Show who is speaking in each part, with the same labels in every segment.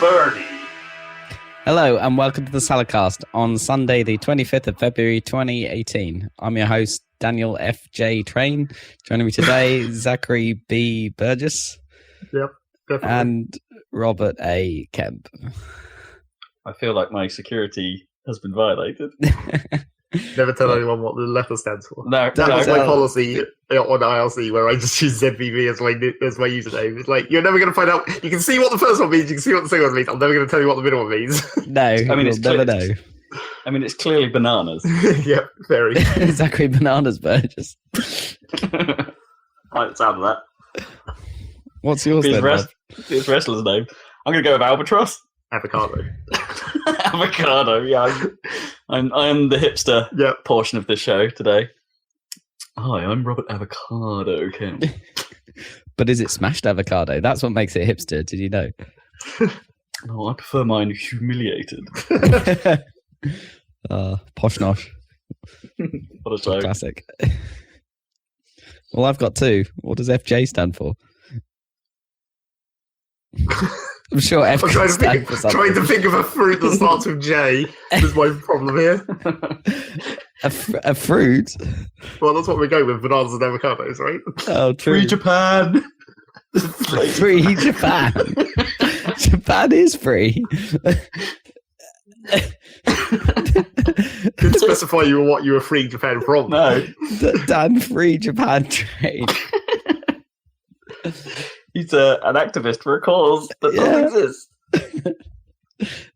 Speaker 1: Bernie.
Speaker 2: Hello and welcome to the Saladcast on Sunday, the 25th of February, 2018. I'm your host, Daniel F.J. Train. Joining me today, Zachary B. Burgess.
Speaker 3: Yep, definitely.
Speaker 2: And Robert A. Kemp.
Speaker 1: I feel like my security has been violated.
Speaker 3: Never tell anyone what the letter stands for.
Speaker 1: No,
Speaker 3: That was my
Speaker 2: no.
Speaker 3: policy on IRC, where I just use ZVB as my username. It's like, you're never going to find out. You can see what the first one means, you can see what the second one means. I'm never going to tell you what the middle one means.
Speaker 2: No,
Speaker 1: I mean,
Speaker 2: you'll
Speaker 1: it's
Speaker 2: never
Speaker 1: clear-
Speaker 2: know.
Speaker 1: I mean, it's clearly bananas.
Speaker 3: Yep, very.
Speaker 2: Zachary Bananas Burgess.
Speaker 1: I like the sound of that.
Speaker 2: What's yours
Speaker 1: His,
Speaker 2: then, Rob?
Speaker 1: his wrestler's name. I'm going to go with Albatross.
Speaker 3: Avocado.
Speaker 1: Avocado, yeah. I am the hipster
Speaker 3: Yep.
Speaker 1: portion of this show today. Hi, I'm Robert Avocado Kemp.
Speaker 2: But is it smashed avocado? That's what makes it hipster, did you know?
Speaker 1: No, I prefer mine humiliated.
Speaker 2: Posh nosh.
Speaker 1: What a joke.
Speaker 2: Classic. Well, I've got two. What does FJ stand for? I'm sure
Speaker 3: I'm
Speaker 2: FJ
Speaker 3: trying to,
Speaker 2: stands
Speaker 3: think,
Speaker 2: for something.
Speaker 3: trying to think of a fruit that starts with J. Is my problem here.
Speaker 2: A fruit?
Speaker 3: Well, that's what we're going with, bananas and avocados, right?
Speaker 2: Oh, true.
Speaker 1: Free Japan!
Speaker 2: Free Japan. Japan is free.
Speaker 3: Didn't specify what you were freeing Japan from.
Speaker 1: No,
Speaker 2: The Dan Free Japan train.
Speaker 1: he's an activist for a cause that doesn't exist.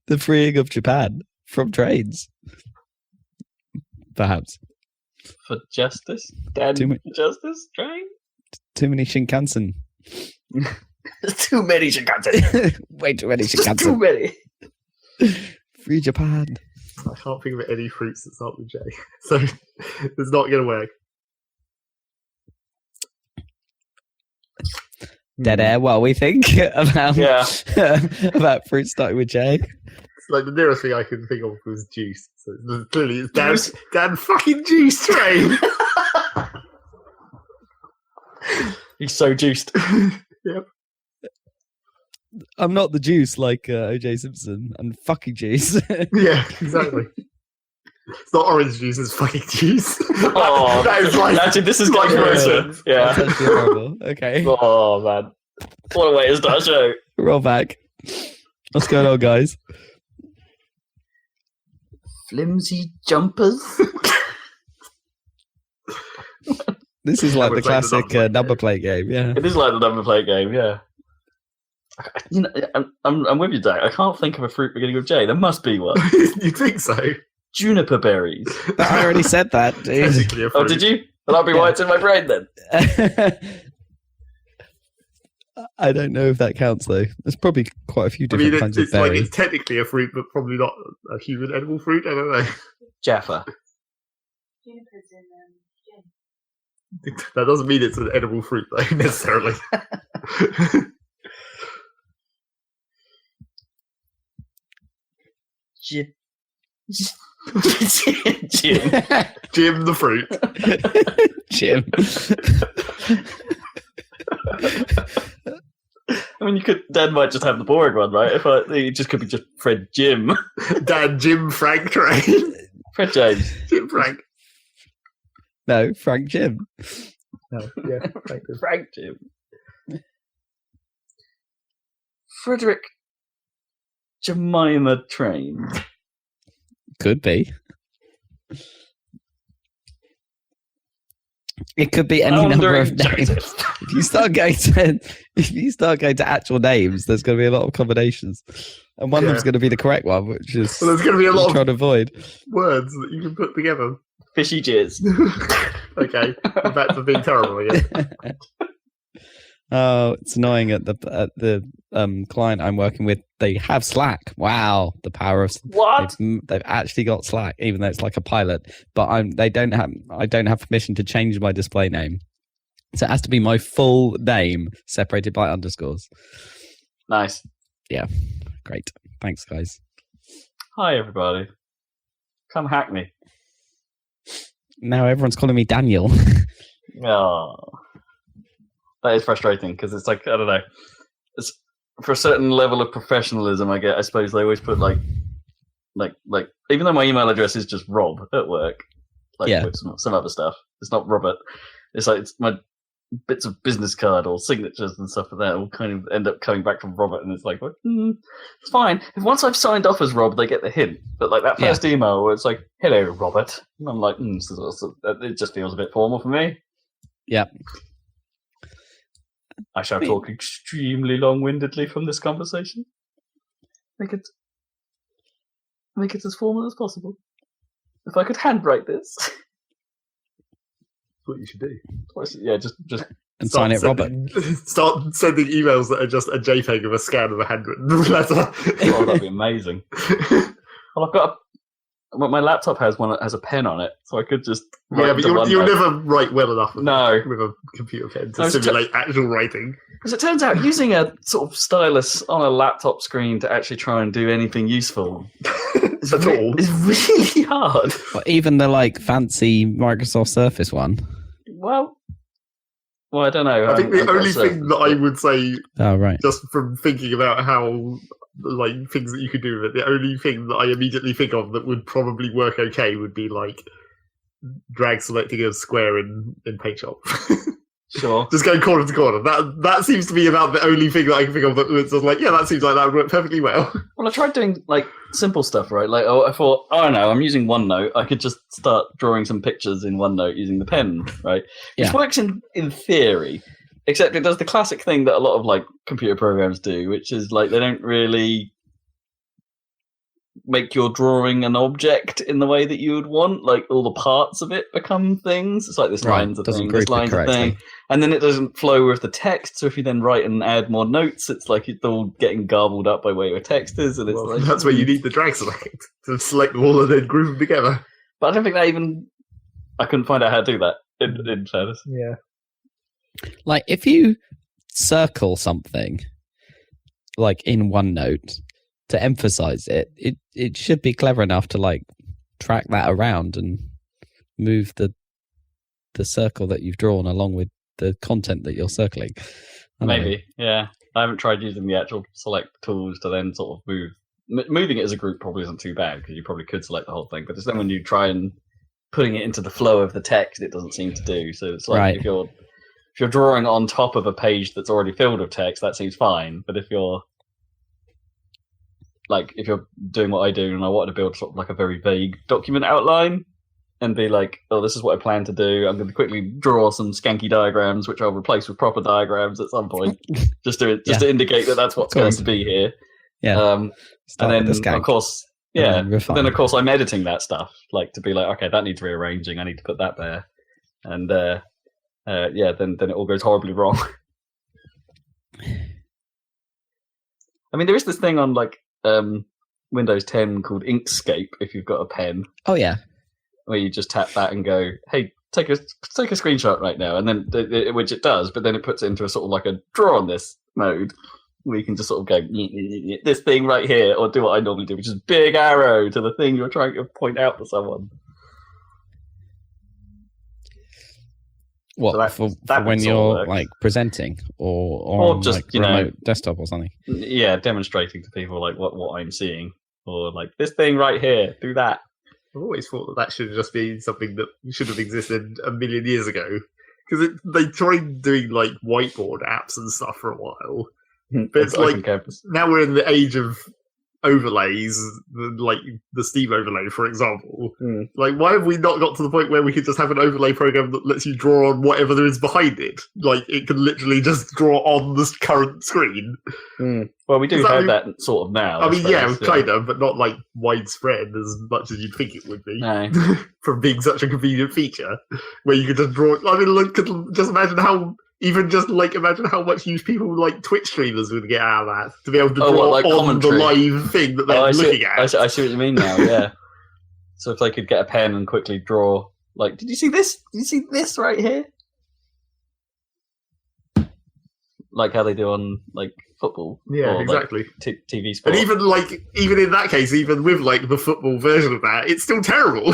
Speaker 2: The freeing of Japan from trains. Perhaps.
Speaker 1: For justice? Dan
Speaker 2: Too
Speaker 1: for justice? Train?
Speaker 2: Too many Shinkansen.
Speaker 1: Too many Shinkansen.
Speaker 2: Way too many
Speaker 1: Just too
Speaker 2: Shinkansen.
Speaker 1: many.
Speaker 2: Free Japan.
Speaker 3: I can't think of any fruits that start with J. So it's not going to work.
Speaker 2: Dead air while we think about,
Speaker 1: Yeah.
Speaker 2: about fruit starting with J.
Speaker 3: It's like the nearest thing I can think of was juice. So clearly it's Dan fucking Juice Train.
Speaker 1: He's so juiced.
Speaker 3: Yep.
Speaker 2: I'm not the juice like OJ Simpson and fucking juice.
Speaker 3: Yeah, exactly. It's not orange juice, it's fucking juice.
Speaker 1: Oh,
Speaker 3: that is like,
Speaker 1: actually, this is
Speaker 3: like
Speaker 1: getting
Speaker 3: most
Speaker 1: closer.
Speaker 3: ones.
Speaker 1: Yeah.
Speaker 2: That's actually horrible. Okay,
Speaker 1: Oh, man. What a way to start a show.
Speaker 2: roll back. What's going on, guys?
Speaker 1: Flimsy jumpers?
Speaker 2: This is like
Speaker 3: Number
Speaker 2: the
Speaker 3: plate, the
Speaker 2: classic number plate game. Yeah.
Speaker 1: It is like the number plate game, yeah. You know, I'm with you, Jack. I can't think of a fruit beginning with J. There must be one.
Speaker 3: You think so?
Speaker 1: Juniper berries.
Speaker 2: I already said that, dude.
Speaker 3: Technically a
Speaker 1: Oh,
Speaker 3: fruit.
Speaker 1: did you? Well, that'll be why it's in my brain then.
Speaker 2: I don't know if that counts though. There's probably quite a few
Speaker 3: I
Speaker 2: different
Speaker 3: mean,
Speaker 2: kinds of
Speaker 3: it's like
Speaker 2: berries.
Speaker 3: it's technically a fruit, but probably not a human edible fruit. I don't know.
Speaker 1: Jaffa.
Speaker 4: Juniper's in gin.
Speaker 3: That doesn't mean it's an edible fruit, though, necessarily.
Speaker 1: Jim.
Speaker 3: Jim the fruit.
Speaker 2: Jim.
Speaker 1: I mean, Dan might just have the boring one, right? It just could be just Fred Jim.
Speaker 3: Dan Jim Frank Train.
Speaker 1: Fred James.
Speaker 3: Jim Frank.
Speaker 2: No, Frank Jim.
Speaker 3: No, yeah, Frank.
Speaker 1: Frank Jim. Frederick Jemima Train.
Speaker 2: Could be. It could be any number of
Speaker 1: Foundering
Speaker 2: names.
Speaker 1: Joseph.
Speaker 2: If you start going to actual names, there's going to be a lot of combinations, and one of them's going to be the correct one, which is
Speaker 3: Well, there's going to be a
Speaker 2: what
Speaker 3: lot
Speaker 2: I'm trying
Speaker 3: of
Speaker 2: to avoid.
Speaker 3: words that you can put together.
Speaker 1: Fishy jizz.
Speaker 3: Okay, back to being terrible again.
Speaker 2: Oh, it's annoying at the client I'm working with. They have Slack. Wow, the power of
Speaker 1: What?
Speaker 2: they've actually got Slack, even though it's like a pilot. But I don't have permission to change my display name, so it has to be my full name separated by underscores.
Speaker 1: Nice.
Speaker 2: Great, thanks, guys.
Speaker 1: Hi, everybody. Come hack me.
Speaker 2: Now everyone's calling me Daniel.
Speaker 1: Oh. That is frustrating because it's like, I don't know. for a certain level of professionalism, I suppose they always put like even though my email address is just Rob at work, with some other stuff. It's not Robert. It's like it's my bits of business card or signatures and stuff like that will kind of end up coming back from Robert, and it's like, it's fine. If once I've signed off as Rob, they get the hint. But like that first email where it's like, "Hello, Robert," and I'm like, it just feels a bit formal for me.
Speaker 2: Yeah.
Speaker 1: I shall talk extremely long-windedly from this conversation. Make it as formal as possible. If I could handwrite this,
Speaker 3: that's what you should do.
Speaker 1: Yeah, just
Speaker 2: and sign it, Robert.
Speaker 3: Start sending emails that are just a JPEG of a scan of a handwritten letter.
Speaker 1: Oh, that'd be amazing. Well, I've got my laptop has a pen on it, so I could just write.
Speaker 3: Yeah, but you'll never write well enough with a computer pen to simulate actual writing.
Speaker 1: Because it turns out using a sort of stylus on a laptop screen to actually try and do anything useful
Speaker 3: at all
Speaker 1: is really hard.
Speaker 2: Well, even the fancy Microsoft Surface one.
Speaker 1: Well, I don't know.
Speaker 3: I think the only thing that I would say, just from thinking about how things that you could do with it, the only thing that I immediately think of that would probably work okay would be drag selecting a square in PaintShop.
Speaker 1: Sure.
Speaker 3: Just going corner to corner. That seems to be about the only thing that I can think of that's just that seems like that would work perfectly well.
Speaker 1: Well, I tried doing simple stuff, right? I thought, no, I'm using OneNote. I could just start drawing some pictures in OneNote using the pen, right?
Speaker 2: Yeah.
Speaker 1: Which works in theory, except it does the classic thing that a lot of computer programs do, which is they don't really make your drawing an object in the way that you would want. All the parts of it become things. It's like this line's a thing, this line's a thing. And then it doesn't flow with the text, so if you then write and add more notes, it's it's all getting garbled up by where your text is. And
Speaker 3: that's where you need the drag select to select them all and then group them together.
Speaker 1: But I don't think I couldn't find out how to do that in fairness.
Speaker 3: Yeah.
Speaker 2: If you circle something, in OneNote, to emphasize it should be clever enough to track that around and move the circle that you've drawn along with the content that you're circling.
Speaker 1: Maybe, yeah. I haven't tried using the actual select tools to then sort of move. Moving it as a group probably isn't too bad because you probably could select the whole thing. But it's then when you try and putting it into the flow of the text, it doesn't seem to do. So it's if you're drawing on top of a page that's already filled with text, that seems fine. But if you're doing what I do and I wanted to build sort of a very vague document outline and be this is what I plan to do. I'm going to quickly draw some skanky diagrams, which I'll replace with proper diagrams at some point, just to indicate that that's what's going to be here.
Speaker 2: Yeah.
Speaker 1: And then of course, then of course I'm editing that stuff, to be okay, that needs rearranging. I need to put that there, and then it all goes horribly wrong. I mean, there is this thing on Windows 10 called Inkscape. If you've got a pen, where you just tap that and go, "Hey, take a screenshot right now," and then which it does, but then it puts it into a sort of a draw on this mode, where you can just sort of go this thing right here, or do what I normally do, which is big arrow to the thing you're trying to point out to someone.
Speaker 2: What so for when you're presenting or on
Speaker 1: just
Speaker 2: remote desktop or something?
Speaker 1: Yeah, demonstrating to people what I'm seeing, or this thing right here, do that.
Speaker 3: I've always thought that should just be something that should have existed a million years ago, because they tried doing whiteboard apps and stuff for a while, but it's now we're in the age of overlays, the Steam overlay, for example. Why have we not got to the point where we could just have an overlay program that lets you draw on whatever there is behind it? It can literally just draw on the current screen.
Speaker 1: Well, we do have that sort of now.
Speaker 3: I mean, kind of, but not widespread as much as you'd think it would be.
Speaker 1: No.
Speaker 3: From being such a convenient feature where you could just draw. I mean, just imagine how. Even just imagine how much use people Twitch streamers would get out of that to be able to draw on commentary. The live thing that they're looking at.
Speaker 1: I see what you mean now. Yeah. So if they could get a pen and quickly draw, did you see this? Did you see this right here? How they do on football.
Speaker 3: Yeah, or, exactly.
Speaker 1: TV sport.
Speaker 3: And even in that case, even with the football version of that, it's still terrible.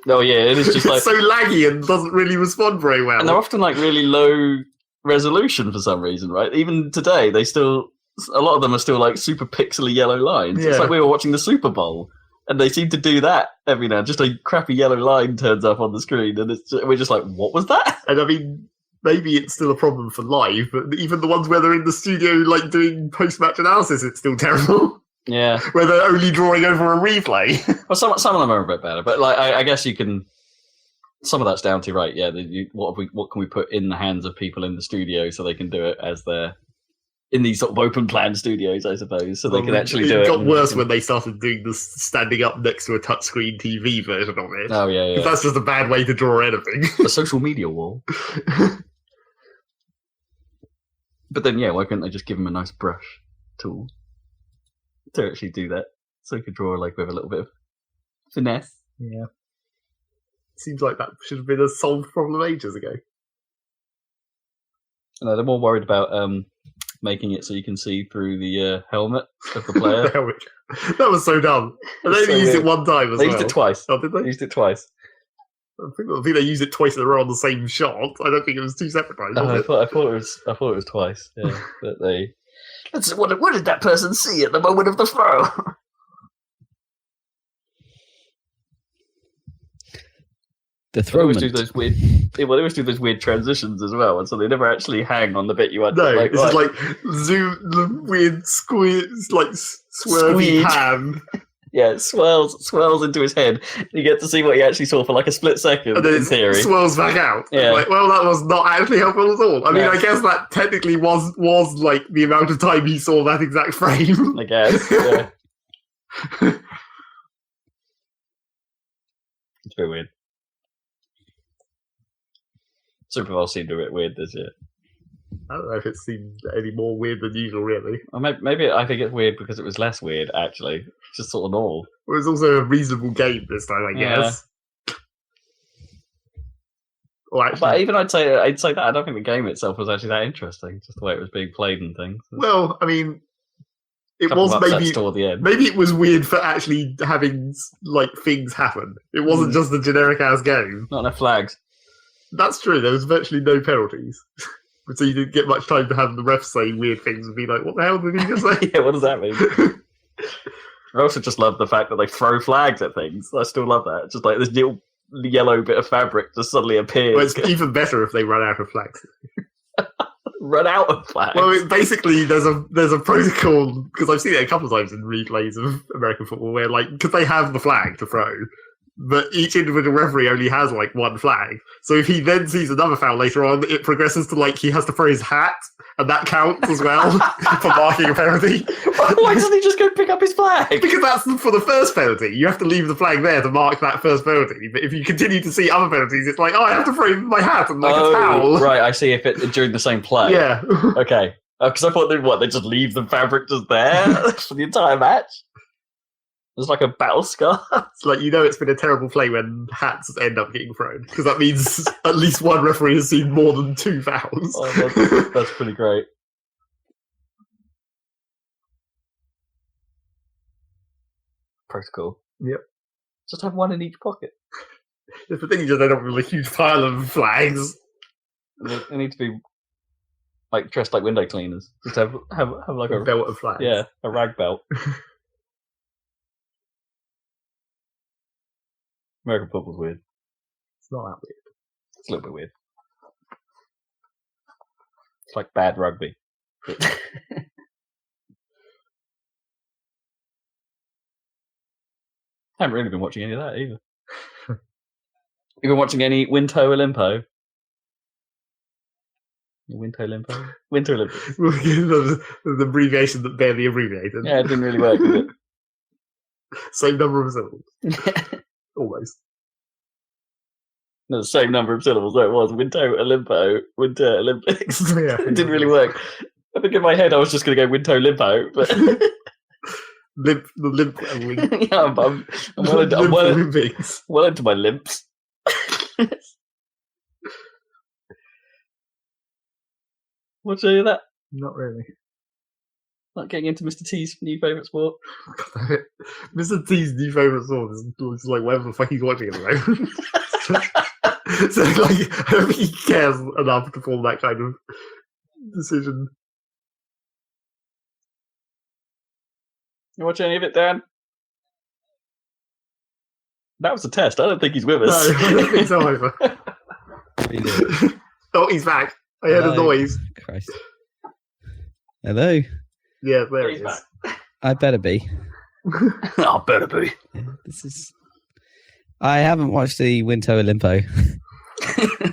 Speaker 1: Oh yeah, it is just
Speaker 3: it's so laggy and doesn't really respond very well.
Speaker 1: And they're often really low resolution for some reason, right? Even today, they still a lot of them are still like super pixely yellow lines.
Speaker 3: Yeah.
Speaker 1: It's like we were watching the Super Bowl, and they seem to do that every now. Just a crappy yellow line turns up on the screen, and we're just like, what was that?
Speaker 3: And I mean, maybe it's still a problem for live, but even the ones where they're in the studio, like doing post-match analysis, it's still terrible.
Speaker 1: Yeah,
Speaker 3: where they're only drawing over a replay.
Speaker 1: Well, some of them are a bit better, but like I guess you can. Some of that's down to right. Yeah, what can we put in the hands of people in the studio so they can do it as they're in these sort of open plan studios, I suppose, so they can actually do it.
Speaker 3: It got worse when they started doing the standing up next to a touchscreen TV version of it.
Speaker 1: Oh yeah, yeah.
Speaker 3: That's just a bad way to draw anything.
Speaker 1: The social media wall. But then, yeah, why couldn't they just give him a nice brush tool to actually do that, so he could draw like with a little bit of finesse?
Speaker 3: Yeah. Seems like that should have been a solved problem ages ago.
Speaker 1: No, they're more worried about making it so you can see through the helmet of the player.
Speaker 3: The helmet. That was so dumb. And they only used it one time as well.
Speaker 1: They used it twice.
Speaker 3: Oh, did they?
Speaker 1: They used it twice.
Speaker 3: I think they used it twice in a row on the same shot. I don't think it was two separate times.
Speaker 1: I thought it was twice. Yeah, but they. What did that person see at the moment of the throw?
Speaker 2: The throw.
Speaker 1: They always do those weird. They always do those weird transitions as well, and so they never actually hang on the bit you want.
Speaker 3: No, it's just like zoom, the weird squeeze, like swervy pan.
Speaker 1: Yeah, it swirls into his head. You get to see what he actually saw for like a split second.
Speaker 3: And then
Speaker 1: in theory,
Speaker 3: swirls back out.
Speaker 1: Yeah.
Speaker 3: Like, well, that was not actually helpful at all. I mean, I guess that technically was like the amount of time he saw that exact frame.
Speaker 1: I guess. Yeah. It's very weird. Super Bowl seemed a bit weird this year.
Speaker 3: I don't know if it seemed any more weird than usual, really.
Speaker 1: Or maybe I think it's weird because it was less weird, actually. It's just sort of normal.
Speaker 3: It was also a reasonable game this time, I guess. Or actually,
Speaker 1: but even I'd say that I don't think the game itself was actually that interesting, just the way it was being played and things.
Speaker 3: Well, I mean, it was maybe
Speaker 1: toward the end.
Speaker 3: Maybe it was weird for actually having like things happen. It wasn't just a generic ass game.
Speaker 1: Not enough flags. That's
Speaker 3: true. There was virtually no penalties. So you didn't get much time to have the refs say weird things and be like, what the hell did he just say?
Speaker 1: Yeah, what does that mean? I also just love the fact that they throw flags at things. I still love that. Just like this little yellow bit of fabric just suddenly appears.
Speaker 3: Well, it's even better if they run out of flags.
Speaker 1: Run out of flags?
Speaker 3: Well, basically, there's a protocol, because I've seen it a couple of times in replays of American football, where, like, because they have the flag to throw, but each individual referee only has like one flag. So if he then sees another foul later on, it progresses to like he has to throw his hat, and that counts as well for marking a penalty.
Speaker 1: Why doesn't he just go pick up his flag?
Speaker 3: Because that's for the first penalty. You have to leave the flag there to mark that first penalty. But if you continue to see other penalties, it's like, oh, I have to throw my hat and like a towel.
Speaker 1: Right, I see. If it during the same play.
Speaker 3: Yeah.
Speaker 1: Okay. Because I thought they just leave the fabric just there for the entire match. It's like a battle scar.
Speaker 3: It's like, it's been a terrible play when hats end up getting thrown. Because that means at least one referee has seen more than two fouls.
Speaker 1: Oh, that's pretty great. Protocol.
Speaker 3: Yep.
Speaker 1: Just have one in each pocket.
Speaker 3: The thing you just end up with a huge pile of flags.
Speaker 1: They need to be like dressed like window cleaners. Just have like a
Speaker 3: belt of flags.
Speaker 1: Yeah, a rag belt. American football's weird.
Speaker 3: It's not that weird.
Speaker 1: It's a little bit weird. It's like bad rugby. I haven't really been watching any of that either. You been watching any Wintolympo? Wintolympo? Wintolympo.
Speaker 3: The abbreviation that barely abbreviated.
Speaker 1: Yeah, it didn't really work, did it?
Speaker 3: Same number of syllables. Almost.
Speaker 1: No, the same number of syllables. No, it was Wintolympo, Winter Olympics.
Speaker 3: Yeah,
Speaker 1: it didn't really work. I think in my head I was just going to go Wintolympo, but
Speaker 3: the limp.
Speaker 1: Yeah, I'm well into my limps. What's you that?
Speaker 3: Not really.
Speaker 1: Not getting into Mr. T's new favourite sport.
Speaker 3: Mr. T's new favourite sport is like whatever the fuck he's watching at the moment. So like, I don't think he cares enough to form that kind of decision.
Speaker 1: You watch any of it, Dan? That was a test. I don't think he's with us.
Speaker 3: No, I don't think so either. Oh, he's back. I heard a noise.
Speaker 2: Christ. Hello.
Speaker 3: Yeah, there
Speaker 1: He's
Speaker 3: he is.
Speaker 2: I better be.
Speaker 1: I better be.
Speaker 2: Yeah, this is. I haven't watched the Wintolympo.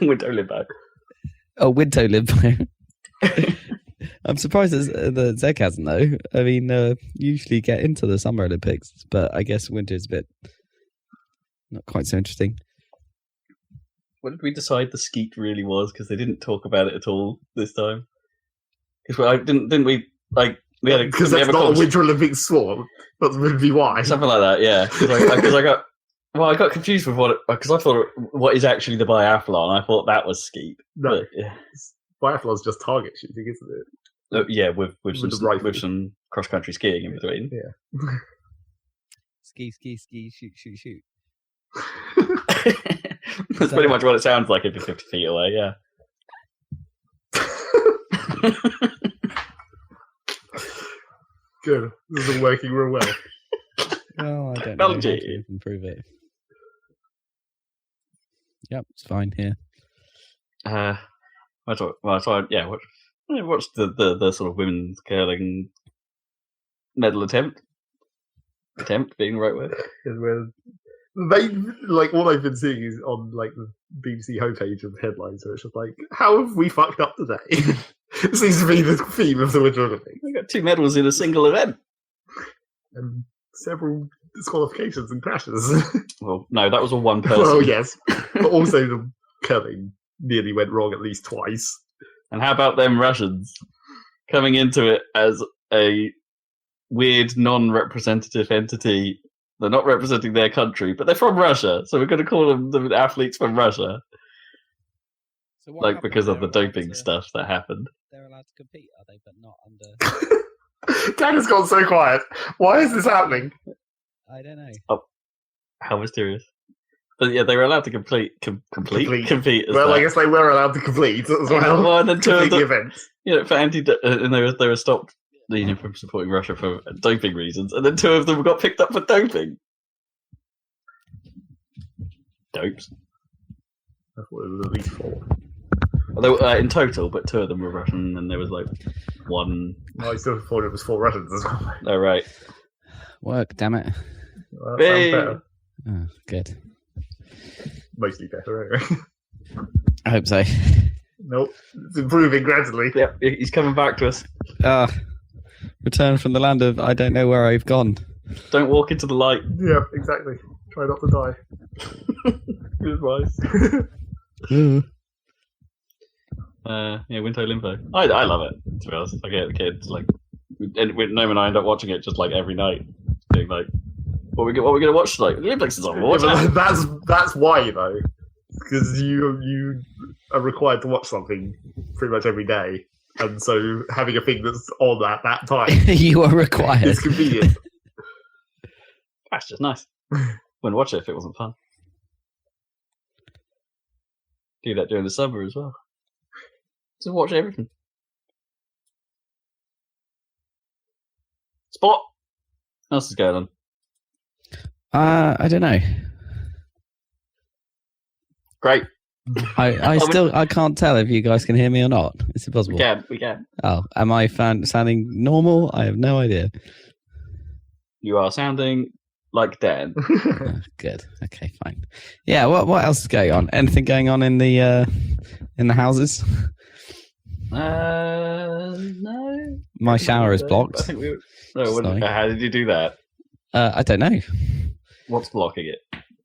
Speaker 1: Wintolympo.
Speaker 2: Oh, Wintolympo. I'm surprised that Zeg hasn't though. I mean, usually get into the Summer Olympics, but I guess winter's a bit not quite so interesting.
Speaker 1: What did we decide the skeet really was? Because they didn't talk about it at all this time. Because didn't we like we had
Speaker 3: because that's not a Winter Olympics sport. That would be why.
Speaker 1: Something like that, yeah. Because I got confused with because I thought what is actually the biathlon. I thought that was skeet.
Speaker 3: No,
Speaker 1: but, yeah.
Speaker 3: Biathlon's just target shooting, isn't it?
Speaker 1: Yeah, with some cross country skiing in between.
Speaker 3: Yeah.
Speaker 2: Ski, shoot.
Speaker 1: That's pretty much what it sounds like if you're 50 feet away. Yeah.
Speaker 3: Good. This is working real well.
Speaker 2: Oh, I don't know how to improve it. Yep, it's fine here.
Speaker 1: I watched the sort of women's curling medal attempt. Attempt being the right word.
Speaker 3: They all I've been seeing is on like the BBC homepage of headlines, where it's just like, how have we fucked up today? It seems to be the theme of the Winter Olympics.
Speaker 1: We got 2 medals in a single event.
Speaker 3: And several disqualifications and crashes.
Speaker 1: Well, no, that was all one person.
Speaker 3: Well, yes. But also the curling nearly went wrong at least twice.
Speaker 1: And how about them Russians coming into it as a weird non-representative entity? They're not representing their country, but they're from Russia, so we're going to call them the athletes from Russia.
Speaker 2: So
Speaker 1: because of the doping stuff that happened.
Speaker 2: They're allowed to compete, are they? But not under...
Speaker 3: Dan has gone so quiet. Why is this happening?
Speaker 2: I don't know.
Speaker 1: Oh, how mysterious. But yeah, they were allowed to compete as
Speaker 3: well,
Speaker 1: that.
Speaker 3: I guess they were allowed to complete as well.
Speaker 1: Well, and then two of
Speaker 3: the
Speaker 1: them,
Speaker 3: events.
Speaker 1: for and they were stopped from supporting Russia for doping reasons, and then 2 of them got picked up for doping. Dopes.
Speaker 3: I thought it was at least 4.
Speaker 1: Although in total, but 2 of them were Russian, and there was like 1.
Speaker 3: I still thought it was 4 Russians as well.
Speaker 1: Oh, right.
Speaker 2: Work, damn it.
Speaker 3: Well, that sounds better.
Speaker 2: Oh, good.
Speaker 3: Mostly better, anyway.
Speaker 2: I hope so.
Speaker 3: Nope. It's improving gradually.
Speaker 1: Yep, he's coming back to us.
Speaker 2: Return from the land of I don't know where I've gone.
Speaker 1: Don't walk into the light.
Speaker 3: Yeah, exactly. Try not to die.
Speaker 1: Good advice. Wintolympo. I love it, to be honest. I get the kids, Noam and I end up watching it just every night. Being like, what are we going to watch tonight? The Olympics is on.
Speaker 3: That's why, though. Because you are required to watch something pretty much every day. And so having a thing that's on at that time.
Speaker 2: You are required.
Speaker 3: It's convenient.
Speaker 1: That's just nice. Wouldn't watch it if it wasn't fun. Do that during the summer as well. Just watch everything. Spot. What else is going on?
Speaker 2: I don't know.
Speaker 1: Great.
Speaker 2: I can't tell if you guys can hear me or not. Is it possible?
Speaker 1: We can.
Speaker 2: Oh, am I sounding normal? I have no idea.
Speaker 1: You are sounding like Dan.
Speaker 2: Oh, good. Okay, fine. Yeah. What else is going on? Anything going on in the houses?
Speaker 1: No.
Speaker 2: My shower is blocked.
Speaker 1: I think how did you do that?
Speaker 2: I don't know.
Speaker 1: What's blocking it?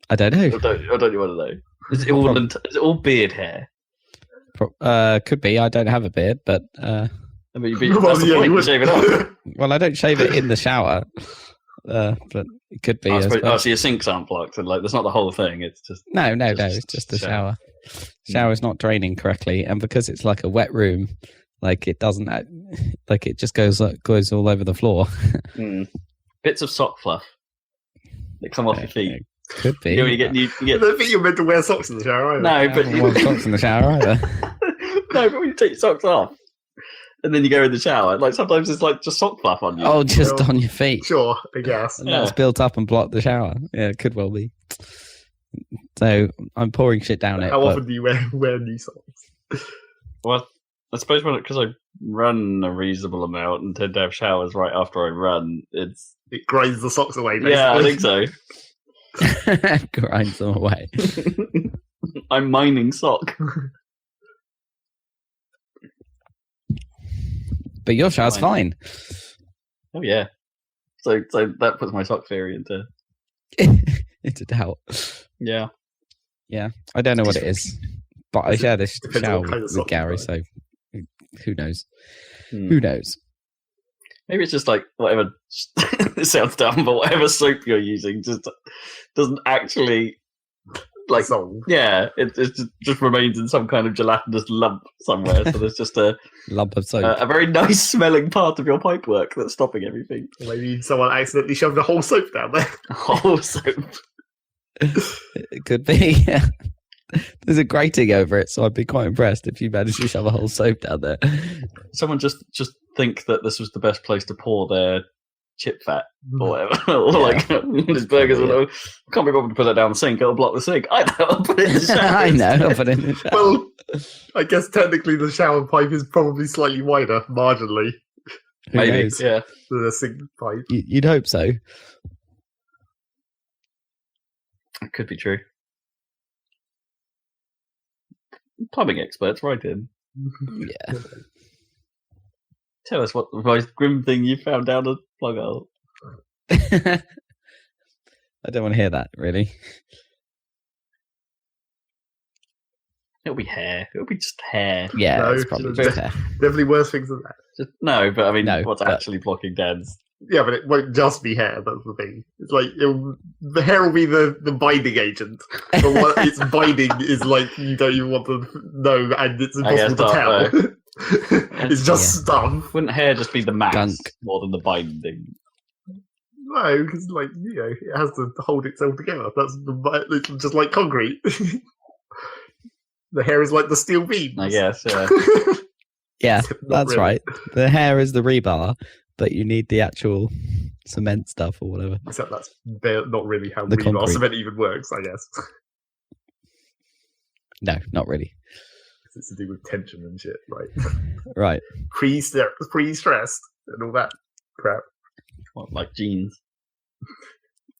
Speaker 2: I don't know.
Speaker 1: I don't you want to know? Is it all beard hair?
Speaker 2: Could be. I don't have a beard, but
Speaker 1: that's the point. You shave it off.
Speaker 2: Well, I don't shave it in the shower, but it could be.
Speaker 1: So your sinks aren't blocked, and that's not the whole thing. It's just
Speaker 2: no. It's just the shower. Shower's not draining correctly, and because it's like a wet room, it doesn't it just goes all over the floor.
Speaker 1: Bits of sock fluff that come off your feet.
Speaker 2: Could be.
Speaker 1: You get.
Speaker 3: I don't think you're meant to wear socks in the shower either.
Speaker 2: No, but you want socks in the shower either.
Speaker 1: No, but when you take your socks off, and then you go in the shower. Like sometimes it's like just sock fluff on you.
Speaker 2: Oh, just on your feet.
Speaker 3: Sure, I guess.
Speaker 2: And that's built up and blocked the shower. Yeah, it could well be. So I'm pouring shit down it.
Speaker 3: How often do you wear new socks?
Speaker 1: Well, I suppose because I run a reasonable amount and tend to have showers right after I run, it
Speaker 3: grinds the socks away, basically.
Speaker 1: Yeah, I think so.
Speaker 2: Grinds them away.
Speaker 1: I'm mining sock.
Speaker 2: But your shower's fine.
Speaker 1: Oh yeah. So that puts my sock theory into
Speaker 2: doubt.
Speaker 1: Yeah.
Speaker 2: Yeah. I don't know what it is. But I share this shower with Gary, so who knows? Who knows?
Speaker 1: Maybe it's just like whatever. It sounds dumb, but whatever soap you're using just doesn't actually like. Yeah, it just remains in some kind of gelatinous lump somewhere. So there's just a
Speaker 2: lump of soap,
Speaker 1: a very nice smelling part of your pipework that's stopping everything.
Speaker 3: Maybe someone accidentally shoved a whole soap down there.
Speaker 1: A whole soap.
Speaker 2: It could be. Yeah. There's a grating over it, so I'd be quite impressed if you managed to shove a whole soap down there.
Speaker 1: Someone just think that this was the best place to pour their chip fat or whatever. Or like his burgers. I can't be bothered to put that down the sink. It'll block the sink. I know. I'll put it in the shower.
Speaker 2: I know. I'll put it in the shower.
Speaker 3: Well, I guess technically the shower pipe is probably slightly wider, marginally.
Speaker 1: Maybe, yeah.
Speaker 3: Than a sink pipe.
Speaker 2: You'd hope so.
Speaker 1: It could be true. Plumbing experts, right in.
Speaker 2: Yeah.
Speaker 1: Tell us what the most grim thing you found down a plug hole.
Speaker 2: I don't want to hear that, really.
Speaker 1: It'll be hair. It'll be just hair.
Speaker 2: Yeah,
Speaker 3: no,
Speaker 2: it's probably just hair.
Speaker 3: Definitely worse things than that.
Speaker 1: No, but I mean, what's actually blocking Dan's?
Speaker 3: Yeah, but it won't just be hair. That's the thing. It's like the hair will be the binding agent, but what its binding is like you don't even want to know, and it's impossible to tell. It's just stuff.
Speaker 1: Wouldn't hair just be the mass
Speaker 2: Gunk.
Speaker 1: more than the binding?
Speaker 3: No, because it has to hold itself together. It's just like concrete. The hair is like the steel beams.
Speaker 1: I guess. Yeah.
Speaker 2: Yeah, that's right. The hair is the rebar. But you need the actual cement stuff or whatever.
Speaker 3: Except that's not really how
Speaker 2: the
Speaker 3: rebar cement even works, I guess.
Speaker 2: No, not really.
Speaker 3: It's to do with tension and shit, right?
Speaker 2: Right.
Speaker 3: Pre-stressed and all that crap.
Speaker 1: What, like jeans?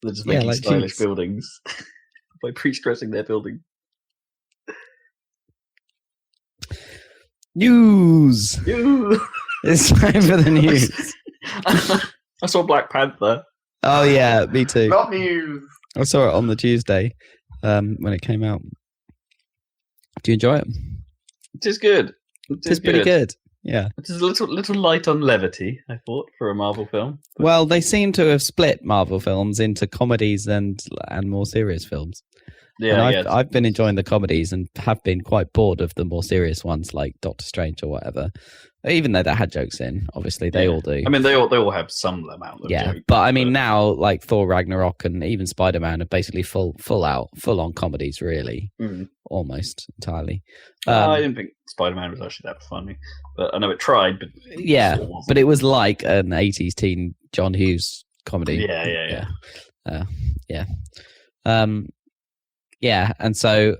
Speaker 1: They're just making stylish buildings by pre-stressing their building.
Speaker 2: News! It's time for the news.
Speaker 1: I saw Black Panther.
Speaker 2: Oh yeah, me too.
Speaker 3: Not news.
Speaker 2: I saw it on the Tuesday when it came out. Do you enjoy it?
Speaker 1: It is good.
Speaker 2: It's pretty good. Yeah.
Speaker 1: It is a little light on levity, I thought, for a Marvel film. But...
Speaker 2: Well, they seem to have split Marvel films into comedies and more serious films.
Speaker 1: Yeah,
Speaker 2: and I've been enjoying the comedies and have been quite bored of the more serious ones like Doctor Strange or whatever. Even though that had jokes in, obviously they all do.
Speaker 1: I mean, they all have some amount of jokes.
Speaker 2: But I mean, now like Thor Ragnarok and even Spider-Man are basically full on comedies, really, almost entirely.
Speaker 1: I didn't think Spider-Man was actually that funny, but I know it tried. But
Speaker 2: but it was like an '80s teen John Hughes comedy. Yeah, and so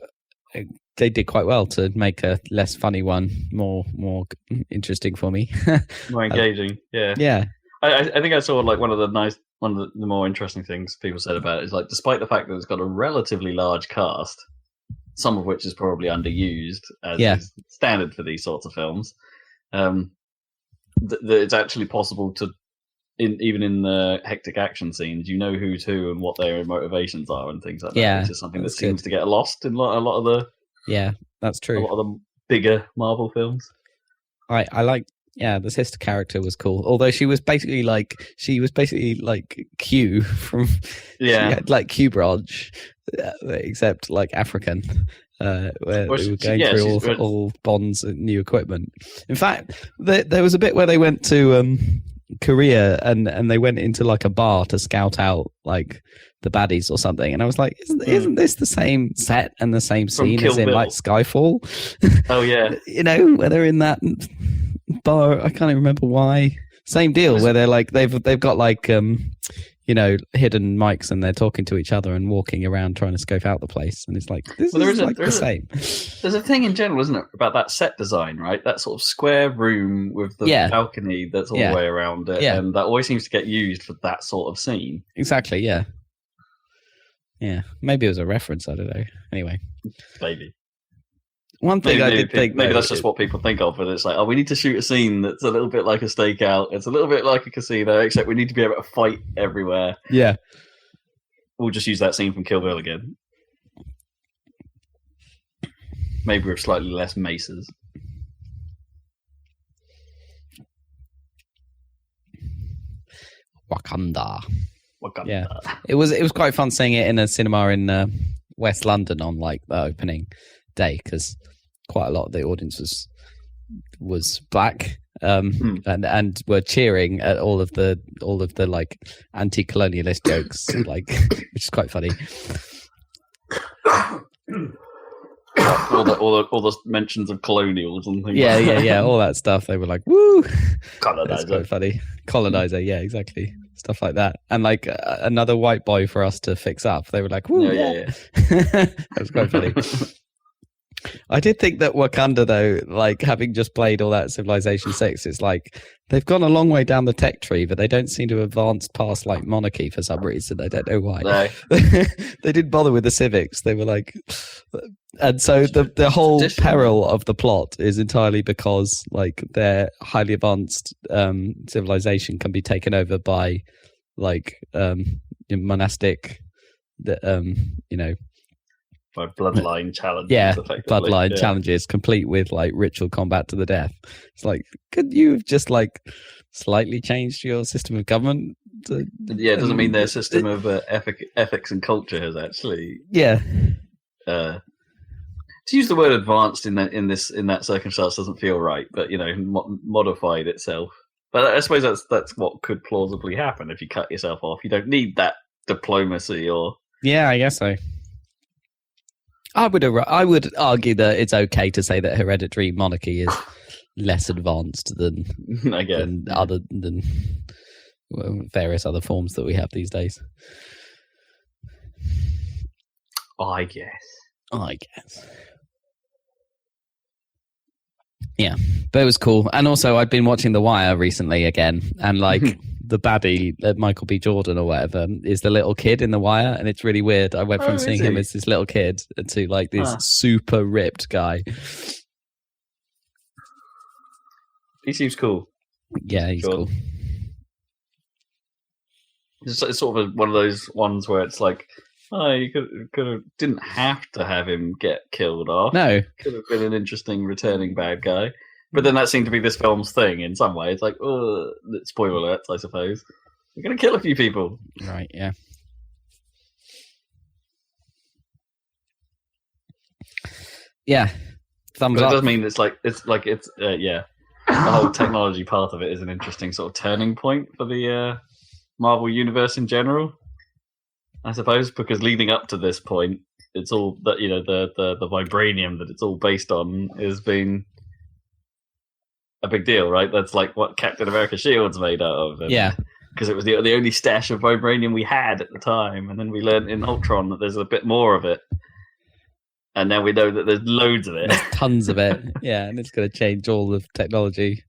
Speaker 2: they did quite well to make a less funny one more interesting for me.
Speaker 1: More engaging, yeah. I think I saw like one of the more interesting things people said about it is like, despite the fact that it's got a relatively large cast, some of which is probably underused as is standard for these sorts of films, that it's actually possible to, even in the hectic action scenes, you know who's who and what their motivations are and things like that.
Speaker 2: Yeah,
Speaker 1: which is something that seems to get lost in a lot of the.
Speaker 2: Yeah, that's true.
Speaker 1: A lot of the bigger Marvel films.
Speaker 2: I like. Yeah, the sister character was cool. Although she was basically like Q from. Yeah. She had like Q branch, except like African. Where they were going through all Bond's new equipment. In fact, there was a bit where they went to Korea and they went into like a bar to scout out like the baddies or something, and I was like, isn't this the same set and the same scene as in like Skyfall?
Speaker 1: Oh yeah.
Speaker 2: You know, where they're in that bar. I can't even remember why. Same deal where they're like they've got like hidden mics and they're talking to each other and walking around trying to scope out the place, and it's like this is the same.
Speaker 1: There's a thing in general, isn't it, about that set design, right? That sort of square room with the balcony that's all the way around it, and that always seems to get used for that sort of scene.
Speaker 2: Exactly. Yeah. Yeah. Maybe it was a reference. I don't know. Anyway.
Speaker 1: Maybe.
Speaker 2: One thing I did think...
Speaker 1: Maybe that's just what people think of, but it's like, we need to shoot a scene that's a little bit like a stakeout. It's a little bit like a casino, except we need to be able to fight everywhere.
Speaker 2: Yeah.
Speaker 1: We'll just use that scene from Kill Bill again. Maybe with slightly less maces.
Speaker 2: Wakanda. Yeah. It was quite fun seeing it in a cinema in West London on like the opening day, because quite a lot of the audience was black, and were cheering at all of the like anti-colonialist jokes, like, which is quite funny.
Speaker 1: all the mentions of colonials and things.
Speaker 2: Yeah, all that stuff. They were like, "Woo,
Speaker 1: colonizer!"
Speaker 2: Quite funny, colonizer. Yeah, exactly. Stuff like that, and like another white boy for us to fix up. They were like, "Woo, yeah." That was quite funny. I did think that Wakanda, though, like having just played all that Civilization 6, it's like they've gone a long way down the tech tree, but they don't seem to have advanced past like monarchy for some reason. I don't know why. No. They didn't bother with the civics. They were like, and so the whole peril of the plot is entirely because like their highly advanced civilization can be taken over by like monastic,
Speaker 1: by bloodline challenges.
Speaker 2: Yeah, bloodline challenges, complete with like ritual combat to the death. It's like, could you have just like slightly changed your system of government?
Speaker 1: It doesn't mean their system of ethics and culture has actually.
Speaker 2: Yeah.
Speaker 1: To use the word advanced in that circumstance doesn't feel right, but modified itself. But I suppose that's what could plausibly happen if you cut yourself off. You don't need that diplomacy or.
Speaker 2: Yeah, I guess so. I would argue that it's okay to say that hereditary monarchy is less advanced than than various other forms that we have these days.
Speaker 1: I guess.
Speaker 2: Yeah, but it was cool. And also, I've been watching The Wire recently again, and like the baddie, Michael B. Jordan or whatever, is the little kid in The Wire, and it's really weird. I went from seeing him as this little kid to like this super ripped guy.
Speaker 1: He seems cool.
Speaker 2: Yeah, he's cool.
Speaker 1: It's sort of one of those ones where it's like, you could have didn't have to have him get killed off.
Speaker 2: No,
Speaker 1: could have been an interesting returning bad guy. But then that seemed to be this film's thing in some ways. Like, spoiler alerts, I suppose. You're going to kill a few people.
Speaker 2: Right, yeah. Yeah. Thumbs up.
Speaker 1: It does mean it's the whole technology part of it is an interesting sort of turning point for the Marvel Universe in general, I suppose, because leading up to this point, it's all that, the vibranium that it's all based on has been a big deal, right? That's like what Captain America's shield's made out of.
Speaker 2: Yeah.
Speaker 1: Because it was the only stash of vibranium we had at the time. And then we learned in Ultron that there's a bit more of it. And now we know that there's loads of it.
Speaker 2: There's tons of it. Yeah, and it's going to change all of technology.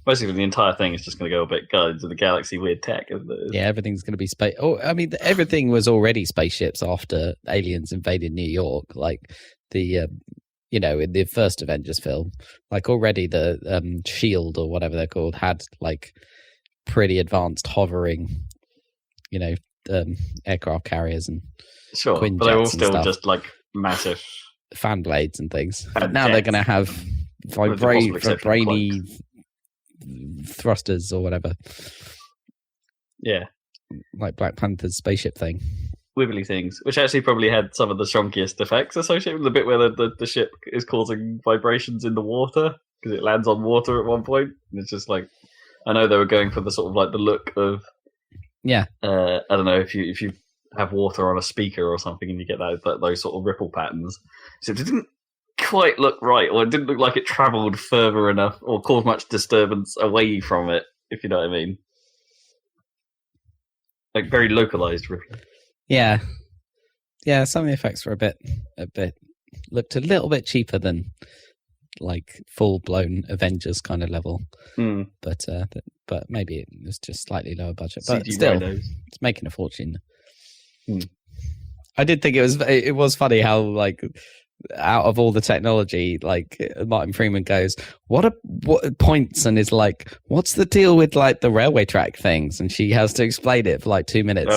Speaker 1: Basically, the entire thing is just going to go a bit Guardians of the Galaxy weird tech, isn't it?
Speaker 2: Yeah, everything's going to be space. Oh, I mean, everything was already spaceships after aliens invaded New York. Like the... in the first Avengers film, like already the SHIELD or whatever they're called had like pretty advanced hovering, aircraft carriers and
Speaker 1: but they're all still just like massive
Speaker 2: fan blades and things. But now they're going to have vibranium thrusters or whatever.
Speaker 1: Yeah,
Speaker 2: like Black Panther's spaceship thing.
Speaker 1: Wibbly things, which actually probably had some of the chunkiest effects associated with the bit where the ship is causing vibrations in the water because it lands on water at one point. And it's just like, I know they were going for the sort of like the look of, I don't know if you have water on a speaker or something and you get those sort of ripple patterns. So it didn't quite look right, or it didn't look like it travelled further enough, or caused much disturbance away from it, if you know what I mean. Like very localized, really.
Speaker 2: Yeah. Yeah, some of the effects were a bit looked a little bit cheaper than like full-blown Avengers kind of level. But maybe it was just slightly lower budget. But
Speaker 1: CG
Speaker 2: still,
Speaker 1: rhinos.
Speaker 2: it's making a fortune. I did think it was funny how like out of all the technology, like Martin Freeman goes, what points and is like, what's the deal with like the railway track things? And she has to explain it for like 2 minutes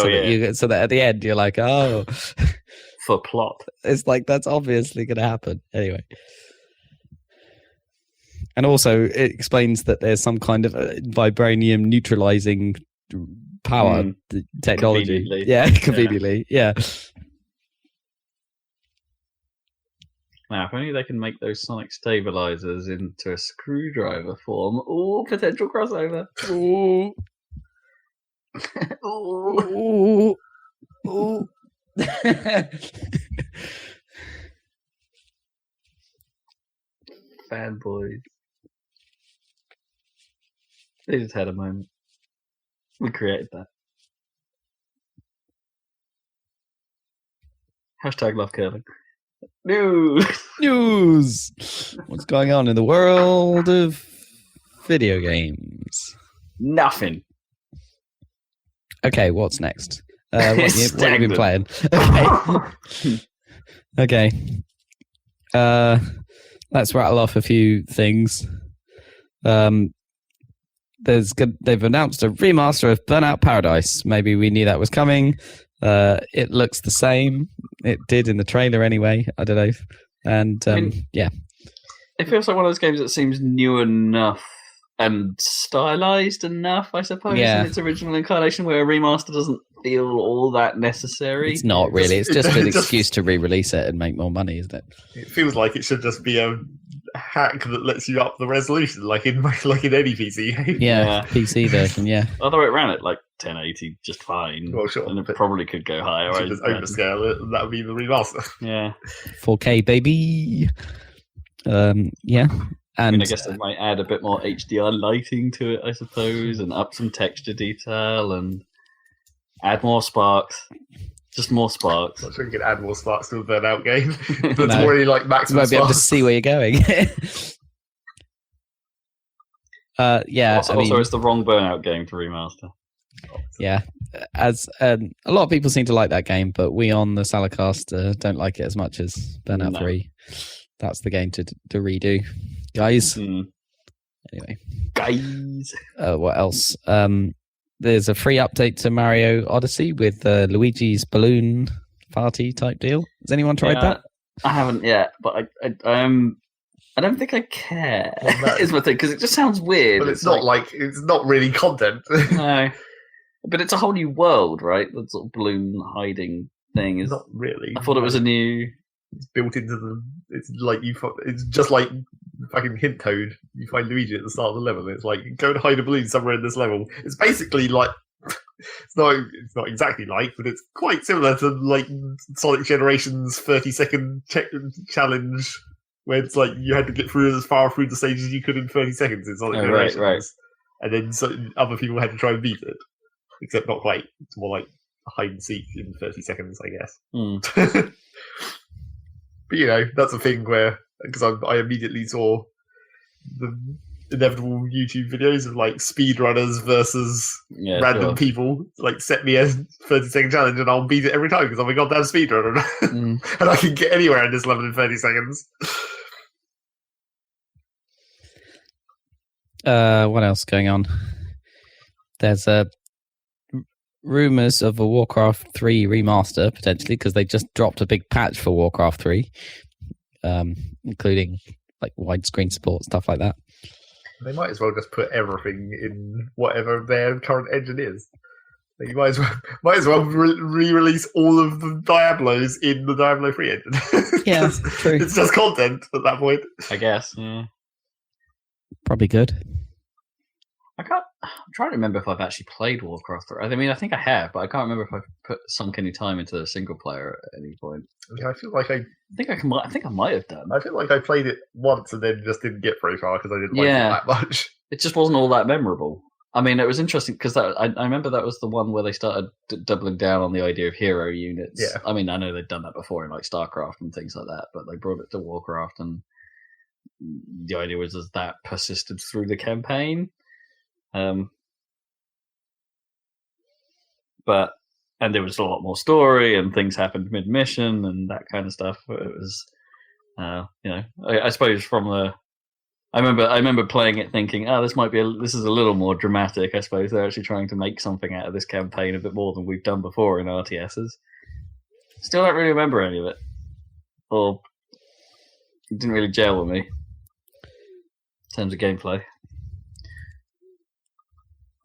Speaker 2: so that at the end you're like, oh,
Speaker 1: for plot.
Speaker 2: It's like that's obviously going to happen anyway. And also, it explains that there's some kind of vibranium neutralizing power technology.
Speaker 1: Conveniently.
Speaker 2: Yeah, conveniently. Yeah.
Speaker 1: Now, if only they can make those sonic stabilizers into a screwdriver form. Ooh, potential crossover.
Speaker 2: Ooh.
Speaker 1: Ooh.
Speaker 2: Ooh. Ooh.
Speaker 1: Fanboys. They just had a moment. We created that. Hashtag love curling.
Speaker 2: News. What's going on in the world of video games?
Speaker 1: Nothing.
Speaker 2: Okay, what's next? What have you been playing? Okay. Let's rattle off a few things. They've announced a remaster of Burnout Paradise. Maybe we knew that was coming. It looks the same. It did in the trailer anyway. I don't know. And yeah.
Speaker 1: It feels like one of those games that seems new enough and stylized enough, I suppose, in its original incarnation, where a remaster doesn't feel all that necessary.
Speaker 2: It's not really. It's just an excuse to re-release it and make more money, isn't it?
Speaker 3: It feels like it should just be a hack that lets you up the resolution, like in any PC.
Speaker 2: Yeah, PC version. Yeah.
Speaker 1: Although it ran at like 1080 just fine.
Speaker 3: Well, sure,
Speaker 1: and it probably could go higher.
Speaker 3: You should just overscale it, and that would be the remaster.
Speaker 1: Yeah.
Speaker 2: 4K baby. Yeah. And
Speaker 1: I guess they might add a bit more HDR lighting to it, I suppose, and up some texture detail and add more sparks. Just more sparks.
Speaker 3: I'm not sure you can add more sparks to a Burnout game. That's already like maximum.
Speaker 2: You won't be able to see where you're going. Yeah.
Speaker 1: Also, it's the wrong Burnout game to remaster.
Speaker 2: Yeah. As a lot of people seem to like that game, but we on the Saladcast don't like it as much as Burnout 3. That's the game to redo. Guys. Anyway.
Speaker 1: Guys.
Speaker 2: What else? There's a free update to Mario Odyssey with Luigi's balloon party type deal. Has anyone tried that?
Speaker 1: I haven't yet, but I don't think I care. Is my thing, because it just sounds weird.
Speaker 3: But it's not it's not really content.
Speaker 1: No, but it's a whole new world, right? That sort of balloon hiding thing is
Speaker 3: not really.
Speaker 1: I thought it was a new.
Speaker 3: It's built into the. It's like it's just like fucking Hint Toad. You find Luigi at the start of the level. And it's like go and hide a balloon somewhere in this level. It's basically like it's not exactly like, but it's quite similar to like Sonic Generations 30-second challenge, where it's like you had to get through as far through the stage as you could in 30 seconds in Sonic Generations,
Speaker 1: right.
Speaker 3: And then other people had to try and beat it, except not quite. It's more like hide and seek in 30 seconds, I guess. But that's a thing where, because I immediately saw the inevitable YouTube videos of like speedrunners versus random people, like set me a 30-second challenge and I'll beat it every time because I'm a goddamn speedrunner and I can get anywhere in this level in 30 seconds.
Speaker 2: What else going on? There's rumors of a Warcraft 3 remaster, potentially, because they just dropped a big patch for Warcraft 3, including like widescreen support, stuff like that.
Speaker 3: They might as well just put everything in whatever their current engine is. You might as well re-release all of the Diablos in the Diablo 3 engine.
Speaker 2: Yeah, true.
Speaker 3: It's just content at that point.
Speaker 1: I guess. Yeah.
Speaker 2: Probably good.
Speaker 1: I'm trying to remember if I've actually played Warcraft 3. I mean, I think I have, but I can't remember if I've sunk any time into the single player at any point.
Speaker 3: Yeah, I feel like I
Speaker 1: think I might have done.
Speaker 3: I feel like I played it once and then just didn't get very far because I didn't like it that much.
Speaker 1: It just wasn't all that memorable. I mean, it was interesting because I remember that was the one where they started doubling down on the idea of hero units.
Speaker 3: Yeah.
Speaker 1: I mean, I know they'd done that before in like StarCraft and things like that, but they brought it to Warcraft, and the idea was that persisted through the campaign. But there was a lot more story and things happened mid-mission and that kind of stuff. It was, I suppose from the. I remember playing it thinking, this is a little more dramatic. I suppose they're actually trying to make something out of this campaign a bit more than we've done before in RTSs. Still don't really remember any of it, or it didn't really gel with me in terms of gameplay.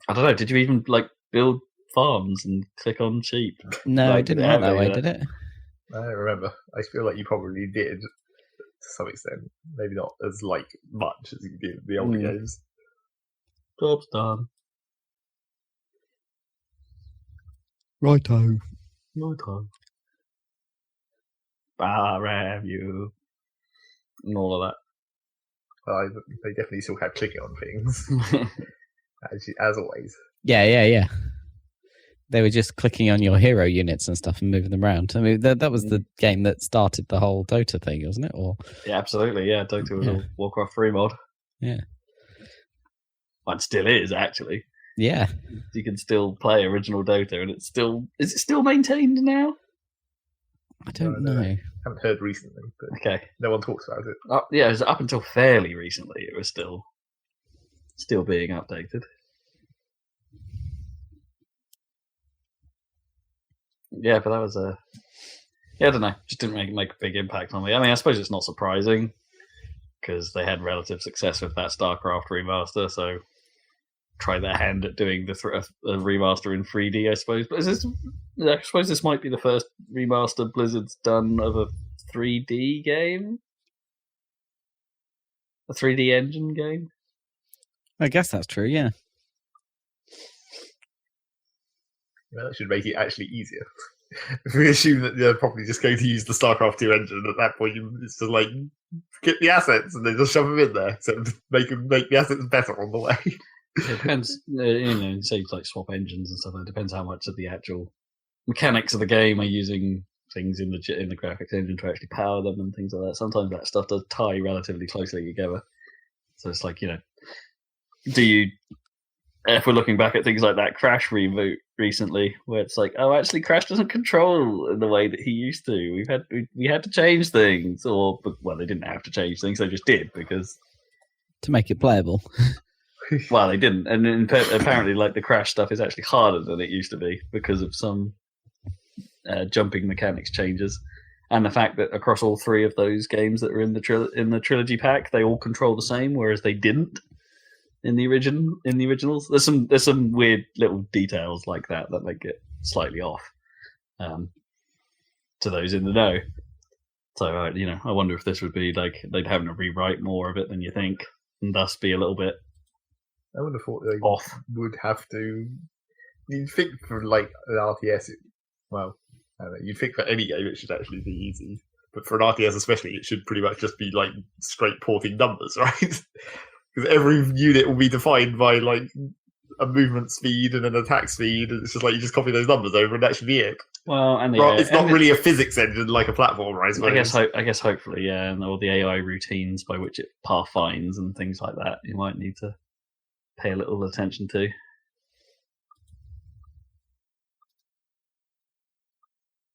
Speaker 1: I don't know. Did you even build farms and click on sheep?
Speaker 2: No, it didn't work that way, did it?
Speaker 3: I don't remember. I feel like you probably did. To some extent, maybe not as much as you did in the older games.
Speaker 1: Job's done.
Speaker 2: Righto.
Speaker 1: Baram you. And all of
Speaker 3: that. They definitely still had clicking on things, as always.
Speaker 2: Yeah. They were just clicking on your hero units and stuff and moving them around. I mean, that was the game that started the whole Dota thing, wasn't it? Or
Speaker 1: yeah, absolutely. Yeah, Dota was a Warcraft 3 mod.
Speaker 2: Yeah.
Speaker 1: It still is, actually.
Speaker 2: Yeah.
Speaker 1: You can still play original Dota, and is it still maintained now?
Speaker 2: I don't know.
Speaker 3: I haven't heard recently, but
Speaker 1: okay.
Speaker 3: No one talks about it.
Speaker 1: It was up until fairly recently. It was still being updated. Yeah, but that was I don't know. Just didn't make a big impact on me. I mean, I suppose it's not surprising because they had relative success with that StarCraft remaster, so try their hand at doing a remaster in 3D, I suppose. But I suppose this might be the first remaster Blizzard's done of a 3D game? A 3D engine game?
Speaker 2: I guess that's true, yeah.
Speaker 3: Well, that should make it actually easier. If we assume that they're probably just going to use the StarCraft 2 engine, at that point it's just get the assets and then just shove them in there. So make the assets better on the way.
Speaker 1: It depends, say swap engines and stuff. It depends how much of the actual mechanics of the game are using things in the graphics engine to actually power them and things like that. Sometimes that stuff does tie relatively closely together. So it's do you? If we're looking back at things like that Crash reboot recently, where it's actually Crash doesn't control in the way that he used to. We had to change things, they didn't have to change things; they just did because
Speaker 2: to make it playable.
Speaker 1: Well, they didn't, and apparently, the Crash stuff is actually harder than it used to be because of some jumping mechanics changes, and the fact that across all three of those games that are in the trilogy pack, they all control the same, whereas they didn't. In the originals, there's some weird little details like that make it slightly off to those in the know. So I wonder if this would be they'd have to rewrite more of it than you think, and thus be a little bit.
Speaker 3: I would have thought they
Speaker 1: off.
Speaker 3: Would have to. You'd think for an RTS, I don't know, you'd think for any game it should actually be easy, but for an RTS especially, it should pretty much just be straight porting numbers, right? Because every unit will be defined by a movement speed and an attack speed, and it's just you just copy those numbers over, and that should be it.
Speaker 1: Well, and
Speaker 3: it's not really a physics engine like a platformer, I suppose.
Speaker 1: I guess hopefully, yeah, and all the AI routines by which it path finds and things like that, you might need to pay a little attention to.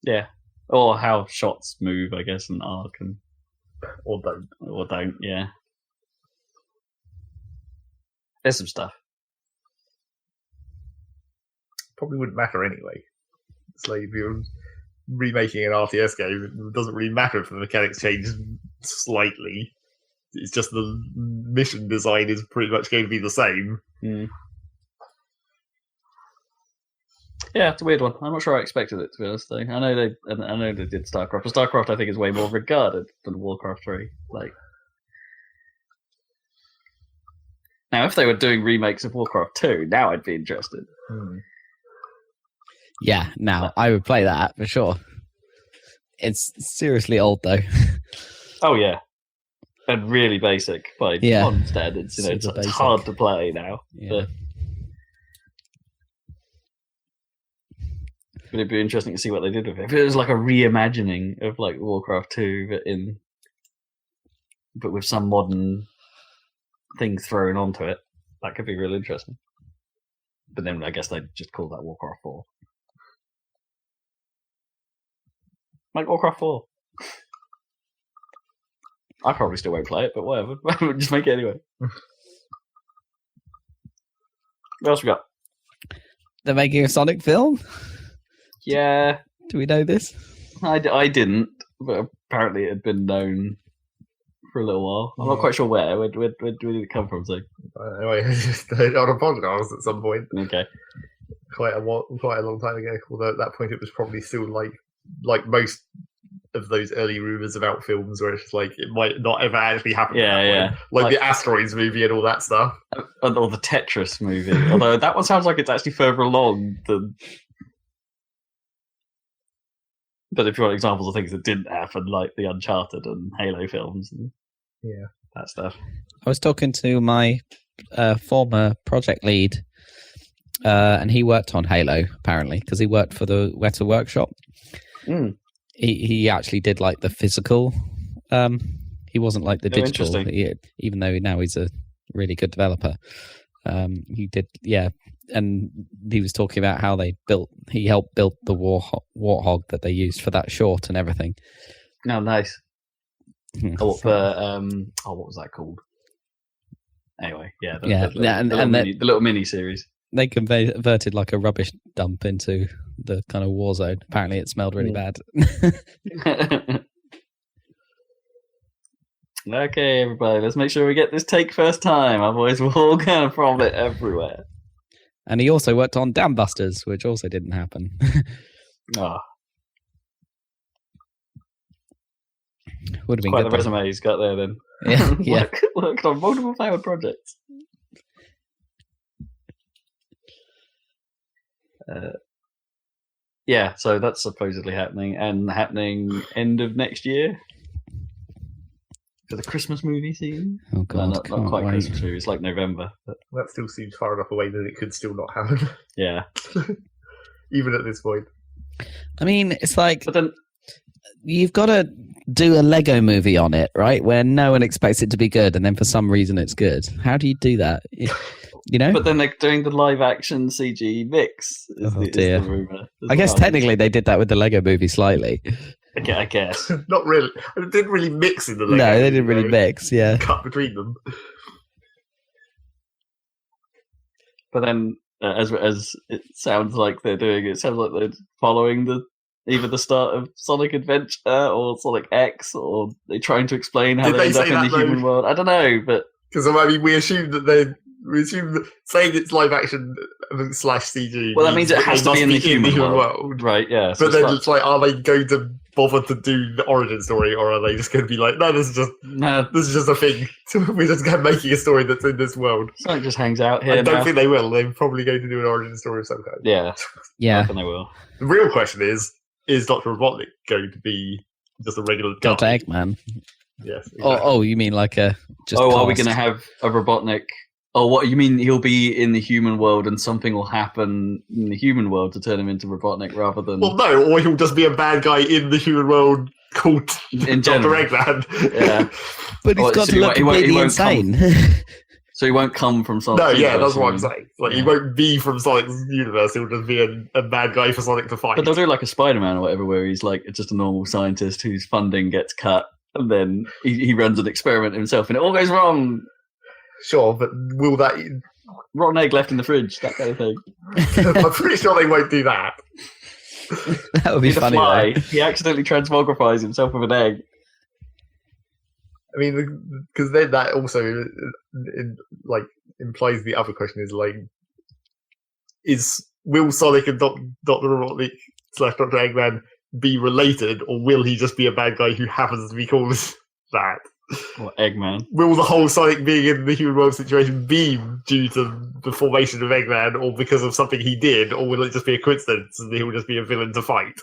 Speaker 1: Yeah, or how shots move, I guess, and arc and
Speaker 3: or don't,
Speaker 1: yeah. There's some stuff.
Speaker 3: Probably wouldn't matter anyway. It's if you're remaking an RTS game, it doesn't really matter if the mechanics change slightly. It's just the mission design is pretty much going to be the same.
Speaker 1: Mm. Yeah, it's a weird one. I'm not sure I expected it, to be honest. Though I know they did StarCraft. But StarCraft, I think, is way more regarded than Warcraft 3. Now, if they were doing remakes of Warcraft 2, now I'd be interested.
Speaker 2: Yeah, now I would play that for sure. It's seriously old though.
Speaker 1: Oh yeah, and really basic by modern standards. You know, it's hard to play now.
Speaker 2: Yeah.
Speaker 1: But it'd be interesting to see what they did with it. If it was like a reimagining of like Warcraft 2, but with some modern thing thrown onto it, that could be really interesting. But then I guess they'd just call that Warcraft 4. Like Warcraft 4. I probably still won't play it, but whatever. Just make it anyway. What else we got?
Speaker 2: They're making a Sonic film?
Speaker 1: Yeah.
Speaker 2: Do we know this?
Speaker 1: I didn't, but apparently it had been known for a little while. I'm not quite sure where. Where did it come from? So
Speaker 3: anyway, just on a podcast at some point.
Speaker 1: Okay.
Speaker 3: Quite a long time ago. Although at that point it was probably still like most of those early rumors about films where it's just like it might not ever actually happen.
Speaker 1: Yeah.
Speaker 3: Like the Asteroids movie and all that stuff.
Speaker 1: Or the Tetris movie. Although that one sounds like it's actually further along than. But if you want examples of things that didn't happen, like the Uncharted and Halo films and that stuff.
Speaker 2: I was talking to my former project lead, and he worked on Halo, apparently, because he worked for the Weta Workshop. He actually did like the physical. He wasn't like the digital, even though now he's a really good developer. He did, and he was talking about how he helped build the Warthog that they used for that short and everything.
Speaker 1: Oh, nice. What was that called? Anyway, the little mini series.
Speaker 2: They converted like a rubbish dump into the kind of war zone. Apparently, it smelled really bad.
Speaker 1: Okay, everybody, let's make sure we get this take first time. Otherwise, we're all going to problem it everywhere.
Speaker 2: And he also worked on Dam Busters, which also didn't happen. Would have been
Speaker 1: quite
Speaker 2: good.
Speaker 1: The resume he's got there, then.
Speaker 2: Yeah.
Speaker 1: Worked on multiple failed projects. So that's supposedly happening, and happening end of next year. For the Christmas movie season?
Speaker 2: Oh god,
Speaker 1: not quite Christmas movie. It's like November. But...
Speaker 3: That still seems far enough away that it could still not happen.
Speaker 1: Yeah.
Speaker 3: Even at this point.
Speaker 2: I mean, it's like,
Speaker 1: but then
Speaker 2: you've got to do a Lego movie on it, right? Where no one expects it to be good, and then for some reason it's good. How do you do that? You know?
Speaker 1: But then they're doing the live action CG mix. Is the rumor.
Speaker 2: I guess technically they did that with the Lego movie slightly.
Speaker 1: I guess.
Speaker 3: Not really. It didn't really mix in the Lego.
Speaker 2: No, they didn't really mix, yeah.
Speaker 3: Cut between them.
Speaker 1: But then, as it sounds like they're doing, it sounds like they're following either the start of Sonic Adventure or Sonic X, or they're trying to explain how they end up in the human world. I don't know, but...
Speaker 3: Because, I mean, we assume that saying it's live action / CG.
Speaker 1: Well, that means it has to be in the human world. Right, yeah.
Speaker 3: So but then it's like, are they going to bother to do the origin story, or are they just going to be like, no, this is just a thing. We're just making a story that's in this world.
Speaker 1: Sonic just hangs out here.
Speaker 3: I don't think they will. They're probably going to do an origin story of some kind.
Speaker 1: Yeah.
Speaker 2: Yeah.
Speaker 1: I think they will.
Speaker 3: The real question is Dr. Robotnik going to be just a regular guy?
Speaker 2: Dr. Eggman.
Speaker 3: Yes. Exactly.
Speaker 2: Oh, you mean like a just
Speaker 1: are we going to have a Robotnik? Oh, what you mean? He'll be in the human world, and something will happen in the human world to turn him into Robotnik, rather than.
Speaker 3: Well, no, or he'll just be a bad guy in the human world called
Speaker 1: in Dr.
Speaker 3: Eggman.
Speaker 1: Yeah,
Speaker 2: but he's got to look completely insane.
Speaker 1: So he won't come from Sonic.
Speaker 3: No, yeah, that's what I'm saying. Like, he won't be from Sonic's universe. He'll just be a bad guy for Sonic to fight.
Speaker 1: But they'll do like a Spider-Man or whatever, where he's like just a normal scientist whose funding gets cut, and then he runs an experiment himself, and it all goes wrong.
Speaker 3: Sure, but will that...
Speaker 1: Rotten egg left in the fridge, that kind of thing.
Speaker 3: I'm pretty sure they won't do that.
Speaker 2: That would be funny.
Speaker 1: Fly. He accidentally transmogrifies himself with an egg.
Speaker 3: I mean, because then that also implies the other question is will Sonic and Dr. Robotnik / Dr. Eggman be related, or will he just be a bad guy who happens to be called that?
Speaker 1: Or Eggman.
Speaker 3: Will the whole Sonic being in the human world situation be due to the formation of Eggman, or because of something he did, or will it just be a coincidence and he'll just be a villain to fight?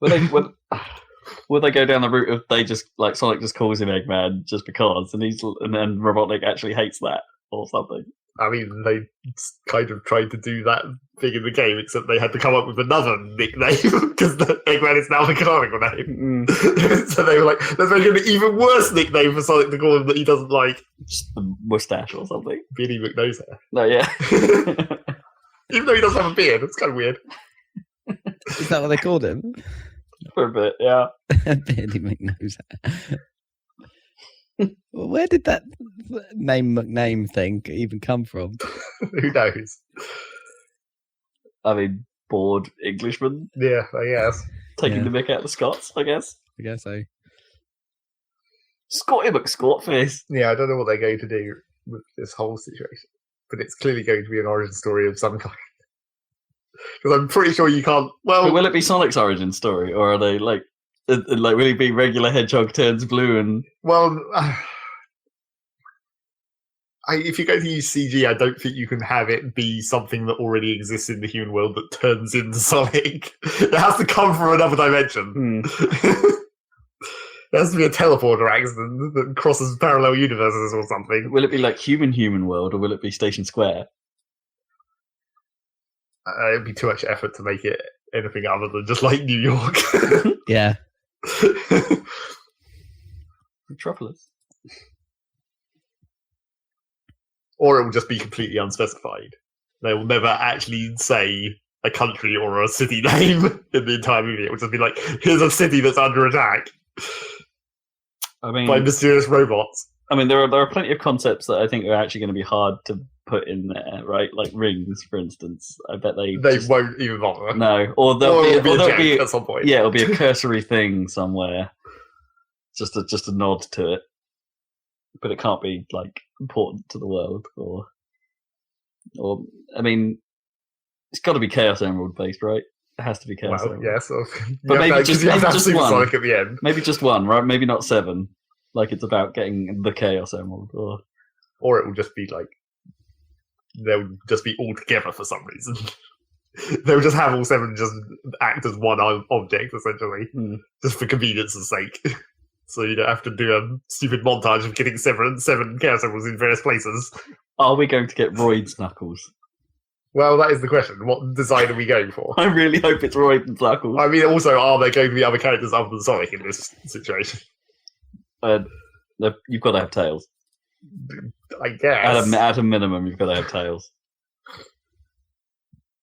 Speaker 1: Will they go down the route of they just like Sonic just calls him Eggman just because, and then Robotnik actually hates that or something?
Speaker 3: I mean, they kind of tried to do that thing in the game, except they had to come up with another nickname because Eggman is now the canonical name. So they were like, let's make an even worse nickname for Sonic to call him that he doesn't like.
Speaker 1: Just the mustache or something.
Speaker 3: Beardy McNosehair.
Speaker 1: No, yeah.
Speaker 3: Even though he doesn't have a beard, it's kind of weird.
Speaker 2: Is that what they called him?
Speaker 1: For a bit, yeah.
Speaker 2: Beardy McNosehair. Where did that name McName thing even come from?
Speaker 3: Who knows?
Speaker 1: I mean, bored Englishman.
Speaker 3: Yeah, I guess.
Speaker 1: Taking the mick out of the Scots, I guess.
Speaker 2: I guess so.
Speaker 1: Scotty McScotface.
Speaker 3: Yeah, I don't know what they're going to do with this whole situation, but it's clearly going to be an origin story of some kind. Because I'm pretty sure you can't. Well,
Speaker 1: but will it be Sonic's origin story, or are they like will he be regular hedgehog turns blue and?
Speaker 3: Well, if you're going to use CG, I don't think you can have it be something that already exists in the human world that turns into Sonic. It has to come from another dimension. There has to be a teleporter accident that crosses parallel universes or something.
Speaker 1: Will it be like human world, or will it be Station Square?
Speaker 3: It'd be too much effort to make it anything other than just like New York.
Speaker 2: Yeah.
Speaker 1: Metropolis.
Speaker 3: Or it will just be completely unspecified. They will never actually say a country or a city name in the entire movie. It will just be like, here's a city that's under attack.
Speaker 1: I mean,
Speaker 3: by mysterious robots.
Speaker 1: I mean, there are plenty of concepts that I think are actually going to be hard to put in there, right? Like rings, for instance. I bet they
Speaker 3: won't even bother.
Speaker 1: No, or there'll be
Speaker 3: at some point.
Speaker 1: Yeah, it'll be a cursory thing somewhere, just a nod to it. But it can't be like important to the world, or I mean, it's got to be Chaos Emerald based, right? It has to be Chaos Emerald.
Speaker 3: Yes,
Speaker 1: but maybe just
Speaker 3: one.
Speaker 1: Sonic
Speaker 3: at the end.
Speaker 1: Maybe just one, right? Maybe not 7. Like it's about getting the Chaos Emerald,
Speaker 3: or it will just be like they'll just be all together for some reason. They'll just have all 7 just act as one object, essentially, just for convenience's sake. So you don't have to do a stupid montage of getting 7 Chaos Emeralds in various places.
Speaker 1: Are we going to get Royd's Knuckles?
Speaker 3: Well, that is the question. What design are we going for?
Speaker 1: I really hope it's Royd and Knuckles.
Speaker 3: I mean, also, are there going to be other characters other than Sonic in this situation?
Speaker 1: You've got to have Tails.
Speaker 3: I guess.
Speaker 1: At a minimum, you've got to have Tails.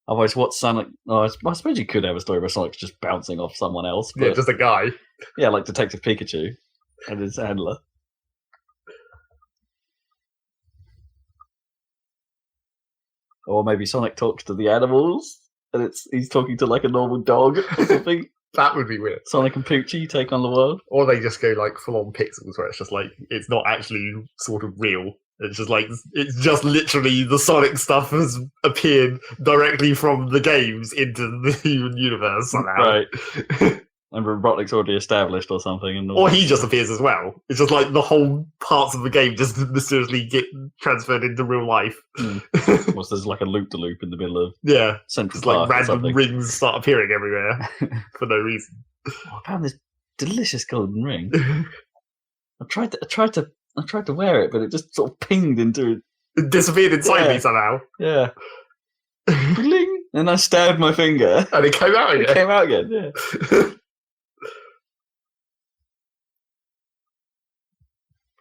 Speaker 1: Otherwise, what's Sonic? Oh, I suppose you could have a story where Sonic's just bouncing off someone else. But,
Speaker 3: yeah, just a guy.
Speaker 1: Yeah, like Detective Pikachu and his handler. Or maybe Sonic talks to the animals, and he's talking to like a normal dog or something.
Speaker 3: That would be weird.
Speaker 1: Sonic and Poochie take on the world.
Speaker 3: Or they just go like full-on pixels, where it's just like, it's not actually sort of real. It's just like, it's just literally the Sonic stuff has appeared directly from the games into the human universe somehow.
Speaker 1: Right. And Robotnik's already established or something.
Speaker 3: Or he just appears as well. It's just like the whole parts of the game just mysteriously get transferred into real life.
Speaker 1: Well, there's like a loop-de-loop in the middle of Central Park.
Speaker 3: Like random rings start appearing everywhere for no reason.
Speaker 1: Oh, I found this delicious golden ring. I tried to wear it, but it just sort of pinged into it.
Speaker 3: It disappeared inside me somehow.
Speaker 1: Yeah. Bling! And I stabbed my finger.
Speaker 3: And it came out again.
Speaker 1: It came out again, yeah.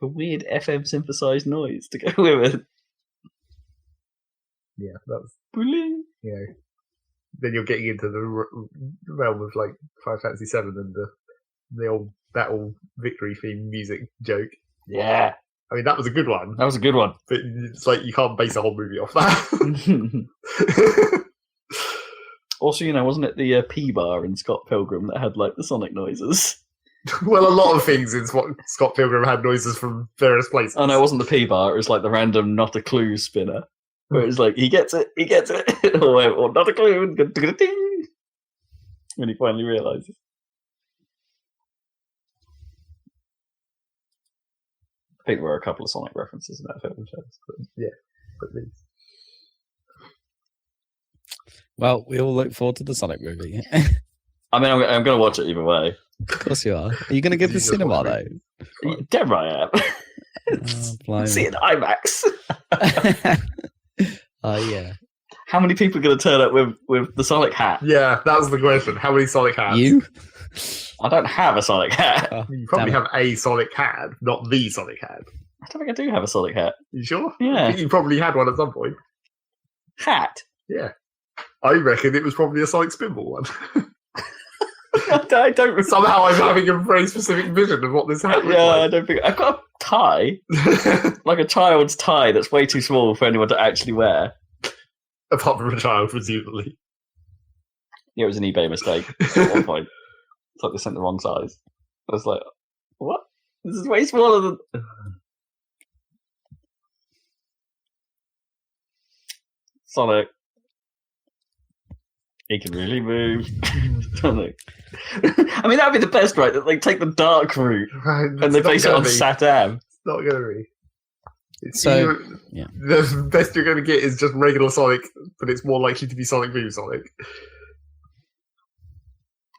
Speaker 1: A weird FM synthesized noise to go with it.
Speaker 3: Yeah, that's
Speaker 1: bling.
Speaker 3: Yeah. Then you're getting into the realm of like Final Fantasy VII and the old battle victory theme music joke.
Speaker 1: Yeah.
Speaker 3: I mean, that was a good one.
Speaker 1: That was a good one.
Speaker 3: But it's like you can't base a whole movie off that.
Speaker 1: Also, wasn't it the P bar in Scott Pilgrim that had like the Sonic noises?
Speaker 3: Well, a lot of things in Scott Pilgrim had noises from various places.
Speaker 1: Oh no, it wasn't the P bar. It was like the random not a clue spinner, where it's like he gets it, or not a clue, ding, when he finally realizes. think there were a couple of Sonic references in that film.
Speaker 3: Yeah, at least.
Speaker 2: Well, we all look forward to the Sonic movie.
Speaker 1: I mean, I'm going to watch it either way.
Speaker 2: Of course you are. Are you going to give the cinema, though?
Speaker 1: Damn right I am. See it in IMAX.
Speaker 2: Oh, yeah.
Speaker 1: How many people are going to turn up with the Sonic hat?
Speaker 3: Yeah, that was the question. How many Sonic hats?
Speaker 2: You?
Speaker 1: I don't have a Sonic hat.
Speaker 2: Oh,
Speaker 3: You probably have a Sonic hat, not the Sonic hat.
Speaker 1: I don't think I do have a Sonic hat.
Speaker 3: You sure?
Speaker 1: Yeah.
Speaker 3: I think you probably had one at some point.
Speaker 1: Hat?
Speaker 3: Yeah. I reckon it was probably a Sonic Spinball one.
Speaker 1: I don't.
Speaker 3: Somehow I'm having a very specific vision of what this hat looks
Speaker 1: I
Speaker 3: like.
Speaker 1: don't think I've got a tie, like a child's tie that's way too small for anyone to actually wear.
Speaker 3: Apart from a child, presumably.
Speaker 1: Yeah, it was an eBay mistake at one point. It's like they sent the wrong size. I was like, what? This is way smaller than. Sonic. He can really move. Sonic. I mean, that'd be the best, right? That they take the dark route
Speaker 3: Right,
Speaker 1: and they base it on Satam.
Speaker 3: It's not going to be.
Speaker 2: So, yeah.
Speaker 3: The best you're going to get is just regular Sonic, but it's more likely to be Sonic Boom Sonic.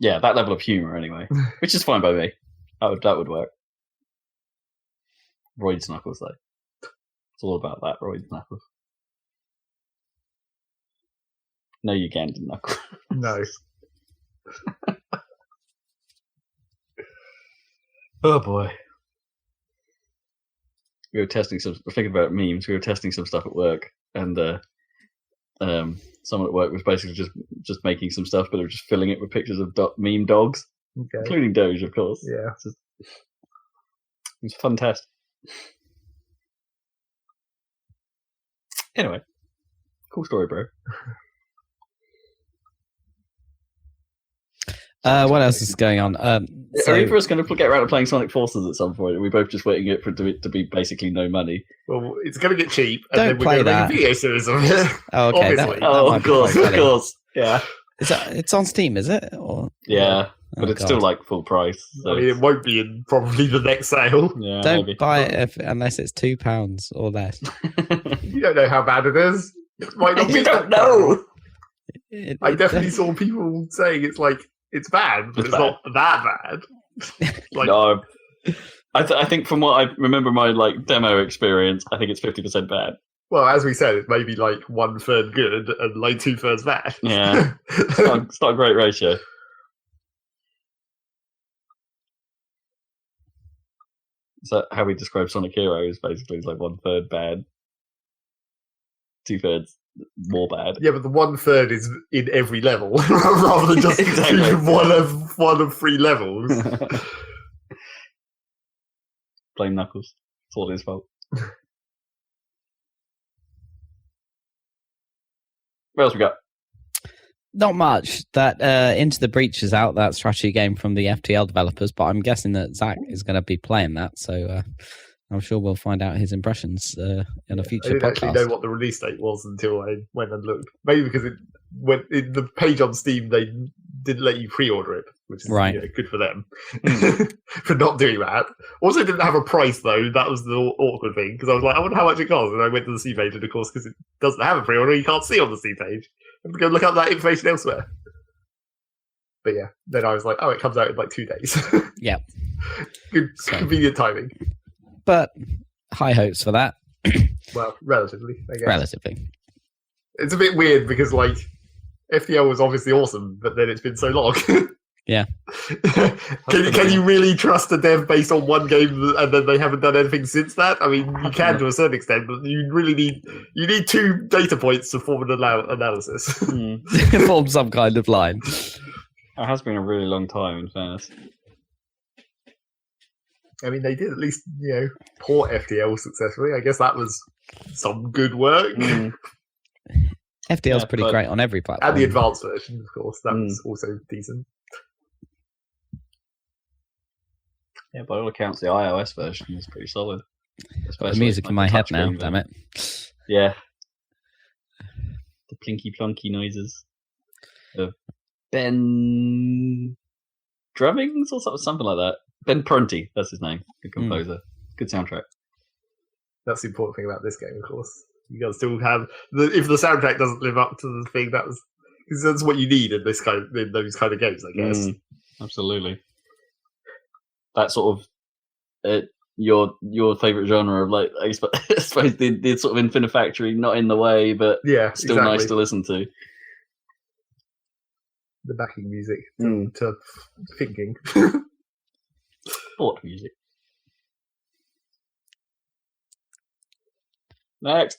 Speaker 1: Yeah, that level of humour, anyway. Which is fine by me. That would work. Royd's Knuckles, though. It's all about that, Royd's Knuckles. No Ugandan Knuckles.
Speaker 3: No.
Speaker 1: Oh, boy. We were testing thinking about memes, we were testing some stuff at work, and someone at work was basically just making some stuff, but they were just filling it with pictures of meme dogs, including Doge, of course.
Speaker 3: Yeah.
Speaker 1: It was a fun test. Anyway, cool story, bro.
Speaker 2: What else is going on?
Speaker 1: Are either of us going to get around to playing Sonic Forces at some point? Are we both just waiting for it to be basically no money?
Speaker 3: Well, it's going to get cheap, and
Speaker 2: Don't
Speaker 3: then we're
Speaker 2: play
Speaker 3: going to make
Speaker 2: that.
Speaker 3: a video series of it.
Speaker 2: Oh, okay.
Speaker 3: Obviously.
Speaker 1: Of course. Yeah.
Speaker 2: It's on Steam, is it? Or...
Speaker 1: Yeah, but it's still like full price. So
Speaker 3: I mean, it won't be in probably the next sale.
Speaker 1: yeah,
Speaker 2: Don't
Speaker 1: maybe.
Speaker 2: buy it unless it's £2 or less.
Speaker 3: You don't know how bad it is. It might not be
Speaker 1: You don't
Speaker 3: that
Speaker 1: know.
Speaker 3: I definitely saw people saying it's bad, but it's not that bad.
Speaker 1: No, I think from what I remember my demo experience, I think it's 50% bad.
Speaker 3: Well, as we said, it's maybe 1/3 good and 2/3 bad.
Speaker 1: Yeah, it's not a great ratio. So how we describe Sonic Heroes basically is 1/3 bad, 2/3 more bad.
Speaker 3: Yeah, but the 1/3 is in every level rather than just
Speaker 1: Exactly.
Speaker 3: one of 3 levels.
Speaker 1: Blame Knuckles. It's all his fault. What else we got?
Speaker 2: Not much. That Into the Breach is out, that strategy game from the FTL developers, but I'm guessing that Zach is going to be playing that, so I'm sure we'll find out his impressions in a future
Speaker 3: I didn't
Speaker 2: podcast.
Speaker 3: actually know what the release date was until I went and looked. Maybe because in the page on Steam, they didn't let you pre-order it, which is
Speaker 2: Right.
Speaker 3: Good for them for not doing that. Also, it didn't have a price, though. That was the awkward thing, because I was like, I wonder how much it costs. And I went to the Steam page, and of course, because it doesn't have a pre-order, you can't see on the Steam page. I have to go look up that information elsewhere. But yeah, then I was like, oh, it comes out in 2 days.
Speaker 2: Yeah.
Speaker 3: Good,
Speaker 2: So-
Speaker 3: convenient timing.
Speaker 2: But high hopes for that,
Speaker 3: Well, relatively, I guess.
Speaker 2: relatively.
Speaker 3: It's a bit weird because FTL was obviously awesome, but then it's been so long.
Speaker 2: Yeah.
Speaker 3: Can you really trust a dev based on one game and then they haven't done anything since that? I mean, you can to a certain extent, but you really need 2 data points to form an analysis.
Speaker 2: Form some kind of line.
Speaker 1: It has been a really long time, in fairness.
Speaker 3: I mean, they did at least port FTL successfully. I guess that was some good work.
Speaker 2: FTL's
Speaker 1: Yeah,
Speaker 2: pretty
Speaker 1: but-
Speaker 2: great on every platform.
Speaker 3: And the advanced version, of course, that was also decent.
Speaker 1: Yeah, by all accounts, the iOS version is pretty solid.
Speaker 2: The
Speaker 1: Especially,
Speaker 2: music in my
Speaker 1: the
Speaker 2: head now,
Speaker 1: touchscreen
Speaker 2: damn
Speaker 1: version.
Speaker 2: it.
Speaker 1: Yeah. The plinky plonky noises of Ben Drummings or something like that. Ben Prunty, that's his name. Good composer. Good soundtrack.
Speaker 3: That's the important thing about this game, of course. You got to still have if the soundtrack doesn't live up to the thing, because that's what you need in those kind of games, I guess.
Speaker 1: Absolutely. That sort of your favorite genre of like I suppose the sort of Infinite Factory, not in the way, but still nice to listen to.
Speaker 3: The backing music to thinking.
Speaker 1: Thought music. Next.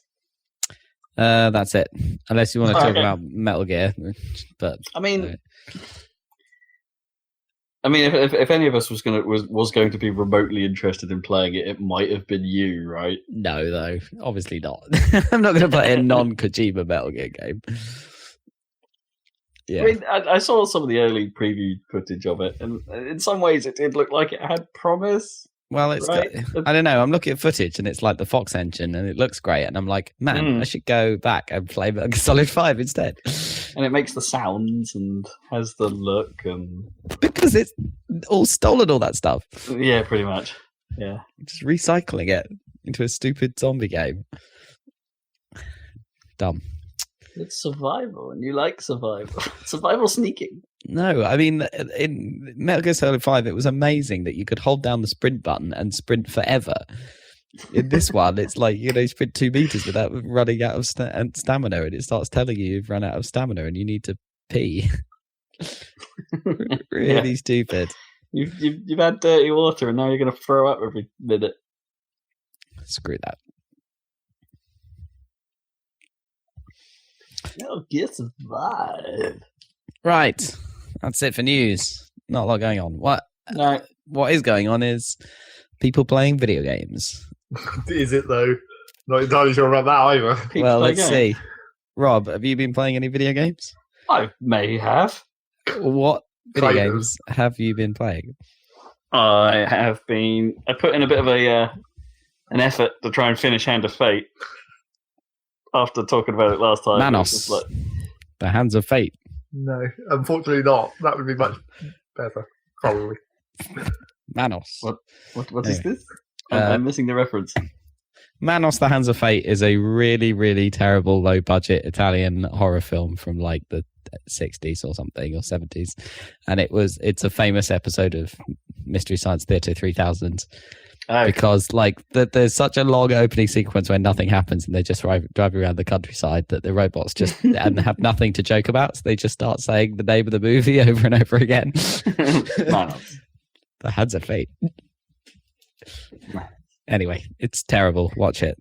Speaker 2: That's it. Unless you want to talk about Metal Gear, but
Speaker 1: I mean, if any of us was going to be remotely interested in playing it, it might have been you, right?
Speaker 2: No, though, obviously not. I'm not going to play a non-Kojima Metal Gear game. Yeah,
Speaker 1: I mean, I saw some of the early preview footage of it, and in some ways, it did look like it had promise.
Speaker 2: Well, it's
Speaker 1: right?
Speaker 2: I don't know. I'm looking at footage, and it's like the Fox engine, and it looks great. And I'm like, man, I should go back and play Metal Gear Solid 5 instead.
Speaker 1: And it makes the sounds and has the look, and
Speaker 2: because it's all stolen, all that stuff.
Speaker 1: Yeah, pretty much. Yeah,
Speaker 2: just recycling it into a stupid zombie game. Dumb.
Speaker 1: It's survival, and you like survival. Survival sneaking.
Speaker 2: No, I mean, in Metal Gear Solid 5, it was amazing that you could hold down the sprint button and sprint forever. In this one, it's like, you sprint 2 meters without running out of stamina, and it starts telling you you've run out of stamina and you need to pee. Really stupid.
Speaker 1: You've had dirty water, and now you're going to throw up every minute.
Speaker 2: Screw that.
Speaker 1: Metal Gear Survive.
Speaker 2: Right. That's it for news. Not a lot going on. What is going on is people playing video games.
Speaker 3: Is it, though? Not entirely sure about that either.
Speaker 2: Well, let's see. Rob, have you been playing any video games?
Speaker 1: I may have.
Speaker 2: What video games have you been playing?
Speaker 1: I have been... I put in a bit of an effort to try and finish Hand of Fate. After talking about it last time.
Speaker 2: Manos. The Hands of Fate.
Speaker 3: No, unfortunately not. That would be much better, probably.
Speaker 2: Manos.
Speaker 1: What is this? I'm missing the reference.
Speaker 2: Manos, The Hands of Fate is a really, really terrible low-budget Italian horror film from like the 60s or something, or 70s. And it's a famous episode of Mystery Science Theater 3000. Because like there's such a long opening sequence where nothing happens and they just drive around the countryside that the robots just and have nothing to joke about, so they just start saying the name of the movie over and over again. The Hands of Fate. Anyway, it's terrible. Watch it.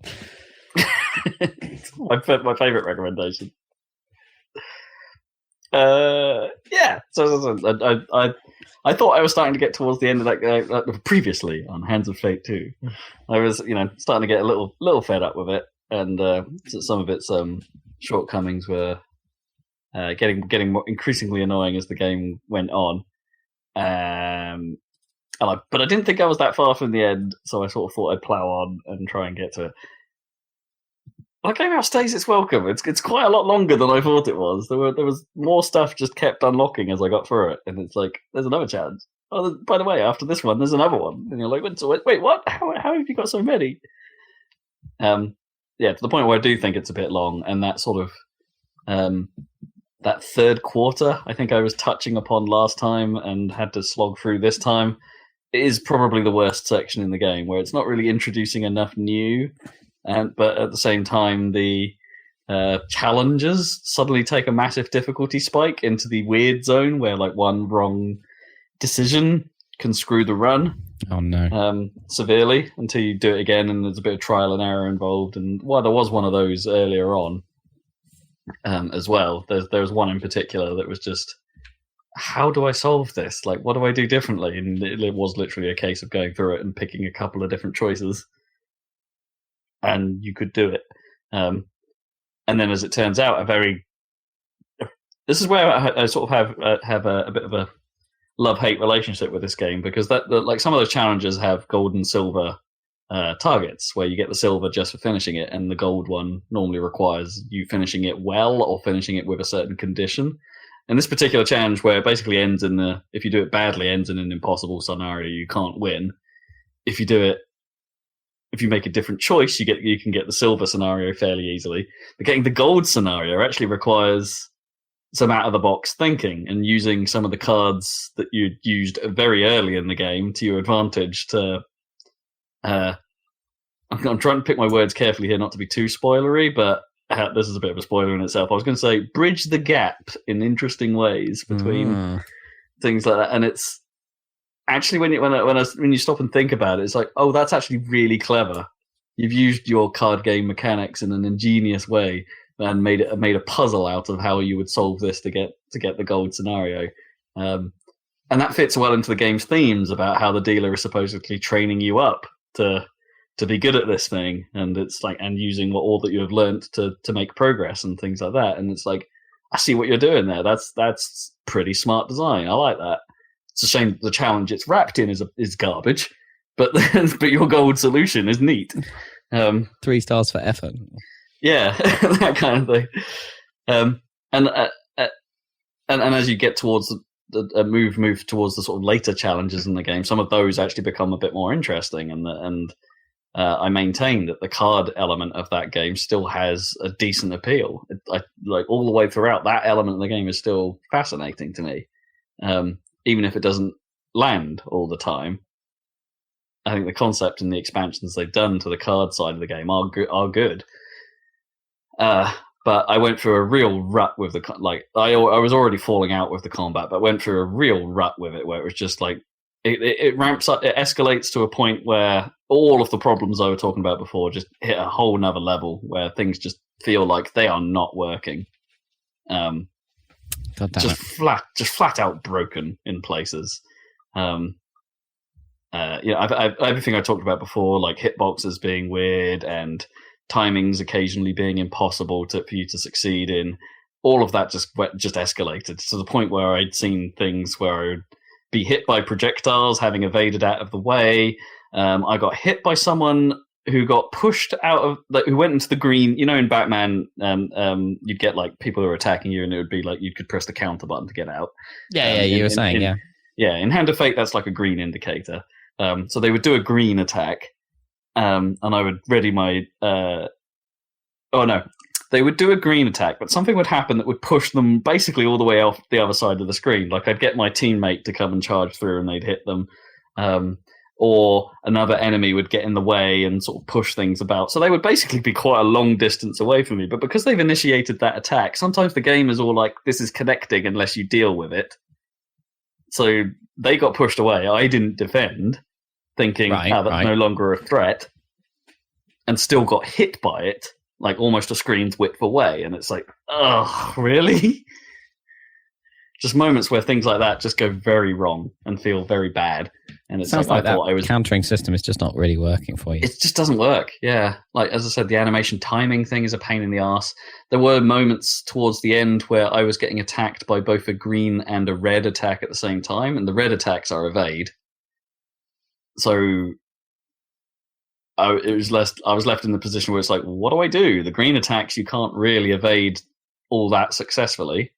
Speaker 1: my favourite recommendation. Yeah. So I thought I was starting to get towards the end of that. Previously on Hands of Fate 2, I was starting to get a little fed up with it, and some of its shortcomings were getting more increasingly annoying as the game went on. But I didn't think I was that far from the end, so I sort of thought I'd plow on and try and get to it. The game outstays its welcome. It's quite a lot longer than I thought it was. There was more stuff just kept unlocking as I got through it, and it's like there's another challenge. Oh, by the way, after this one, there's another one, and you're like, wait, what? How have you got so many? To the point where I do think it's a bit long, and that sort of that third quarter I think I was touching upon last time and had to slog through this time. It is probably the worst section in the game, where it's not really introducing enough new. But at the same time, the challenges suddenly take a massive difficulty spike into the weird zone where like one wrong decision can screw the run.
Speaker 2: Oh no!
Speaker 1: Severely until you do it again, and there's a bit of trial and error involved. And there was one of those earlier on as well. There was one in particular that was just, how do I solve this? Like, what do I do differently? And it was literally a case of going through it and picking a couple of different choices. And you could do it. And then, as it turns out, this is where I sort of have a bit of a love-hate relationship with this game, because like some of those challenges have gold and silver targets, where you get the silver just for finishing it, and the gold one normally requires you finishing it well or finishing it with a certain condition. And this particular challenge, where it basically ends if you do it badly, ends in an impossible scenario, you can't win. If if you make a different choice, you can get the silver scenario fairly easily. But getting the gold scenario actually requires some out of the box thinking and using some of the cards that you used very early in the game to your advantage. To I'm trying to pick my words carefully here, not to be too spoilery, but this is a bit of a spoiler in itself. I was going to say bridge the gap in interesting ways between things like that, and it's actually when you stop and think about it, it's like, oh, that's actually really clever. You've used your card game mechanics in an ingenious way and made a puzzle out of how you would solve this to get the gold scenario, and that fits well into the game's themes about how the dealer is supposedly training you up to be good at this thing, and it's like, and using all that you have learned to make progress and things like that. And it's like, I see what you're doing there. That's pretty smart design. I like that. It's a shame the challenge it's wrapped in is garbage, but your gold solution is neat.
Speaker 2: 3 stars for effort.
Speaker 1: Yeah, that kind of thing. And as you get towards the move towards the sort of later challenges in the game, some of those actually become a bit more interesting, and I maintain that the card element of that game still has a decent appeal. Like all the way throughout, that element of the game is still fascinating to me, even if it doesn't land all the time. I think the concept and the expansions they've done to the card side of the game are good. But I went through a real rut with I was already falling out with the combat, but went through a real rut with it where it was just like it ramps up, it escalates to a point where all of the problems I was talking about before just hit a whole nother level where things just feel like they are not working. Just flat out broken in places. Everything I talked about before, like hitboxes being weird and timings occasionally being impossible for you to succeed in, all of that just escalated to the point where I'd seen things where I would be hit by projectiles, having evaded out of the way. I got hit by someone who got pushed out of, who went into the green. You know, in Batman, you'd get like people who are attacking you, and it would be like you could press the counter button to get out.
Speaker 2: You were saying.
Speaker 1: In Hand of Fate, that's like a green indicator. So they would do a green attack, and I would ready my. They would do a green attack, but something would happen that would push them basically all the way off the other side of the screen. Like I'd get my teammate to come and charge through, and they'd hit them. Or another enemy would get in the way and sort of push things about. So they would basically be quite a long distance away from me. But because they've initiated that attack, sometimes the game is all like, this is connecting unless you deal with it. So they got pushed away. I didn't defend, thinking, that's no longer a threat, and still got hit by it, like almost a screen's width away. And it's like, oh, really? Just moments where things like that just go very wrong and feel very bad. And it
Speaker 2: sounds like that countering system is just not really working for you.
Speaker 1: It just doesn't work. Yeah. Like, as I said, the animation timing thing is a pain in the ass. There were moments towards the end where I was getting attacked by both a green and a red attack at the same time. And the red attacks are evade. So I was left in the position where it's like, what do I do? The green attacks, you can't really evade all that successfully.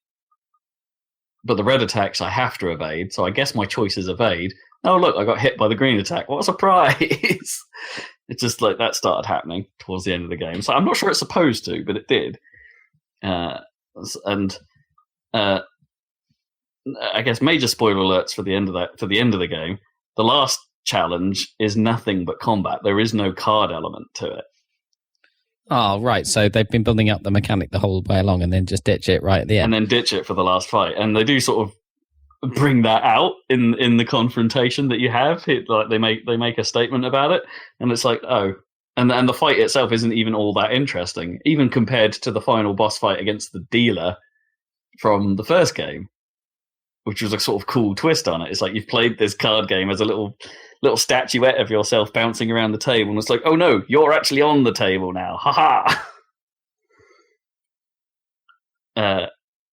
Speaker 1: But the red attacks I have to evade, so I guess my choice is evade. Oh, look, I got hit by the green attack. What a surprise! It's just like that started happening towards the end of the game. So I'm not sure it's supposed to, but it did. I guess major spoiler alerts for the end of the game. The last challenge is nothing but combat. There is no card element to it.
Speaker 2: Oh, right. So they've been building up the mechanic the whole way along and then just ditch it right at the end.
Speaker 1: And then ditch it for the last fight. And they do sort of bring that out in the confrontation that you have. Like they make a statement about it. And it's like, oh. And the fight itself isn't even all that interesting, even compared to the final boss fight against the dealer from the first game, which was a sort of cool twist on it. It's like you've played this card game as a little statuette of yourself bouncing around the table, and it's like, oh no, you're actually on the table now. Ha ha.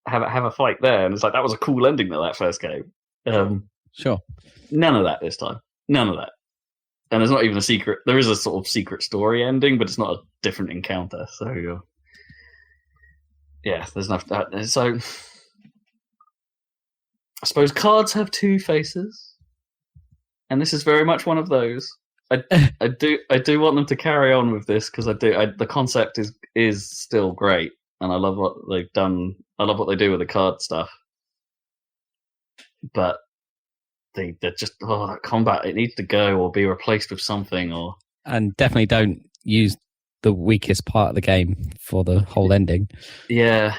Speaker 1: Have a fight there, and it's like that was a cool ending to that first game.
Speaker 2: Sure.
Speaker 1: None of that this time. None of that. And there's not even a secret. There is a sort of secret story ending, but it's not a different encounter. So yeah, there's nothing. So I suppose cards have two faces. And this is very much one of those. I do want them to carry on with this because the concept is still great, and I love what they've done. I love what they do with the card stuff, but they're just that combat. It needs to go or be replaced with something,
Speaker 2: and definitely don't use the weakest part of the game for the whole ending.
Speaker 1: Yeah,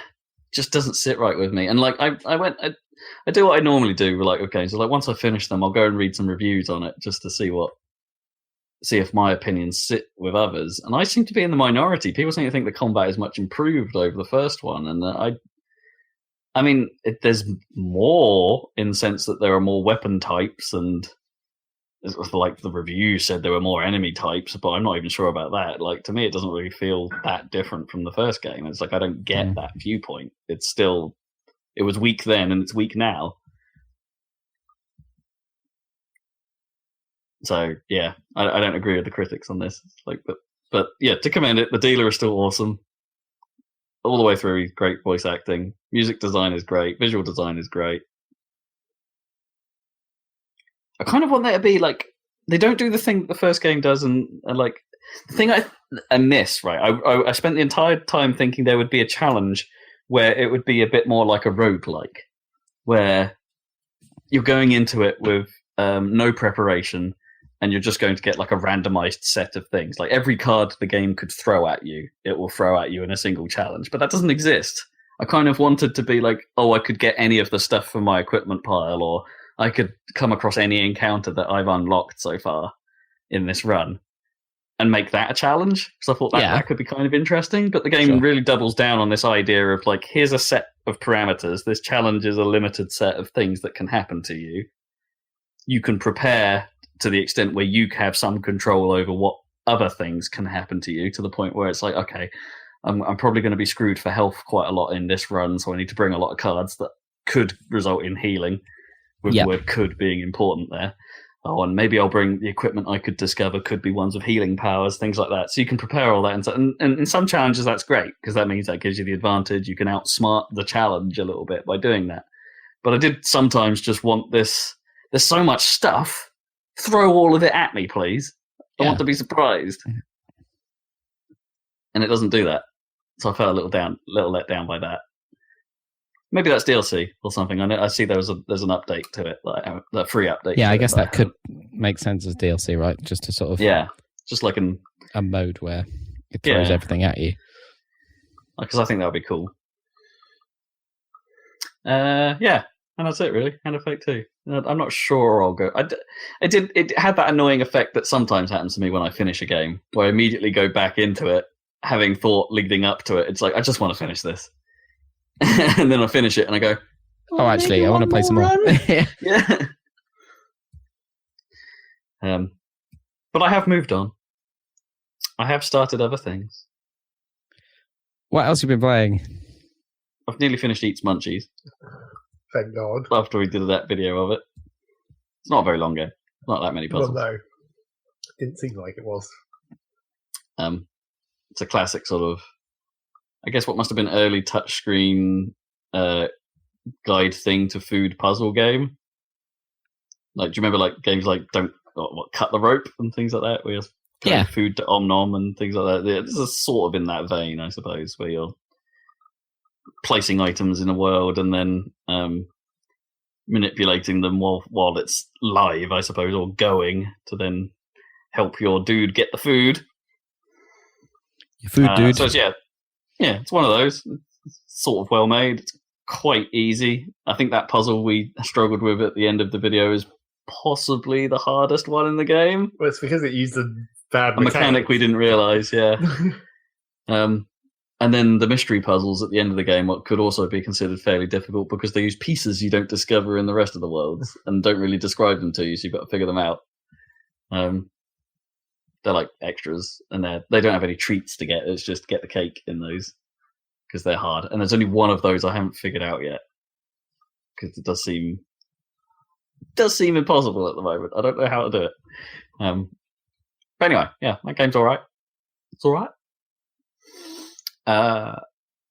Speaker 1: just doesn't sit right with me. And like I do what I normally do with like games. So like once I finish them, I'll go and read some reviews on it just to see if my opinions sit with others. And I seem to be in the minority. People seem to think the combat is much improved over the first one, and I mean, there's more in the sense that there are more weapon types, and like the review said there were more enemy types, but I'm not even sure about that. Like, to me, it doesn't really feel that different from the first game. It's like I don't get that viewpoint. It was weak then, and it's weak now. So yeah, I don't agree with the critics on this. Like, but yeah, to commend it, the dealer is still awesome all the way through. Great voice acting, music design is great, visual design is great. I kind of want there to be like they don't do the thing that the first game does, and like the thing I miss. Right, I spent the entire time thinking there would be a challenge where it would be a bit more like a roguelike, where you're going into it with no preparation, and you're just going to get like a randomized set of things. Like every card the game could throw at you, it will throw at you in a single challenge. But that doesn't exist. I kind of wanted to be like, I could get any of the stuff from my equipment pile, or I could come across any encounter that I've unlocked so far in this run and make that a challenge. Because I thought that could be kind of interesting. But the game really doubles down on this idea of like, here's a set of parameters. This challenge is a limited set of things that can happen to you. You can prepare to the extent where you have some control over what other things can happen to you, to the point where it's like, okay, I'm probably going to be screwed for health quite a lot in this run, so I need to bring a lot of cards that could result in healing, with the word could being important there. Oh, and maybe I'll bring the equipment I could discover could be ones with healing powers, things like that. So you can prepare all that. And in some challenges, that's great, because that means that gives you the advantage. You can outsmart the challenge a little bit by doing that. But I did sometimes just want this. There's so much stuff. Throw all of it at me, please. I want to be surprised. And it doesn't do that. So I felt a little let down by that. Maybe that's DLC or something. I see there's an update to it, like a free update.
Speaker 2: Yeah, I guess that could make sense as DLC, right? Just to sort of
Speaker 1: just like
Speaker 2: a mode where it throws everything at you.
Speaker 1: Because I think that would be cool. And that's it, really. And Effect 2. I'm not sure I'll go. It had that annoying effect that sometimes happens to me when I finish a game, where I immediately go back into it, having thought leading up to it. It's like, I just want to finish this. And then I finish it and I go,
Speaker 2: actually, I want to play some more.
Speaker 1: Yeah. But I have moved on. I have started other things.
Speaker 2: What else have you been playing?
Speaker 1: I've nearly finished Eets Munchies.
Speaker 3: Thank God.
Speaker 1: After we did that video of it. It's not a very long game. Not that many puzzles.
Speaker 3: Well, no. Didn't seem like it was.
Speaker 1: It's a classic sort of, I guess what must have been early touchscreen guide thing to food puzzle game. Like, do you remember like games like Cut the Rope and things like that? Where you're putting food to Om Nom and things like that. This is sort of in that vein, I suppose, where you're placing items in a world and then manipulating them while it's live, I suppose, or going to then help your dude get the food.
Speaker 2: Your food dude.
Speaker 1: So it's one of those. It's sort of well made. It's quite easy. I think that puzzle we struggled with at the end of the video is possibly the hardest one in the game.
Speaker 3: Well, it's because it used a bad
Speaker 1: mechanic we didn't realise, and then the mystery puzzles at the end of the game could also be considered fairly difficult because they use pieces you don't discover in the rest of the world and don't really describe them to you, so you've got to figure them out. They're like extras, and they don't have any treats to get. It's just get the cake in those because they're hard. And there's only one of those I haven't figured out yet because it does seem impossible at the moment. I don't know how to do it. But anyway, that game's all right. It's all right. But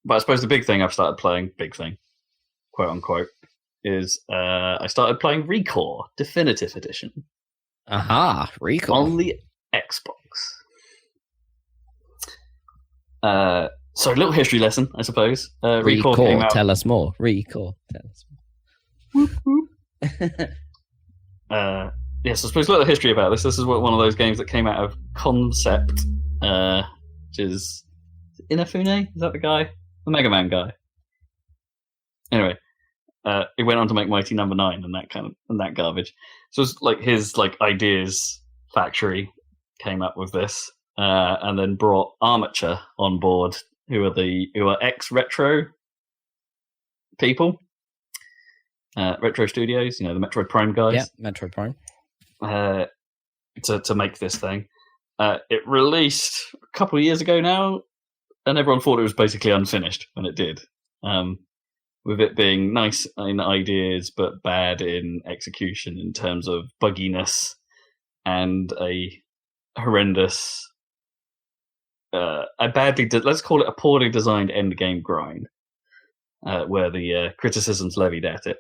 Speaker 1: I suppose the big thing I've started playing, quote unquote, is I started playing Recore Definitive Edition.
Speaker 2: Aha, Recore.
Speaker 1: Xbox. So a little history lesson, I suppose. Recore came out.
Speaker 2: Tell us more. Recore, tell us more.
Speaker 1: Yes, I suppose a little history about this. This is one of those games that came out of Concept, which is Inafune. Is that the guy? The Mega Man guy. Anyway, he went on to make Mighty Number 9 and that garbage. So it's like his ideas factory came up with this, and then brought Armature on board, who are ex-Retro people. Retro Studios, the Metroid Prime guys.
Speaker 2: Yeah, Metroid Prime.
Speaker 1: To make this thing. It released a couple of years ago now, and everyone thought it was basically unfinished when it did. With it being nice in ideas, but bad in execution in terms of bugginess and a horrendous, let's call it a poorly designed endgame grind, where the criticisms levied at it.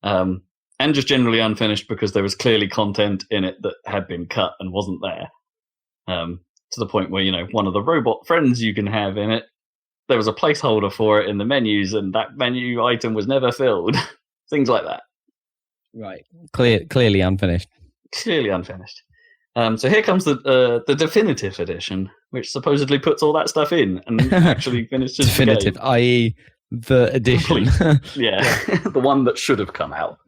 Speaker 1: And just generally unfinished because there was clearly content in it that had been cut and wasn't there. To the point where, one of the robot friends you can have in it, there was a placeholder for it in the menus, and that menu item was never filled. Things like that.
Speaker 2: Right. Clearly unfinished.
Speaker 1: Clearly unfinished. So here comes the definitive edition, which supposedly puts all that stuff in and actually finishes
Speaker 2: definitive,
Speaker 1: the game.
Speaker 2: i.e. the edition.
Speaker 1: Yeah, the one that should have come out.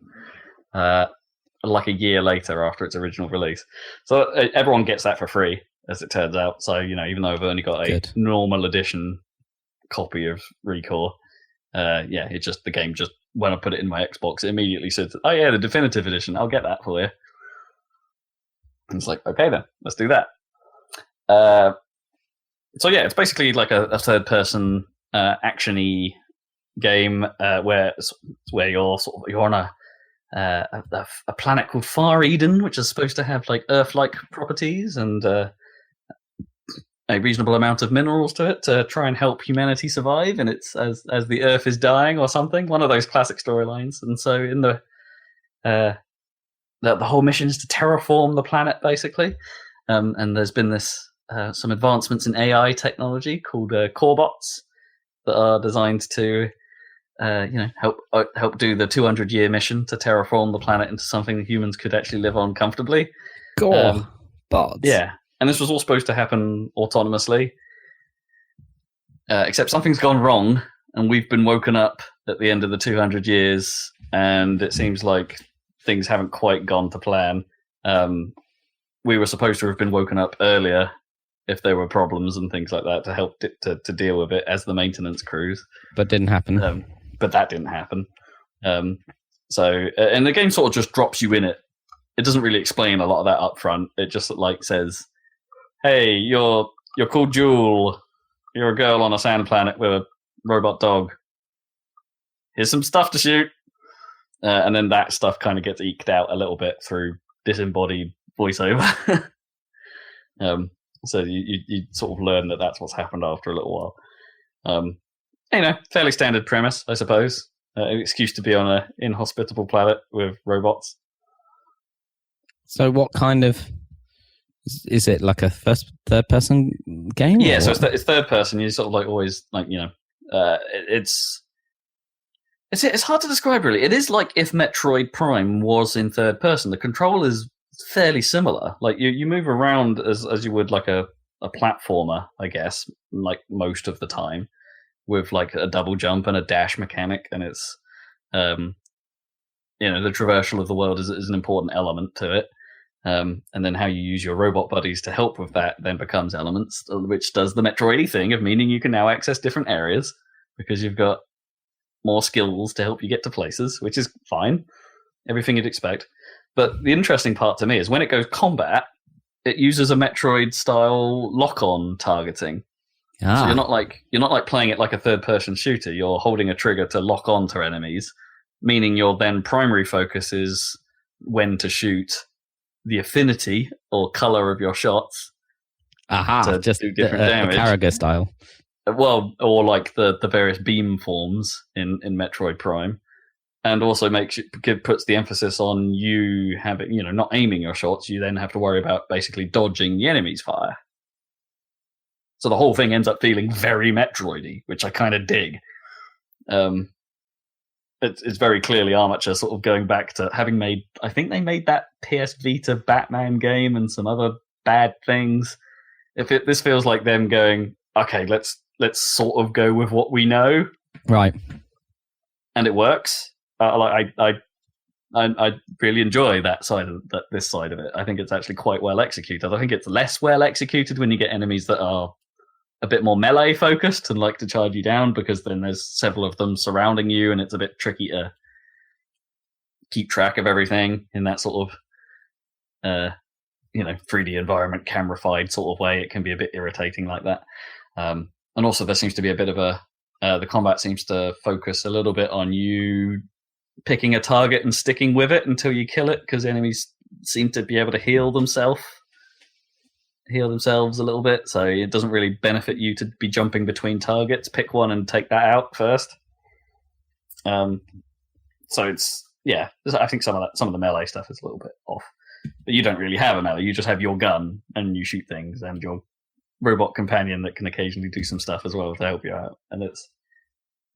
Speaker 1: Like a year later after its original release. So everyone gets that for free, as it turns out. So, even though I've only got a normal edition copy of Recore, the game just, when I put it in my Xbox, it immediately said, oh yeah, the definitive edition, I'll get that for you. And it's like, okay then, let's do that. So yeah, it's basically like a third-person action-y game where you're on a planet called Far Eden, which is supposed to have Earth-like properties and a reasonable amount of minerals to it to try and help humanity survive. And it's as the Earth is dying or something, one of those classic storylines. And so in the whole mission is to terraform the planet, basically. And there's been some advancements in AI technology called Corebots that are designed to help do the 200-year mission to terraform the planet into something that humans could actually live on comfortably.
Speaker 2: Bots.
Speaker 1: Yeah, and this was all supposed to happen autonomously, except something's gone wrong, and we've been woken up at the end of the 200 years, and it seems like things haven't quite gone to plan. We were supposed to have been woken up earlier if there were problems and things like that to help to deal with it as the maintenance crews.
Speaker 2: But didn't happen.
Speaker 1: But that didn't happen. And the game sort of just drops you in it. It doesn't really explain a lot of that up front. It just says, hey, you're called Jewel. You're a girl on a sand planet with a robot dog. Here's some stuff to shoot. And then that stuff kind of gets eked out a little bit through disembodied voiceover. So you sort of learn that that's what's happened after a little while. Fairly standard premise, I suppose. An excuse to be on an inhospitable planet with robots.
Speaker 2: So what kind of... Is it like a third-person game?
Speaker 1: Yeah, so it's third person. You sort of always, it's hard to describe, really. It is like if Metroid Prime was in third person. The control is fairly similar. You move around as you would like a platformer, I guess, like most of the time, with a double jump and a dash mechanic, and it's the traversal of the world is an important element to it. And then how you use your robot buddies to help with that then becomes elements, which does the Metroid-y thing of meaning you can now access different areas because you've got more skills to help you get to places, which is fine. Everything you'd expect. But the interesting part to me is when it goes combat, it uses a Metroid-style lock-on targeting. So you're not like playing it like a third-person shooter. You're holding a trigger to lock on to enemies, meaning your then primary focus is when to shoot, the affinity or color of your shots. To just do different damage.
Speaker 2: Terraria style.
Speaker 1: Well, or like the various beam forms in Metroid Prime. and also puts the emphasis on you having, not aiming your shots. You then have to worry about basically dodging the enemy's fire. So the whole thing ends up feeling very Metroidy, which I kind of dig. It's very clearly Armature sort of going back to having made. I think they made that PS Vita Batman game and some other bad things. This feels like them going, okay, let's sort of go with what we know,
Speaker 2: right?
Speaker 1: And it works. I really enjoy that side of this side of it. I think it's actually quite well executed. I think it's less well executed when you get enemies that are a bit more melee focused and like to charge you down, because then there's several of them surrounding you and it's a bit tricky to keep track of everything in that sort of 3D environment camera-fied sort of way. It can be a bit irritating like that. And also there seems to be a bit of the combat seems to focus a little bit on you picking a target and sticking with it until you kill it, because enemies seem to be able to heal themselves a little bit, so it doesn't really benefit you to be jumping between targets. Pick one and take that out first. So it's I think some of the melee stuff is a little bit off, but you don't really have a melee. You just have your gun and you shoot things, and your robot companion that can occasionally do some stuff as well to help you out. And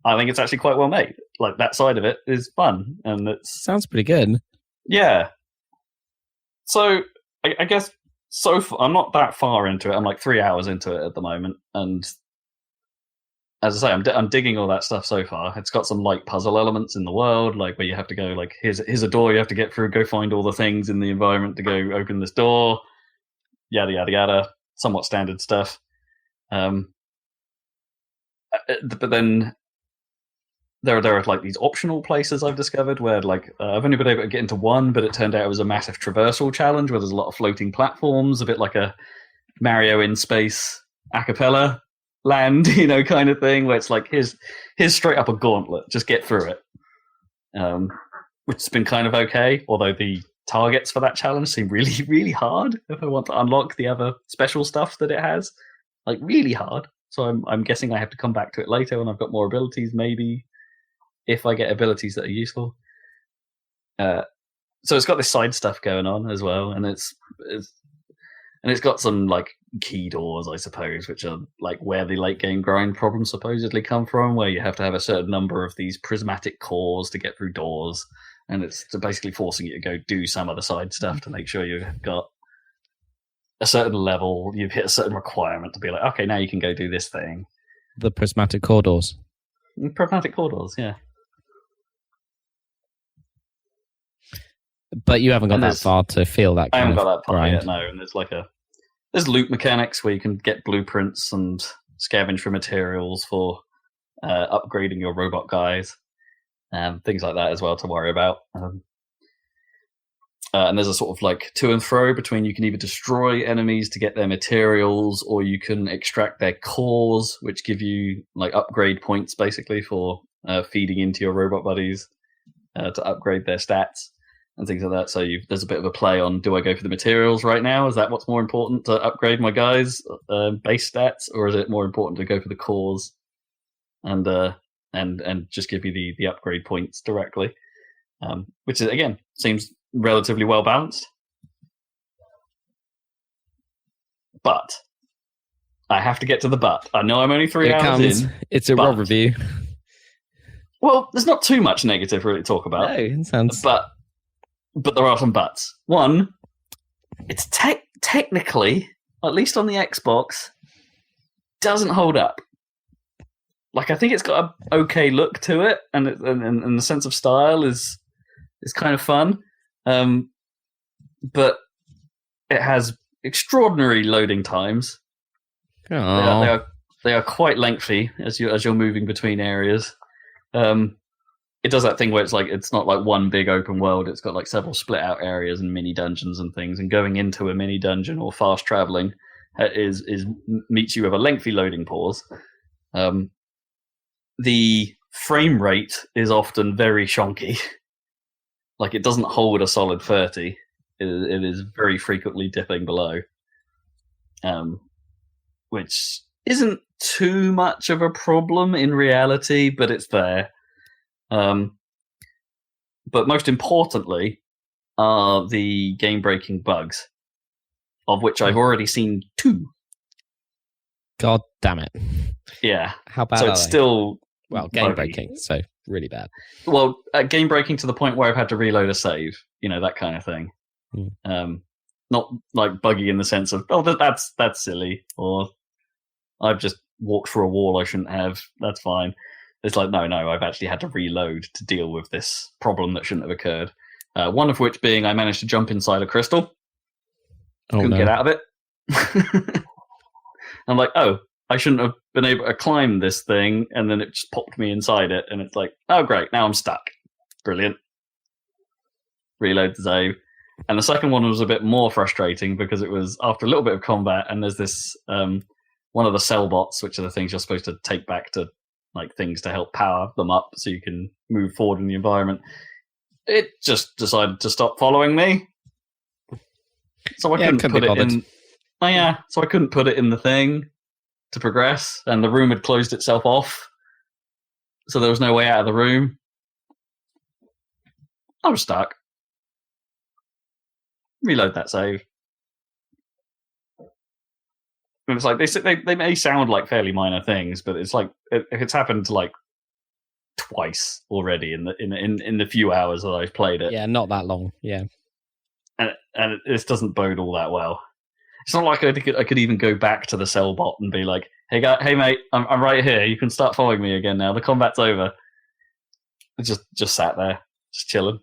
Speaker 1: I think it's actually quite well made. Like, that side of it is fun, and
Speaker 2: sounds pretty good.
Speaker 1: Yeah. So I guess. I'm not that far into it. I'm like 3 hours into it at the moment, and as I say, I'm digging all that stuff so far. It's got some like puzzle elements in the world, like where you have to go, like here's a door you have to get through, go find all the things in the environment to go open this door, yada yada yada. Somewhat standard stuff. But then there are like these optional places I've discovered where like I've only been able to get into one, but it turned out it was a massive traversal challenge where there's a lot of floating platforms, a bit like a Mario in space a cappella land, kind of thing, where it's like here's straight up a gauntlet, just get through it. Which has been kind of okay, although the targets for that challenge seem really, really hard if I want to unlock the other special stuff that it has. Like, really hard. So I'm guessing I have to come back to it later when I've got more abilities, maybe, if I get abilities that are useful. So it's got this side stuff going on as well, and it's got some like key doors, I suppose, which are like where the late game grind problems supposedly come from, where you have to have a certain number of these prismatic cores to get through doors, and it's basically forcing you to go do some of the side stuff to make sure you've got a certain level, you've hit a certain requirement to be like, okay, now you can go do this thing.
Speaker 2: The prismatic core doors.
Speaker 1: Prismatic core doors, yeah.
Speaker 2: But you haven't got that far to feel that kind of
Speaker 1: I haven't got that far
Speaker 2: grind
Speaker 1: yet, no. And there's loot mechanics where you can get blueprints and scavenge for materials for upgrading your robot guys, and things like that as well to worry about. And there's a sort of like to and fro between, you can either destroy enemies to get their materials, or you can extract their cores, which give you like upgrade points basically for feeding into your robot buddies to upgrade their stats and things like that. So there's a bit of a play on, do I go for the materials right now? Is that what's more important, to upgrade my guys' base stats, or is it more important to go for the cores and just give you the upgrade points directly? Which is, again, seems relatively well balanced. But I have to get to the but. I know I'm only 3 hours in.
Speaker 2: It's a Rob review.
Speaker 1: Well, there's not too much negative really to talk about.
Speaker 2: No, it sounds...
Speaker 1: But there are some buts. One, it's technically, at least on the Xbox, doesn't hold up. Like, I think it's got an okay look to it, and the sense of style is kind of fun. But it has extraordinary loading times. They are quite lengthy as you're moving between areas. It does that thing where it's not like one big open world. It's got like several split out areas and mini dungeons and things. And going into a mini dungeon or fast traveling meets you with a lengthy loading pause. The frame rate is often very shonky. Like, it doesn't hold a solid 30. It is very frequently dipping below, which isn't too much of a problem in reality, but it's there. But most importantly are the game-breaking bugs, of which I've already seen 2.
Speaker 2: God damn it.
Speaker 1: Yeah.
Speaker 2: How bad
Speaker 1: so
Speaker 2: are
Speaker 1: it's
Speaker 2: they?
Speaker 1: still
Speaker 2: Well, game-breaking, so really bad.
Speaker 1: Well, game-breaking to the point where I've had to reload a save, that kind of thing. Not like buggy in the sense of, that's silly, or I've just walked through a wall I shouldn't have, that's fine. It's like, no, I've actually had to reload to deal with this problem that shouldn't have occurred. One of which being I managed to jump inside a crystal. Couldn't get out of it. I'm like, I shouldn't have been able to climb this thing, and then it just popped me inside it, and it's like, oh great, now I'm stuck. Brilliant. Reload the save. And the second one was a bit more frustrating because it was after a little bit of combat, and there's this one of the cell bots, which are the things you're supposed to take back to like things to help power them up so you can move forward in the environment. It just decided to stop following me. So I couldn't put it in. Oh yeah, so I couldn't put it in the thing to progress, and the room had closed itself off, so there was no way out of the room. I was stuck. Reload that save. And it's like they may sound like fairly minor things, but it's like if it's happened like twice already in the few hours that I've played it.
Speaker 2: Yeah, not that long. Yeah,
Speaker 1: and this doesn't bode all that well. It's not like I could even go back to the cell bot and be like, hey mate, I'm right here. You can start following me again now. The combat's over. It just sat there, just chilling.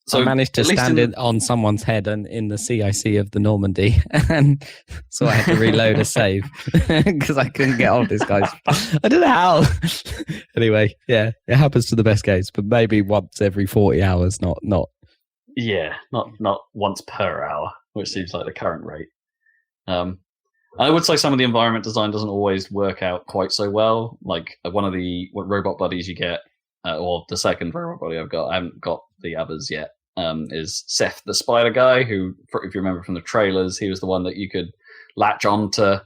Speaker 2: So I managed to stand on someone's head and in the CIC of the Normandy, and so I had to reload a save because I couldn't get off this guy's. I don't know how. Anyway, yeah, it happens to the best guys, but maybe once every 40 hours, not.
Speaker 1: Yeah, not once per hour, which seems like the current rate. I would say some of the environment design doesn't always work out quite so well. Like one of the robot buddies you get, or the second robot buddy I've got, I haven't got the others yet. Is Seth the spider guy, who, if you remember from the trailers, he was the one that you could latch on to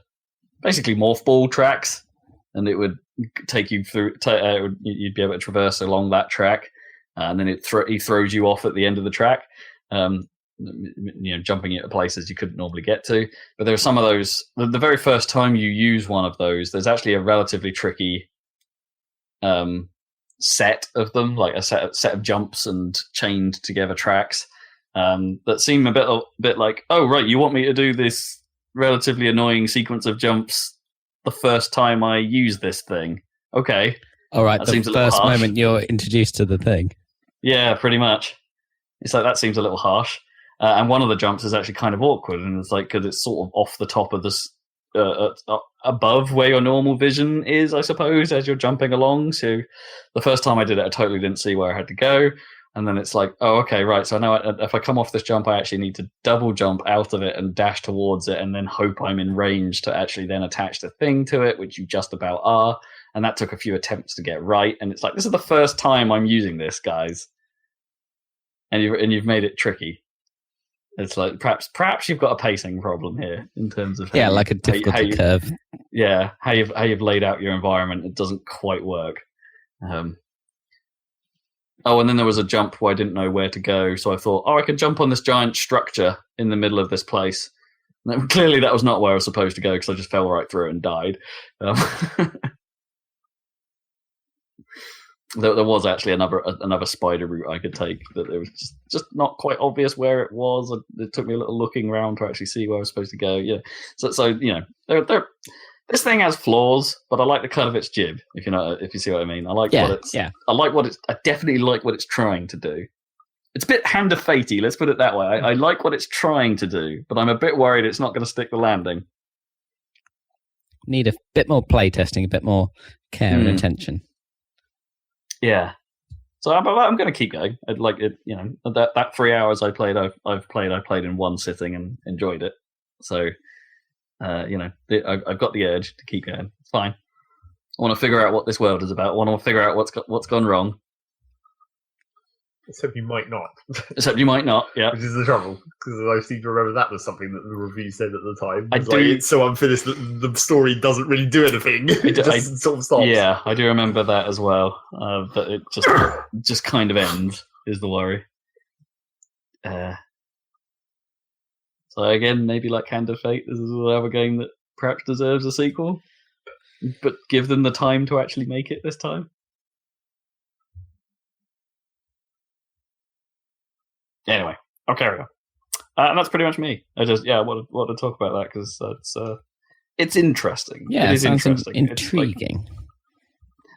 Speaker 1: basically morph ball tracks, and it would take you through. You'd be able to traverse along that track, and then he throws you off at the end of the track, jumping into places you couldn't normally get to. But there are some of those. The very first time you use one of those, there's actually a relatively tricky set of them, like a set of jumps and chained together tracks that seem a bit like, oh right, you want me to do this relatively annoying sequence of jumps the first time I use this thing? Okay,
Speaker 2: all right, the first moment you're introduced to the thing.
Speaker 1: Yeah, pretty much. It's like that seems a little harsh. And one of the jumps is actually kind of awkward, and it's like because it's sort of off the top of this above where your normal vision is, I suppose, as you're jumping along. So the first time I did it, I totally didn't see where I had to go. And then it's like, oh, okay, right. So now if I come off this jump, I actually need to double jump out of it and dash towards it and then hope I'm in range to actually then attach the thing to it, which you just about are. And that took a few attempts to get right. And it's like, this is the first time I'm using this, guys. And you've made it tricky. It's like perhaps you've got a pacing problem here in terms of
Speaker 2: like a difficulty curve.
Speaker 1: Yeah, how you've laid out your environment, it doesn't quite work. And then there was a jump where I didn't know where to go, so I thought, I could jump on this giant structure in the middle of this place. And clearly, that was not where I was supposed to go because I just fell right through it and died. There was actually another spider route I could take, but it was just not quite obvious where it was. It took me a little looking around to actually see where I was supposed to go. Yeah, so this thing has flaws, but I like the cut of its jib. If you see what I mean, I like what it's. Yeah. I definitely like what it's trying to do. It's a bit hand of fatey, let's put it that way. I like what it's trying to do, but I'm a bit worried it's not going to stick the landing.
Speaker 2: Need a bit more play testing, a bit more care and attention.
Speaker 1: Yeah, so I'm going to keep going. I'd like it, that 3 hours I played, I've played in one sitting and enjoyed it. So, I've got the urge to keep going. It's fine. I want to figure out what this world is about. I want to figure out what's gone wrong.
Speaker 3: Except you might not.
Speaker 1: Except you might not, yeah.
Speaker 3: Which is the trouble, because I seem to remember that was something that the review said at the time. It's so unfinished that the story doesn't really do anything. It just sort of stops.
Speaker 1: Yeah, I do remember that as well. But it just kind of ends, is the worry. So again, maybe like Hand of Fate, this is another game that perhaps deserves a sequel. But give them the time to actually make it this time. Anyway, I'll carry on. And that's pretty much me. I just, want to talk about that because it's interesting.
Speaker 2: Yeah,
Speaker 1: it is
Speaker 2: interesting. Intriguing.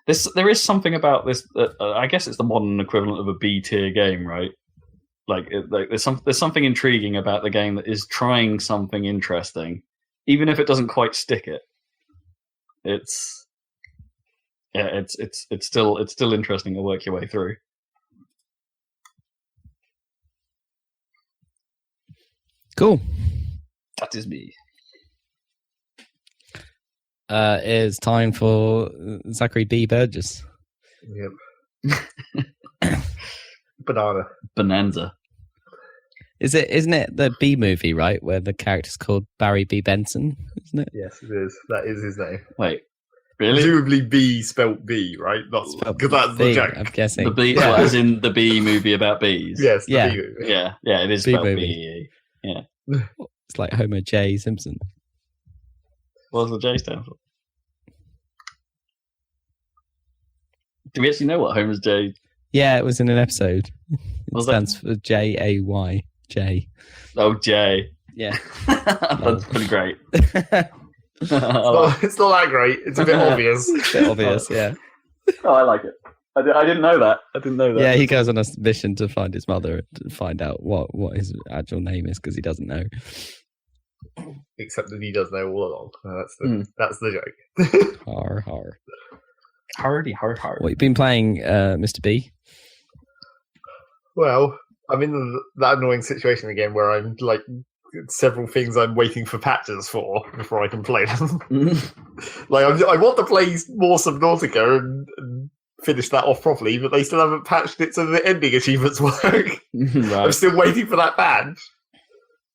Speaker 1: There is something about this that I guess it's the modern equivalent of a B tier game, right? There's something intriguing about the game that is trying something interesting, even if it doesn't quite stick it. It's still interesting to work your way through.
Speaker 2: Cool.
Speaker 1: That is me.
Speaker 2: It's time for Zachary B. Burgess.
Speaker 3: Yep. Bonanza.
Speaker 2: Isn't it the B movie, right? Where the character's called Barry B. Benson, isn't it?
Speaker 3: Yes, it is. That is his name.
Speaker 1: Wait, really?
Speaker 3: Presumably B spelt B, right? Because that's the joke.
Speaker 2: I'm guessing.
Speaker 1: The B, as in the B movie about bees.
Speaker 3: Yes,
Speaker 1: B movie. Yeah, it is spelled B. Yeah.
Speaker 2: It's like Homer J. Simpson.
Speaker 1: What does the J stand for? Do we actually know what Homer's J?
Speaker 2: Yeah, it was in an episode. It
Speaker 1: stands
Speaker 2: for J-A-Y. J.
Speaker 1: Oh, J.
Speaker 2: Yeah.
Speaker 1: That's pretty great.
Speaker 3: It's not that great. It's a bit obvious.
Speaker 2: Yeah.
Speaker 1: Oh, I like it. I didn't know that.
Speaker 2: Yeah, he goes on a mission to find his mother to find out what his actual name is because he doesn't know.
Speaker 3: Except that he does know all along. That's the joke.
Speaker 2: Har har.
Speaker 1: Hardy har har.
Speaker 2: What, you've been playing, Mr. B?
Speaker 3: Well, I'm in that annoying situation again where I'm like several things I'm waiting for patches for before I can play them. I want to play more Subnautica and finish that off properly, but they still haven't patched it so the ending achievements work. Right. I'm still waiting for that patch.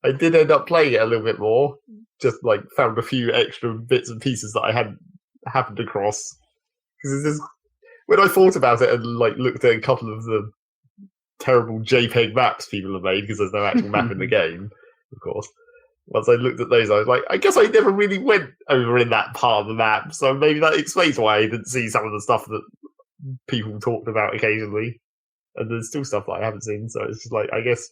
Speaker 3: I did end up playing it a little bit more, just found a few extra bits and pieces that I hadn't happened across. Because when I thought about it and looked at a couple of the terrible JPEG maps people have made, because there's no actual map in the game, of course. Once I looked at those, I was like, I guess I never really went over in that part of the map, so maybe that explains why I didn't see some of the stuff that people talked about occasionally. And there's still stuff that I haven't seen, so it's just I guess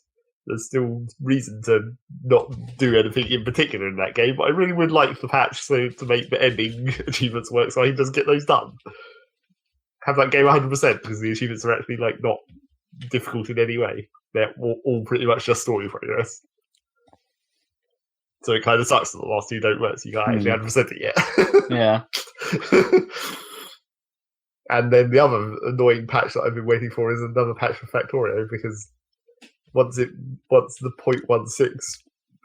Speaker 3: there's still reason to not do anything in particular in that game, but I really would like the patch to make the ending achievements work so I can just get those done. Have that game 100% because the achievements are actually not difficult in any way. They're all pretty much just story progress. So it kind of sucks that the last two don't work, so you can't actually 100% it yet.
Speaker 1: Yeah.
Speaker 3: And then the other annoying patch that I've been waiting for is another patch for Factorio, because once the 0.16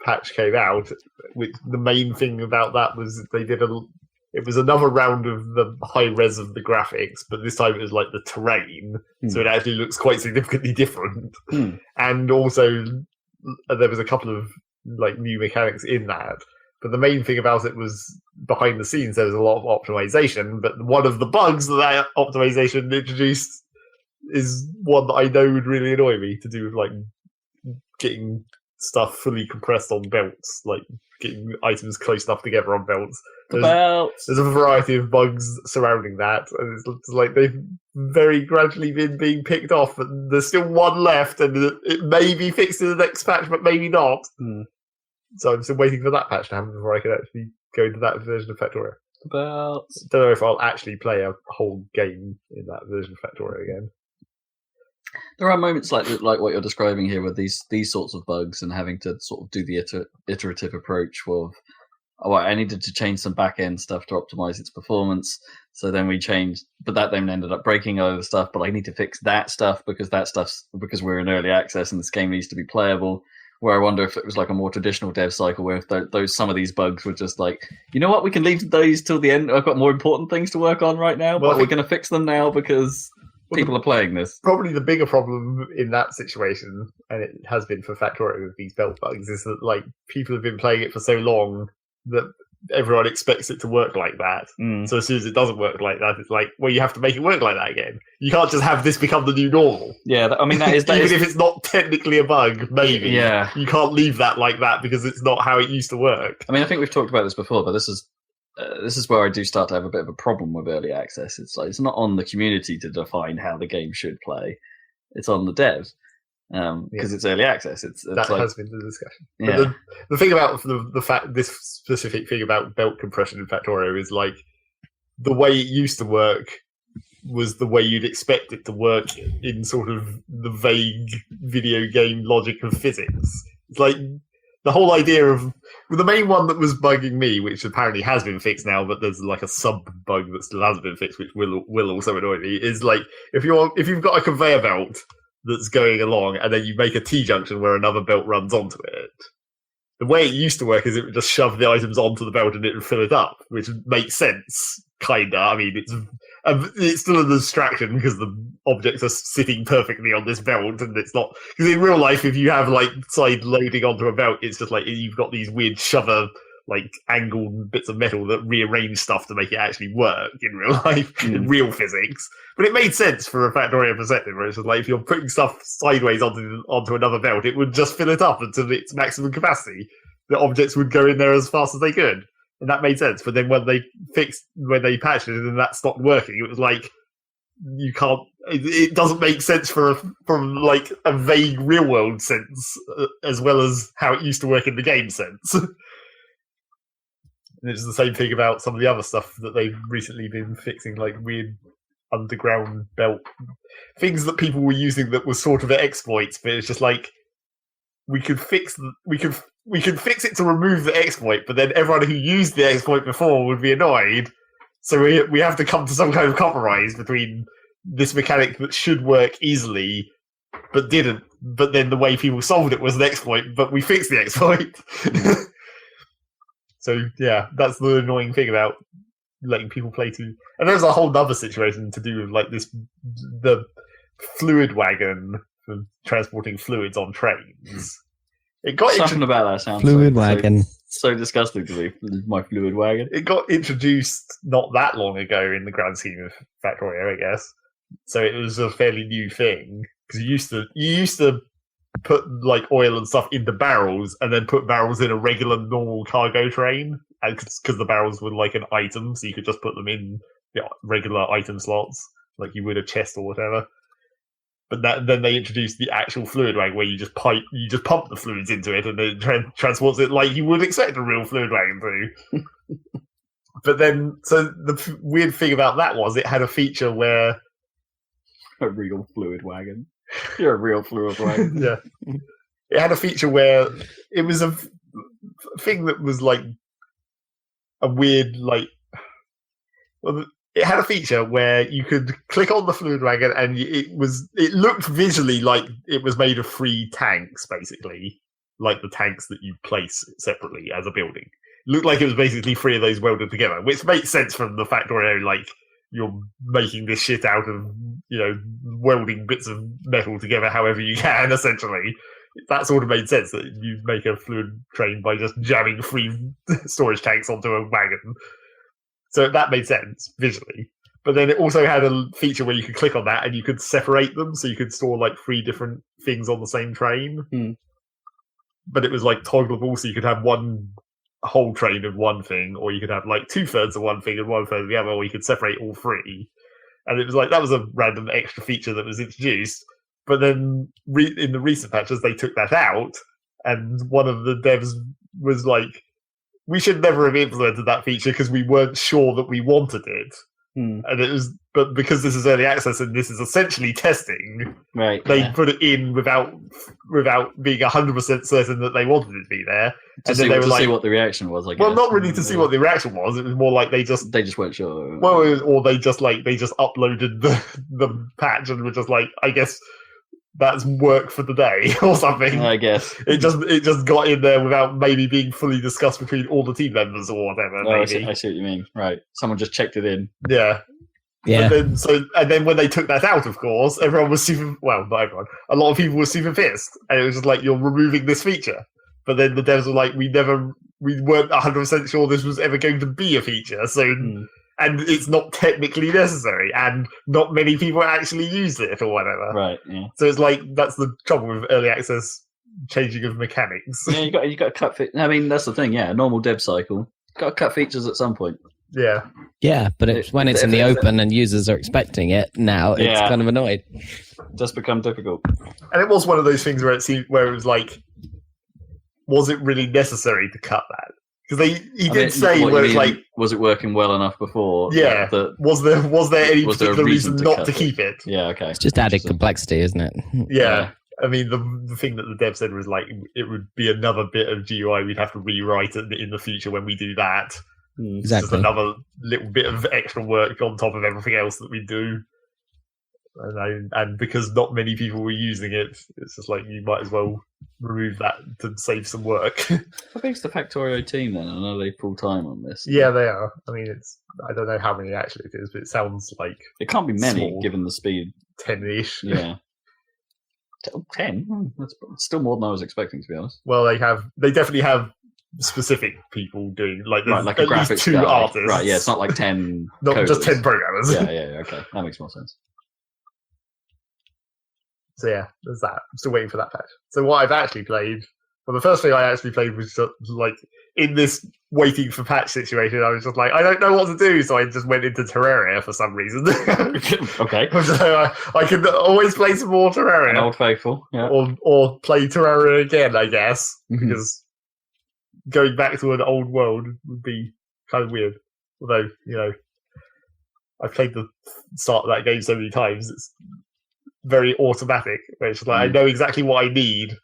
Speaker 3: patch came out, the main thing about that was it was another round of the high res of the graphics, but this time it was the terrain, so it actually looks quite significantly different. And also there was a couple of new mechanics in that. But the main thing about it was behind the scenes there was a lot of optimization, but one of the bugs that optimization introduced is one that I know would really annoy me, to do with getting stuff fully compressed on belts, getting items close enough together on belts. There's a variety of bugs surrounding that, and it's they've very gradually been being picked off, and there's still one left, and it may be fixed in the next patch, but maybe not. So I'm still waiting for that patch to happen before I can actually go into that version of Factorio. I don't know if I'll actually play a whole game in that version of Factorio again.
Speaker 1: There are moments like what you're describing here with these sorts of bugs and having to sort of do the iterative approach of, I needed to change some back-end stuff to optimize its performance. So then we changed, but that then ended up breaking other stuff, but I need to fix that stuff because we're in early access and this game needs to be playable. Where I wonder if it was a more traditional dev cycle where if some of these bugs were just you know what, we can leave those till the end. I've got more important things to work on right now, but we're going to fix them now because people are playing this.
Speaker 3: Probably the bigger problem in that situation, and it has been for Factorio with these belt bugs, is that like people have been playing it for so long that everyone expects it to work like that. So as soon as it doesn't work like that, it's like, well, you have to make it work like that again. You can't just have this become the new normal.
Speaker 1: Yeah, I mean, that is
Speaker 3: even if it's not technically a bug, maybe.
Speaker 1: Yeah,
Speaker 3: you can't leave that like that because it's not how it used to work.
Speaker 1: I mean, I think we've talked about this before, but this is where I do start to have a bit of a problem with early access. It's like it's not on the community to define how the game should play; it's on the dev because it's early access. It's
Speaker 3: that
Speaker 1: like,
Speaker 3: has been the discussion.
Speaker 1: Yeah.
Speaker 3: But the thing about the fact this specific thing about belt compression in Factorio is like the way it used to work was the way you'd expect it to work in sort of the vague video game logic of physics. It's like the whole idea of the main one that was bugging me, which apparently has been fixed now, but there's like a sub bug that still hasn't been fixed, which will also annoy me. Is like if you've got a conveyor belt that's going along, and then you make a T-junction where another belt runs onto it. The way it used to work is it would just shove the items onto the belt and it would fill it up, which makes sense, kinda. I mean, it's still a distraction because the objects are sitting perfectly on this belt, and it's not because in real life, if you have like side loading onto a belt, it's just like you've got these weird shover like angled bits of metal that rearrange stuff to make it actually work in real life, in real physics. But it made sense for a Factorio perspective, where it's just like if you're putting stuff sideways onto another belt, it would just fill it up until its maximum capacity. The objects would go in there as fast as they could, and that made sense. But then when they patched it and that stopped working, it was like you can't. It doesn't make sense from like a vague real world sense, as well as how it used to work in the game sense. And it's the same thing about some of the other stuff that they've recently been fixing, like weird underground belt things that people were using that was sort of exploits, but it's just like we could fix it to remove the exploit, but then everyone who used the exploit before would be annoyed. So we have to come to some kind of compromise between this mechanic that should work easily but didn't, but then the way people solved it was an exploit, but we fixed the exploit. So yeah, that's the annoying thing about letting people play too. And there's a whole other situation to do with like the fluid wagon for transporting fluids on trains. It got
Speaker 1: something about that sounds
Speaker 2: fluid wagon.
Speaker 1: So disgusting to me. My fluid wagon.
Speaker 3: It got introduced not that long ago in the grand scheme of Factorio, I guess. So it was a fairly new thing because you used to put like oil and stuff into barrels and then put barrels in a regular normal cargo train because the barrels were like an item, so you could just put them in the regular item slots like you would a chest or whatever. But then they introduced the actual fluid wagon where you just pump the fluids into it and it transports it like you would expect a real fluid wagon to. But then, so the weird thing about that was it had a feature where
Speaker 1: a real fluid wagon. You're a real fluid wagon.
Speaker 3: Yeah. It had a feature where it was a thing that was like a weird, like, well, it had a feature where you could click on the fluid wagon and it looked visually like it was made of 3 tanks, basically, like the tanks that you place separately as a building. It looked like it was basically 3 of those welded together, which makes sense from the Factorio, like, you're making this shit out of, welding bits of metal together however you can, essentially. That sort of made sense that you make a fluid train by just jamming 3 storage tanks onto a wagon. So that made sense visually. But then it also had a feature where you could click on that and you could separate them, so you could store like 3 different things on the same train. But it was like toggleable, so you could have one whole train of one thing, or you could have like 2/3 of one thing and 1/3 of the other, or you could separate all 3. And it was like that was a random extra feature that was introduced. But then in the recent patches, they took that out, and one of the devs was like, we should never have implemented that feature because we weren't sure that we wanted it. And it was, but because this is early access and this is essentially testing,
Speaker 1: right?
Speaker 3: They put it in without being 100% certain that they wanted it to be there.
Speaker 1: And then they were like, see what the reaction was. I guess.
Speaker 3: Well, not really to see what the reaction was. It was more like they just
Speaker 1: weren't sure.
Speaker 3: Well, or they just uploaded the patch and were just like, I guess that's work for the day or something.
Speaker 1: I guess
Speaker 3: it just got in there without maybe being fully discussed between all the team members or whatever.
Speaker 1: Oh, I see what you mean. Right, someone just checked it in.
Speaker 3: Yeah,
Speaker 2: Yeah.
Speaker 3: And then when they took that out, of course, everyone was super. Well, not everyone. A lot of people were super pissed, and it was just like, you're removing this feature. But then the devs were like, we weren't 100% sure this was ever going to be a feature. So, and it's not technically necessary, and not many people actually used it or whatever.
Speaker 1: Right. Yeah.
Speaker 3: So it's like, that's the trouble with early access changing of mechanics.
Speaker 1: Yeah, you got to cut. I mean, that's the thing. Yeah, a normal dev cycle. Got to cut features at some point.
Speaker 3: Yeah.
Speaker 2: Yeah, but when it's in the open and users are expecting it now, it's kind of annoying.
Speaker 1: Just become difficult.
Speaker 3: And it was one of those things where it was like, was it really necessary to cut that? Because he did say where it's like,
Speaker 1: was it working well enough before?
Speaker 3: Yeah. Was there any particular reason not to keep it?
Speaker 1: Yeah. Okay.
Speaker 2: It's just added complexity, isn't it?
Speaker 3: Yeah. I mean, the thing that the dev said was like, it would be another bit of GUI we'd have to rewrite in the future when we do that.
Speaker 2: Exactly.
Speaker 3: Just another little bit of extra work on top of everything else that we do. And because not many people were using it, it's just like, you might as well remove that to save some work.
Speaker 1: How big's the Factorio team then? I know they're full time on this.
Speaker 3: Yeah, they are. I mean, I don't know how many actually it is, but it sounds like
Speaker 1: it can't be many
Speaker 3: small.
Speaker 1: Given the speed.
Speaker 3: 10-ish.
Speaker 1: Yeah. 10? That's still more than I was expecting, to be honest.
Speaker 3: Well, they definitely have specific people doing like
Speaker 1: a
Speaker 3: at
Speaker 1: graphics
Speaker 3: least 2
Speaker 1: guy.
Speaker 3: artists.
Speaker 1: Right, yeah, it's not like 10
Speaker 3: not
Speaker 1: coders.
Speaker 3: just 10 programmers.
Speaker 1: Yeah, okay. That makes more sense.
Speaker 3: So yeah, there's that. I'm still waiting for that patch. So what I've actually played, well, the first thing I actually played was just like, in this waiting for patch situation, I was just like, I don't know what to do, so I just went into Terraria for some reason.
Speaker 1: Okay.
Speaker 3: So I can always play some more Terraria.
Speaker 1: An old faithful, yeah.
Speaker 3: Or play Terraria again, I guess, because going back to an old world would be kind of weird. Although, I've played the start of that game so many times, it's very automatic, where it's like, I know exactly what I need,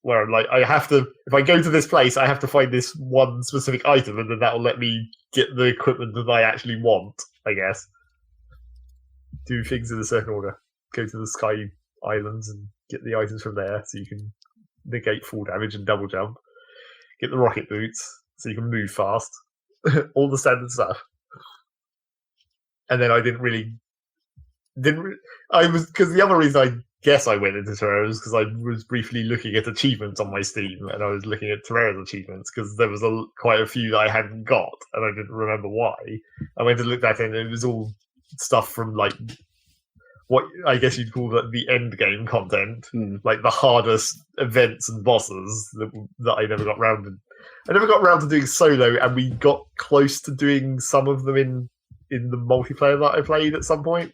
Speaker 3: where I'm like, if I go to this place, I have to find this one specific item, and then that'll let me get the equipment that I actually want, I guess. Do things in a certain order. Go to the Sky Islands and get the items from there, so you can negate full damage and double jump. Get the rocket boots, so you can move fast. All the standard stuff. And then I because the other reason I guess I went into Terraria was because I was briefly looking at achievements on my Steam, and I was looking at Terraria's achievements because there was quite a few that I hadn't got, and I didn't remember why. I went to look at it, and it was all stuff from like what I guess you'd call the end game content, like the hardest events and bosses that I never got round to. I never got around to doing solo, and we got close to doing some of them in the multiplayer that I played at some point.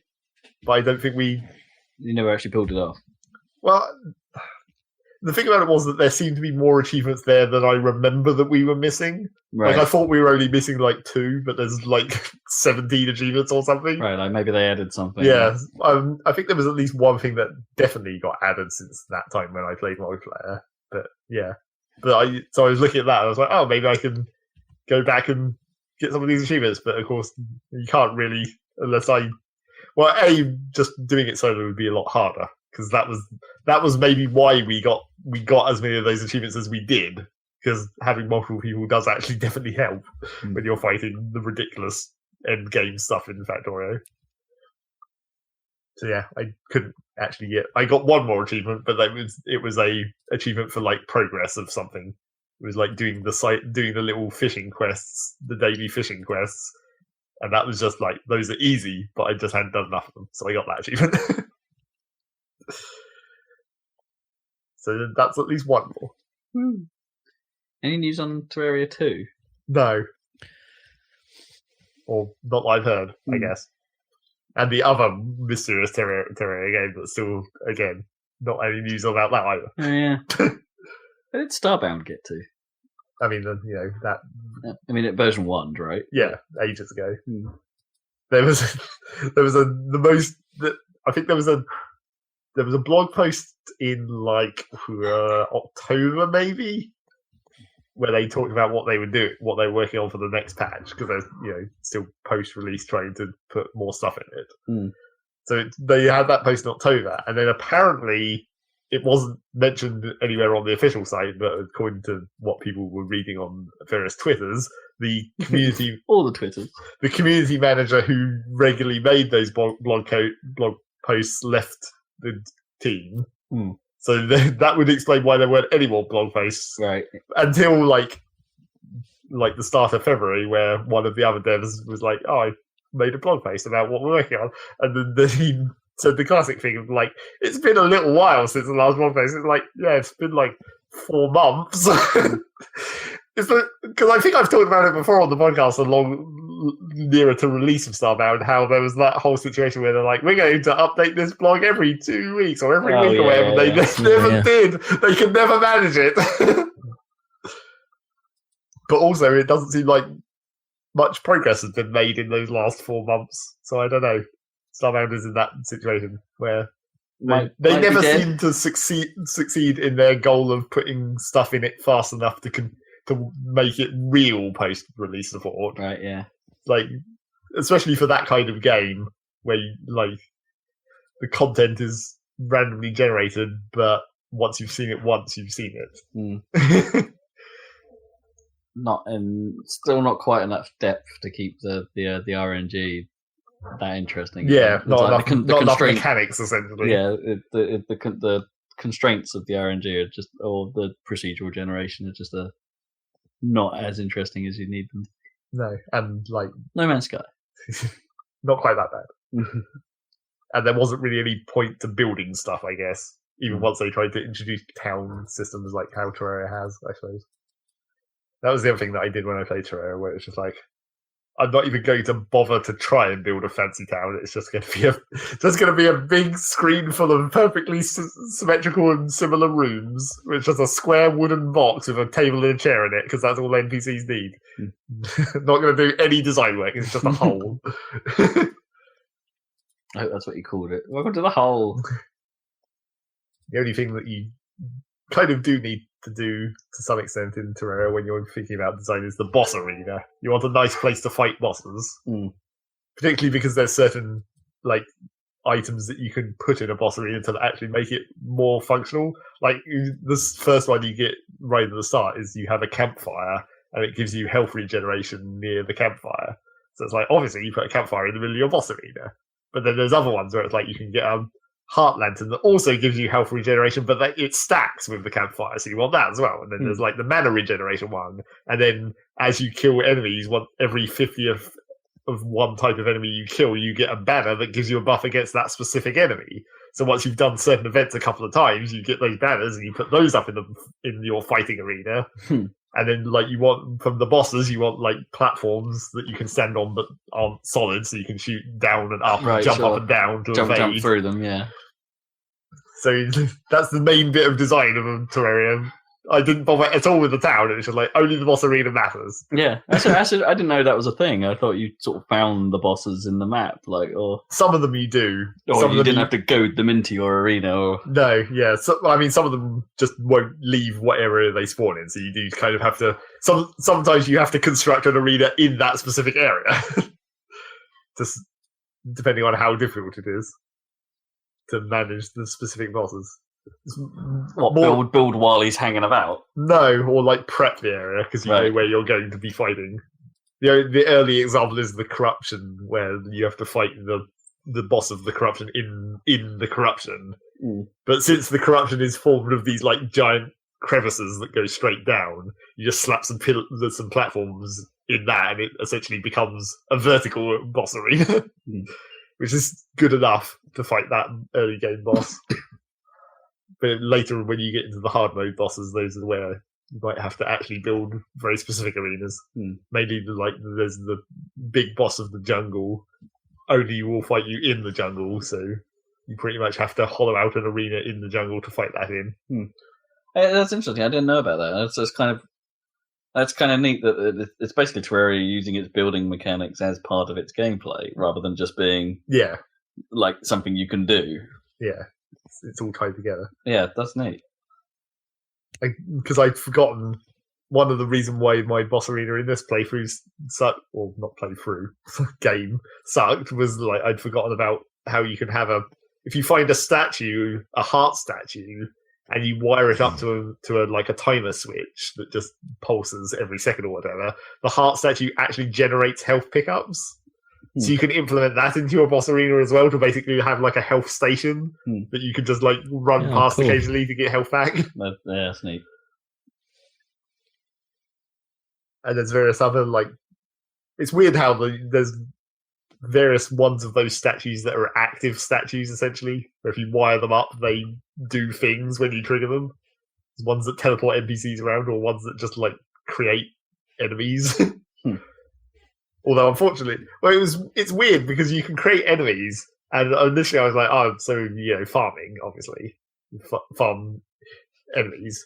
Speaker 3: But I don't think
Speaker 1: you never actually pulled it off.
Speaker 3: Well, the thing about it was that there seemed to be more achievements there than I remember that we were missing.
Speaker 1: Right.
Speaker 3: Like, I thought we were only missing like 2, but there's like 17 achievements or something.
Speaker 1: Right, like maybe they added something.
Speaker 3: Yeah, I think there was at least one thing that definitely got added since that time when I played multiplayer. But yeah, so I was looking at that and I was like, oh, maybe I can go back and get some of these achievements. But of course, you can't really unless just doing it solo would be a lot harder, because that was maybe why we got as many of those achievements as we did, because having multiple people does actually definitely help when you're fighting the ridiculous end game stuff in Factorio. So yeah, I couldn't actually I got one more achievement, but it was a achievement for like progress of something. It was like doing the little fishing quests, the daily fishing quests. And that was just like, those are easy, but I just hadn't done enough of them. So I got that achievement. So that's at least one more.
Speaker 1: Any news on Terraria 2?
Speaker 3: No. Or not that I've heard, I guess. And the other mysterious Terraria game that's still, again, not any news about that either.
Speaker 1: Oh, yeah. Where did Starbound get to?
Speaker 3: I mean, that.
Speaker 1: I mean, at version 1, right?
Speaker 3: Yeah, ages ago. There was I think there was a blog post in like October maybe, where they talked about what they would do, what they were working on for the next patch, because they're still post-release trying to put more stuff in it. So they had that post in October, and then apparently it wasn't mentioned anywhere on the official site, but according to what people were reading on various Twitters, the community,
Speaker 1: all the Twitters,
Speaker 3: the community manager who regularly made those blog posts left the team. So that would explain why there weren't any more blog posts,
Speaker 1: right?
Speaker 3: Until like the start of February, where one of the other devs was like, "Oh, I made a blog post about what we're working on," and then he said the classic thing of like, "It's been a little while since the last blog post." It's like, yeah, it's been like 4 months. Because I think I've talked about it before on the podcast, nearer to release of Starbound, how there was that whole situation where they're like, we're going to update this blog every 2 weeks or every week or whatever. They never did. They could never manage it. But also, it doesn't seem like much progress has been made in those last 4 months. So I don't know. Starbound is in that situation where they never seem to succeed in their goal of putting stuff in it fast enough to make it real post-release support.
Speaker 1: Right, yeah.
Speaker 3: Like, especially for that kind of game where the content is randomly generated, but once you've seen it once, you've seen it.
Speaker 1: Still not quite enough depth to keep the RNG that interesting.
Speaker 3: Yeah, not enough
Speaker 1: the
Speaker 3: mechanics, essentially.
Speaker 1: Yeah, the constraints of the RNG are just, or the procedural generation are just not as interesting as you need them.
Speaker 3: No, and like
Speaker 1: No Man's Sky,
Speaker 3: not quite that bad. And there wasn't really any point to building stuff, I guess. Even once they tried to introduce town systems like how Terraria has, I suppose. That was the other thing that I did when I played Terraria, where it's just like, I'm not even going to bother to try and build a fancy town. It's just going to be a big screen full of perfectly symmetrical and similar rooms, with just a square wooden box with a table and a chair in it, because that's all NPCs need. Not going to do any design work. It's just a hole.
Speaker 1: I hope that's what you called it. Welcome to the hole.
Speaker 3: The only thing that you kind of do need to do to some extent in Terraria when you're thinking about design is the boss arena. You want a nice place to fight bosses, particularly because there's certain like items that you can put in a boss arena to actually make it more functional. Like this first one you get right at the start is you have a campfire and it gives you health regeneration near the campfire. So it's like, obviously you put a campfire in the middle of your boss arena, but then there's other ones where it's like you can get a heart lantern that also gives you health regeneration, but it stacks with the campfire, so you want that as well. And then there's like the mana regeneration one, and then as you kill enemies, every 50th of one type of enemy you kill, you get a banner that gives you a buff against that specific enemy. So once you've done certain events a couple of times, you get those banners and you put those up in your fighting arena. And then, like, you want from the bosses, you want like platforms that you can stand on but aren't solid, so you can shoot down and up, and jump up and down to evade.
Speaker 1: Jump through them, yeah.
Speaker 3: So that's the main bit of design of a Terraria. I didn't bother at all with the town. It was just like only the boss arena matters.
Speaker 1: Yeah, actually, I didn't know that was a thing. I thought you sort of found the bosses in the map, or
Speaker 3: some of them you do.
Speaker 1: Or
Speaker 3: some
Speaker 1: you didn't have to goad them into your arena. Or
Speaker 3: no, yeah. So, I mean, some of them just won't leave what area they spawn in. So you do kind of have to. Sometimes you have to construct an arena in that specific area, just depending on how difficult it is to manage the specific bosses.
Speaker 1: Build while he's hanging about?
Speaker 3: No, or like prep the area because you know where you're going to be fighting. The early example is the corruption, where you have to fight the boss of the corruption in the corruption. But since the corruption is formed of these like giant crevices that go straight down, you just slap some platforms in that, and it essentially becomes a vertical boss arena, which is good enough to fight that early game boss. But later, when you get into the hard mode bosses, those are where you might have to actually build very specific arenas. Mainly, there's the big boss of the jungle. Only will fight you in the jungle, so you pretty much have to hollow out an arena in the jungle to fight that in.
Speaker 1: That's interesting. I didn't know about that. That's kind of neat that it's basically Terraria using its building mechanics as part of its gameplay, rather than just being like something you can do.
Speaker 3: Yeah. It's all tied together.
Speaker 1: Yeah, that's neat.
Speaker 3: Because I'd forgotten one of the reasons why my boss arena in this playthrough sucked, or not playthrough, game sucked, was like I'd forgotten about how you can have if you find a statue, a heart statue, and you wire it up to a timer switch that just pulses every second or whatever, the heart statue actually generates health pickups. So you can implement that into your boss arena as well to basically have like a health station that you can just like run past occasionally to get health back.
Speaker 1: Yeah, that's neat.
Speaker 3: And there's various other like, it's weird how there's various ones of those statues that are active statues essentially, where if you wire them up, they do things when you trigger them. There's ones that teleport NPCs around, or ones that just like create enemies. Although, unfortunately, it's weird because you can create enemies, and initially I was like, oh, so, farming, obviously. Farm enemies.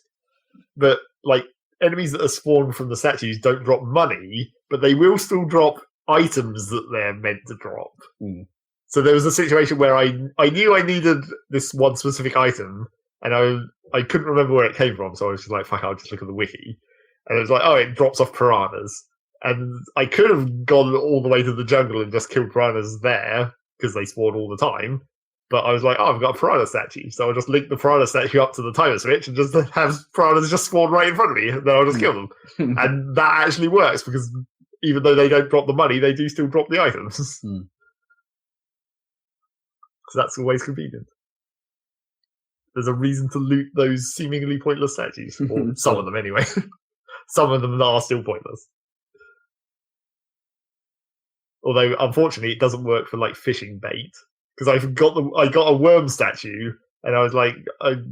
Speaker 3: But, like, enemies that are spawned from the statues don't drop money, but they will still drop items that they're meant to drop. So there was a situation where I knew I needed this one specific item, and I couldn't remember where it came from, so I was just like, fuck, I'll just look at the wiki. And it was like, oh, it drops off piranhas. And I could have gone all the way to the jungle and just killed piranhas there, because they spawn all the time. But I was like, oh, I've got a piranha statue. So I'll just link the piranha statue up to the timer switch and just have piranhas just spawn right in front of me, and then I'll just kill them. And that actually works, because even though they don't drop the money, they do still drop the items. So that's always convenient. There's a reason to loot those seemingly pointless statues. Or some of them, anyway. Some of them are still pointless. Although, unfortunately, it doesn't work for like fishing bait, because I got a worm statue, and I was like,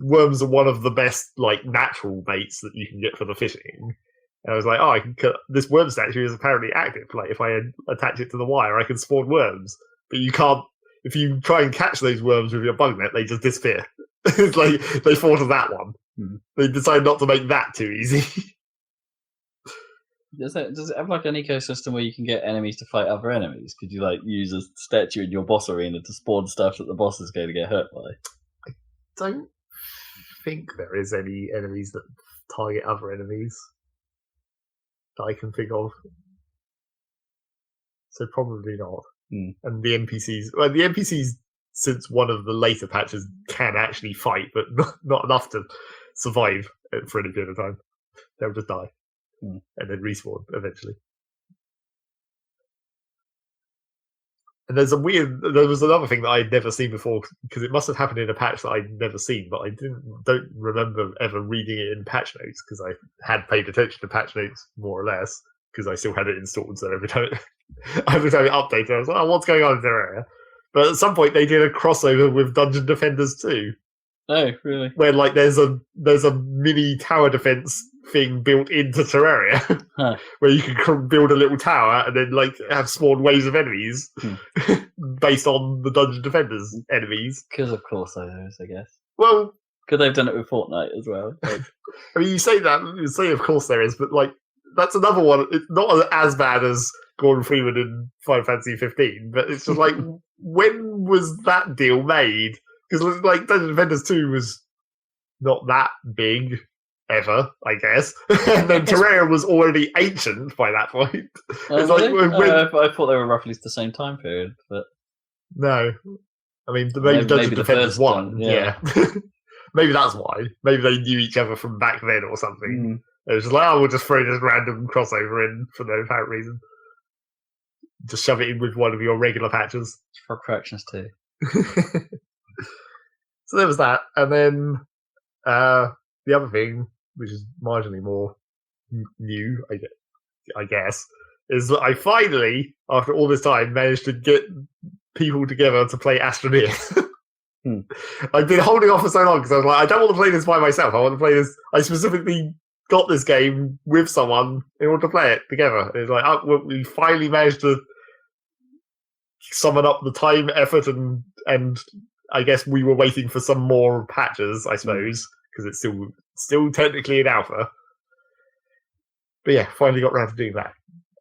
Speaker 3: worms are one of the best like natural baits that you can get for the fishing. And I was like, oh, this worm statue is apparently active. Like, if I attach it to the wire, I can spawn worms. But you can't. If you try and catch those worms with your bug net, they just disappear. It's like they fall to that one. They decide not to make that too easy.
Speaker 1: Does it have like an ecosystem where you can get enemies to fight other enemies? Could you like use a statue in your boss arena to spawn stuff that the boss is going to get hurt by?
Speaker 3: I don't think there is any enemies that target other enemies that I can think of. So probably not. And the NPCs, since one of the later patches, can actually fight, but not enough to survive for any period of time. They'll just die. And then respawn eventually. And there was another thing that I'd never seen before, because it must have happened in a patch that I'd never seen, but I don't remember ever reading it in patch notes, because I had paid attention to patch notes more or less, because I still had it installed. So every time it updated, I was like, oh, what's going on in Terraria? But at some point they did a crossover with Dungeon Defenders 2.
Speaker 1: Oh, really?
Speaker 3: Where like there's a mini tower defense thing built into Terraria, where you can build a little tower and then like have spawn waves of enemies based on the Dungeon Defenders enemies.
Speaker 1: Because of course those, I guess.
Speaker 3: Well,
Speaker 1: because they've done it with Fortnite as well. Like,
Speaker 3: I mean, you say of course there is, but like that's another one. It's not as bad as Gordon Freeman in Final Fantasy 15, but it's just like, when was that deal made? Because like Dungeon Defenders 2 was not that big ever, I guess. And then Terraria was already ancient by that point. It's like,
Speaker 1: I thought they were roughly the same time period, but
Speaker 3: no. I mean, maybe Dungeon Defenders 1. Yeah. Maybe that's why. Maybe they knew each other from back then or something. It was just like, oh, we'll just throw this random crossover in for no apparent reason. Just shove it in with one of your regular patches.
Speaker 1: For corrections too.
Speaker 3: So there was that, and then the other thing, which is marginally more new, I guess, is that I finally, after all this time, managed to get people together to play Astroneer. I've been holding off for so long because I was like, I don't want to play this by myself. I want to play this. I specifically got this game with someone in order to play it together. It's like, oh, we finally managed to summon up the time, effort, and I guess we were waiting for some more patches, I suppose, because it's still technically in alpha. But yeah, finally got around to doing that.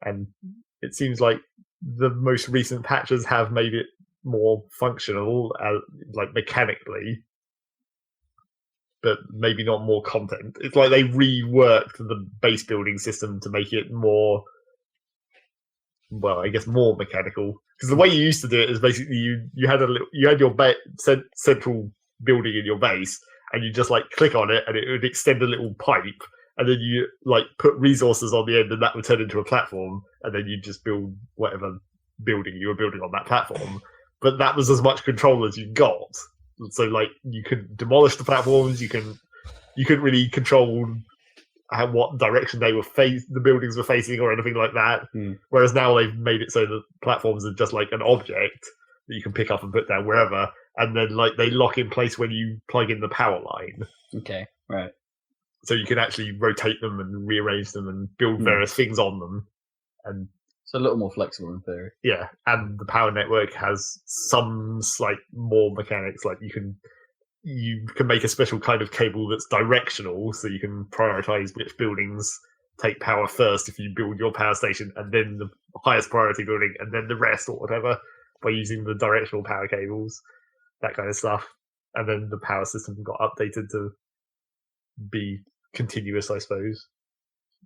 Speaker 3: And it seems like the most recent patches have made it more functional, like mechanically, but maybe not more content. It's like they reworked the base building system to make it more, well, I guess more mechanical. Because the way you used to do it is basically you had your central building in your base, and you just like click on it, and it would extend a little pipe, and then you like put resources on the end, and that would turn into a platform, and then you just build whatever building you were building on that platform. But that was as much control as you got. So like you could demolish the platforms, you couldn't really control what direction the buildings were facing or anything like that. Whereas now they've made it so that platforms are just like an object that you can pick up and put down wherever, and then like they lock in place when you plug in the power line.
Speaker 2: Okay, right.
Speaker 3: So you can actually rotate them and rearrange them and build various things on them, and
Speaker 1: it's a little more flexible in theory.
Speaker 3: Yeah, and the power network has some slight more mechanics, like you can make a special kind of cable that's directional, so you can prioritize which buildings take power first if you build your power station, and then the highest priority building, and then the rest or whatever, by using the directional power cables, that kind of stuff. And then the power system got updated to be continuous, I suppose.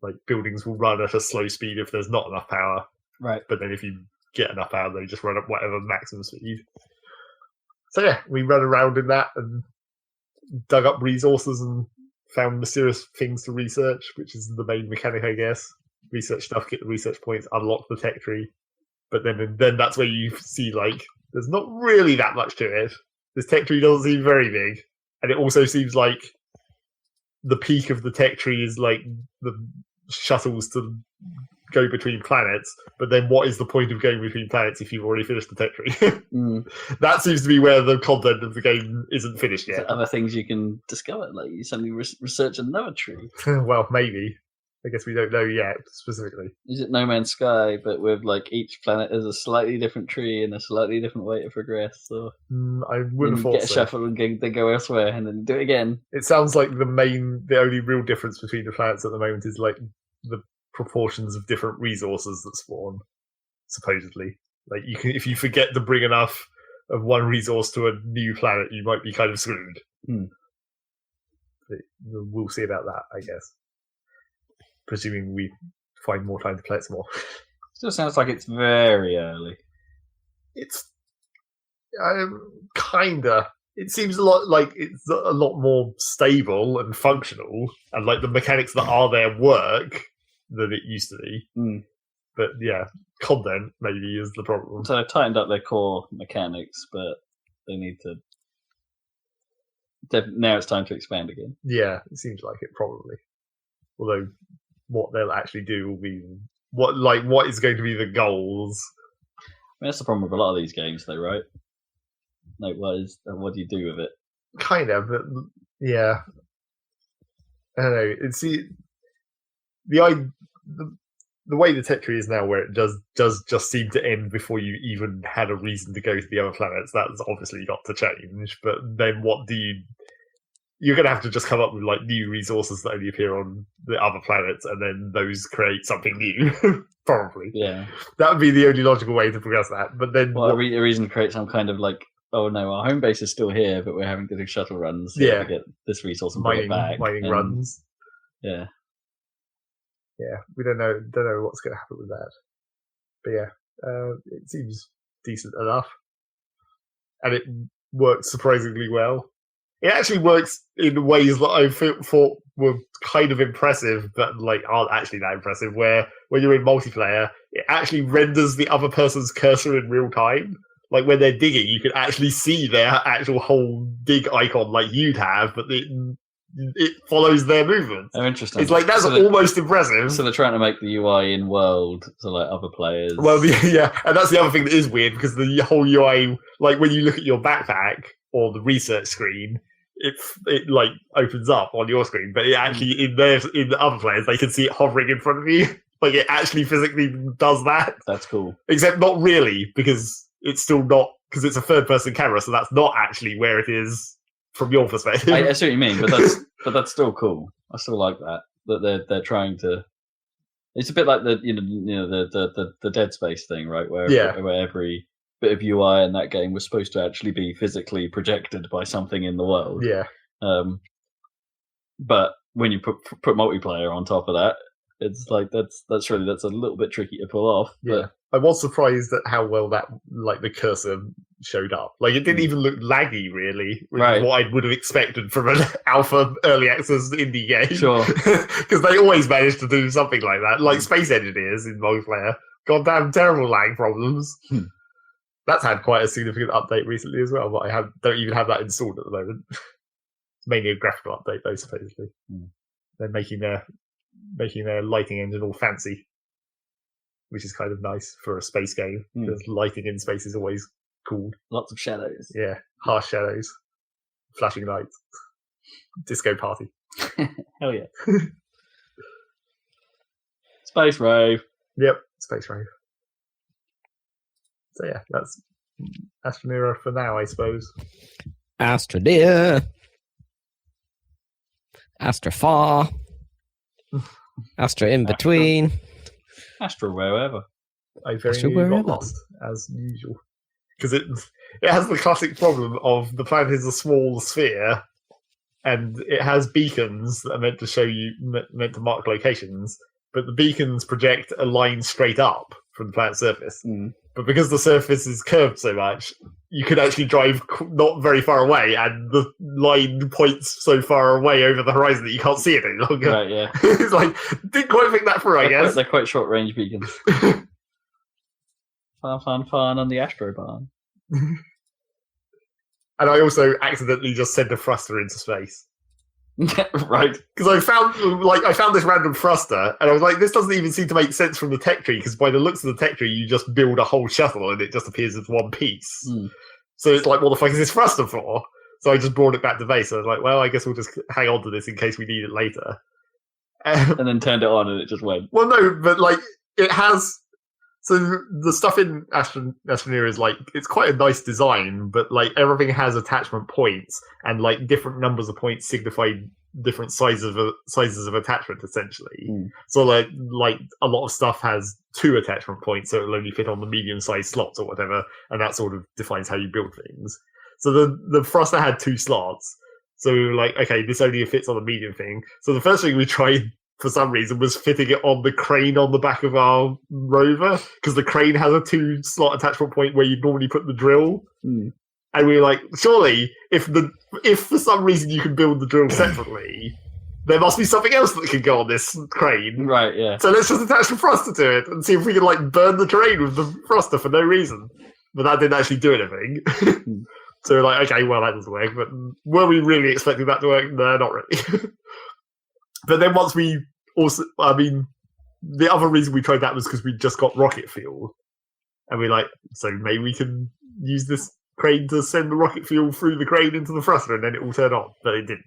Speaker 3: Like buildings will run at a slow speed if there's not enough power.
Speaker 1: Right.
Speaker 3: But then if you get enough power, they just run at whatever maximum speed. So yeah, we ran around in that and dug up resources and found mysterious things to research, which is the main mechanic, I guess. Research stuff, get the research points, unlock the tech tree. But then that's where you see, like, there's not really that much to it. This tech tree doesn't seem very big. And it also seems like the peak of the tech tree is like the shuttles to go between planets, but then what is the point of going between planets if you've already finished the tech tree? That seems to be where the content of the game isn't finished yet.
Speaker 1: Other things you can discover, like you suddenly research another tree.
Speaker 3: Well, maybe. I guess we don't know yet specifically.
Speaker 1: Is it No Man's Sky, but with like each planet is a slightly different tree and a slightly different way to progress? So
Speaker 3: I would have thought
Speaker 1: get a shuffle and then go elsewhere and then do it again.
Speaker 3: It sounds like the only real difference between the planets at the moment is like the proportions of different resources that spawn, supposedly. Like if you forget to bring enough of one resource to a new planet, you might be kind of screwed. We'll see about that, I guess. Presuming we find more time to play it some more.
Speaker 1: Still sounds like it's very early.
Speaker 3: It's kinda. It seems a lot like it's a lot more stable and functional, and like the mechanics that are there work than it used to be. But yeah, content maybe is the problem.
Speaker 1: So they've tightened up their core mechanics, but they need to. Now it's time to expand again.
Speaker 3: Yeah, it seems like it probably. Although what they'll actually do will be what is going to be the goals.
Speaker 1: I mean, that's the problem with a lot of these games, though, right? Like, what do you do with it?
Speaker 3: Kind of, but yeah, I don't know. It's the way the tech tree is now, where it does just seem to end before you even had a reason to go to the other planets. That's obviously got to change. But then, what do you? You're going to have to just come up with like new resources that only appear on the other planets, and then those create something new. Probably,
Speaker 1: yeah.
Speaker 3: That would be the only logical way to progress that. But then,
Speaker 1: a reason to create some kind of like, oh no, our home base is still here, but we're having to do shuttle runs to get this resource and bring it back.
Speaker 3: Mining runs.
Speaker 1: Yeah.
Speaker 3: Yeah, we don't know what's going to happen with that. But yeah, it seems decent enough. And it works surprisingly well. It actually works in ways that I thought were kind of impressive, but like aren't actually that impressive, where when you're in multiplayer, it actually renders the other person's cursor in real time. Like when they're digging, you can actually see their actual whole dig icon like you'd have, but it follows their movement.
Speaker 1: Oh, interesting.
Speaker 3: It's like, that's almost impressive.
Speaker 1: So they're trying to make the UI in world so like other players.
Speaker 3: Well, yeah, and that's the other thing that is weird, because the whole UI, like when you look at your backpack or the research screen, it like opens up on your screen, but it actually in the other players they can see it hovering in front of you. Like it actually physically does that.
Speaker 1: That's cool.
Speaker 3: Except not really, because it's still not, because it's a third-person camera, so that's not actually where it is from your perspective.
Speaker 1: I see what you mean, but that's still cool. I still like that they're trying to. It's a bit like the Dead Space thing, right? Where every bit of UI in that game was supposed to actually be physically projected by something in the world.
Speaker 3: Yeah.
Speaker 1: But when you put multiplayer on top of that, it's like that's a little bit tricky to pull off.
Speaker 3: Yeah.
Speaker 1: But
Speaker 3: I was surprised at how well that, like, the cursor showed up. Like, it didn't even look laggy, really, which
Speaker 1: Right.
Speaker 3: is what I would have expected from an alpha early access indie game.
Speaker 1: Sure.
Speaker 3: Because they always manage to do something like that. Like Space Engineers in multiplayer. Goddamn terrible lag problems. That's had quite a significant update recently as well, but I don't even have that installed at the moment. It's mainly a graphical update, though, supposedly. They're making their lighting engine all fancy, which is kind of nice for a space game, because lighting in space is always cool.
Speaker 1: Lots of shadows.
Speaker 3: Yeah, harsh shadows, flashing lights, disco party.
Speaker 1: Hell yeah. Space Rave.
Speaker 3: Yep, Space Rave. So yeah, that's Astroneer for now, I suppose.
Speaker 2: Astroneer. Astrofar. Astra in between.
Speaker 1: Astro wherever.
Speaker 3: I very nearly got lost, as usual. Because it has the classic problem of the planet is a small sphere, and it has beacons that are meant to show you, meant to mark locations, but the beacons project a line straight up from the planet's surface. But because the surface is curved so much, you could actually drive not very far away, and the line points so far away over the horizon that you can't see it any longer.
Speaker 1: Right, yeah.
Speaker 3: It's like, didn't quite think that through, I guess.
Speaker 1: They're quite short-range beacons. Fun on the Astro Barn.
Speaker 3: And I also accidentally just sent a thruster into space.
Speaker 1: Right.
Speaker 3: Because I found this random thruster, and I was like, this doesn't even seem to make sense from the tech tree, because by the looks of the tech tree, you just build a whole shuttle and it just appears as one piece. So it's like, what the fuck is this thruster for? So I just brought it back to base. I was like, well, I guess we'll just hang on to this in case we need it later.
Speaker 1: And then turned it on and it just went.
Speaker 3: Well, no, but like, it has... So the stuff in Astroneer is like, it's quite a nice design, but like everything has attachment points, and like different numbers of points signify different sizes of attachment, essentially. So like a lot of stuff has 2 attachment points, so it'll only fit on the medium-sized slots or whatever, and that sort of defines how you build things. So the thruster had 2 slots. So like, okay, this only fits on the medium thing. So the first thing we tried, for some reason, was fitting it on the crane on the back of our rover, because the crane has a 2-slot attachment point where you'd normally put the drill. And we were like, surely, if for some reason you can build the drill separately, there must be something else that can go on this crane.
Speaker 1: Right, yeah.
Speaker 3: So let's just attach the thruster to it and see if we can like burn the terrain with the thruster for no reason. But that didn't actually do anything. So we're like, okay, well, that doesn't work. But were we really expecting that to work? No, not really. But then once we also, I mean, the other reason we tried that was because we just got rocket fuel. And we're like, so maybe we can use this crane to send the rocket fuel through the crane into the thruster, and then it will turn on. But it didn't.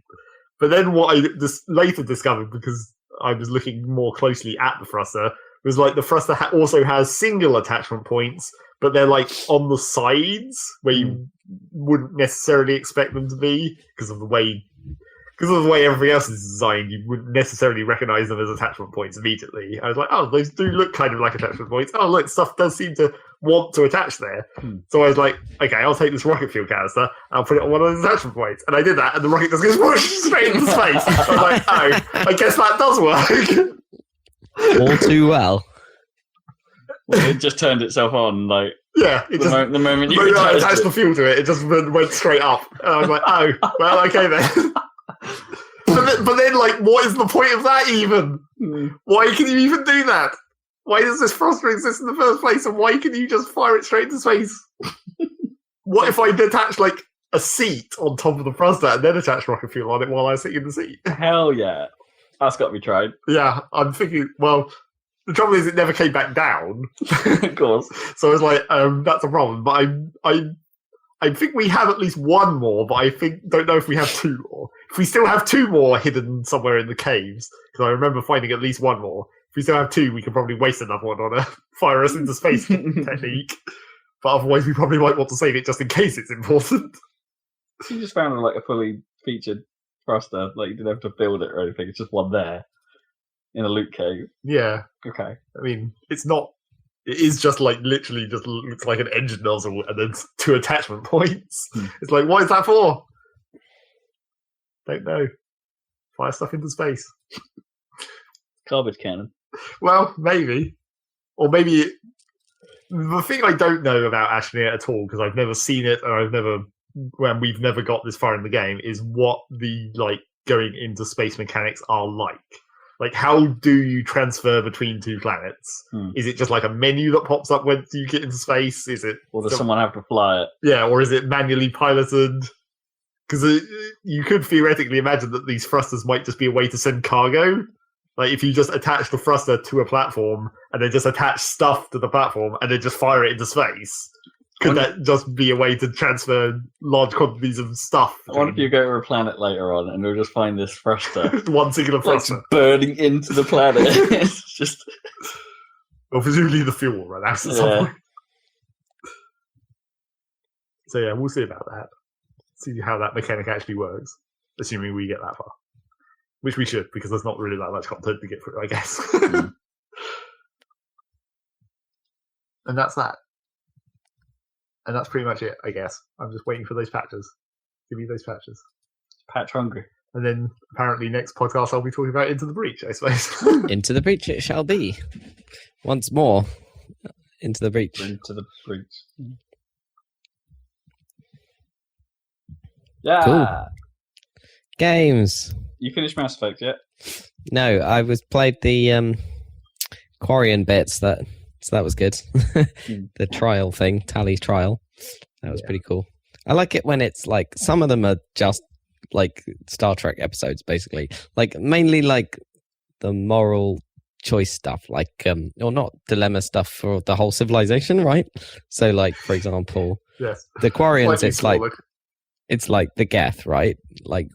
Speaker 3: But then what I later discovered, because I was looking more closely at the thruster, was like the thruster also has single attachment points, but they're like on the sides where you wouldn't necessarily expect them to be because of the way everything else is designed. You wouldn't necessarily recognize them as attachment points immediately. I was like, oh, those do look kind of like attachment points. Oh, look, stuff does seem to want to attach there. So I was like, okay, I'll take this rocket fuel canister and I'll put it on one of those attachment points. And I did that, and the rocket just goes whoosh straight into space. I was like, oh, I guess that does work.
Speaker 2: All too well.
Speaker 1: It just turned itself on, like,
Speaker 3: yeah.
Speaker 1: The moment you
Speaker 3: attached the fuel to it, it just went straight up. And I was like, oh, well, okay then. But then, like, what is the point of that even? Why can you even do that? Why does this thruster exist in the first place? And why can you just fire it straight into space? What if I detach, like, a seat on top of the thruster and then attach rocket fuel on it while I was sitting in the seat?
Speaker 1: Hell yeah. That's got to be tried.
Speaker 3: Yeah, I'm thinking, well, the trouble is it never came back down.
Speaker 1: Of course.
Speaker 3: So I was like, that's a problem. But I think we have at least one more, but I don't know if we have 2 more. If we still have 2 more hidden somewhere in the caves, because I remember finding at least 1 more. If we still have 2, we can probably waste another one on a fire us into space technique. But otherwise, we probably might want to save it just in case it's important.
Speaker 1: You just found like a fully featured thruster, like you didn't have to build it or anything. It's just one there in a loot cave.
Speaker 3: Yeah.
Speaker 1: Okay.
Speaker 3: I mean, it's not. It is just like literally just looks like an engine nozzle and then 2 attachment points. It's like, what is that for? Don't know. Fire stuff into space.
Speaker 1: Garbage cannon.
Speaker 3: Well, maybe. Or maybe the thing I don't know about Astroneer at all, because I've never seen it and we've never got this far in the game, is what the going into space mechanics are like. Like, how do you transfer between two planets? Is it just like a menu that pops up when you get into space? Is it,
Speaker 1: or does someone have to fly it?
Speaker 3: Yeah, or is it manually piloted? Because you could theoretically imagine that these thrusters might just be a way to send cargo. Like, if you just attach the thruster to a platform and then just attach stuff to the platform and then just fire it into space, could that just be a way to transfer large quantities of stuff?
Speaker 1: I wonder if you go to a planet later on and you'll just find this thruster.
Speaker 3: One singular thruster.
Speaker 1: Like, burning into the planet. It's just...
Speaker 3: Well, presumably the fuel run out at some point. So yeah, we'll see about that. See how that mechanic actually works, assuming we get that far. Which we should, because there's not really that much content to get through, I guess. And that's that. And that's pretty much it, I guess. I'm just waiting for those patches. Give me those patches.
Speaker 1: Patch hungry.
Speaker 3: And then apparently next podcast I'll be talking about Into the Breach, I suppose.
Speaker 2: Into the Breach it shall be. Once more. Into the Breach.
Speaker 1: Into the Breach. Yeah.
Speaker 2: Cool. Games.
Speaker 1: You finished Mass Effect yet?
Speaker 2: No, I played the Quarian bits, so that was good. The trial thing, Tally's trial. That was pretty cool. I like it when it's like, some of them are just like Star Trek episodes, basically. Like, mainly like the moral choice stuff, like, or not dilemma stuff for the whole civilization, right? So, like, for example, the Quarians, it's like the Geth, right? Like,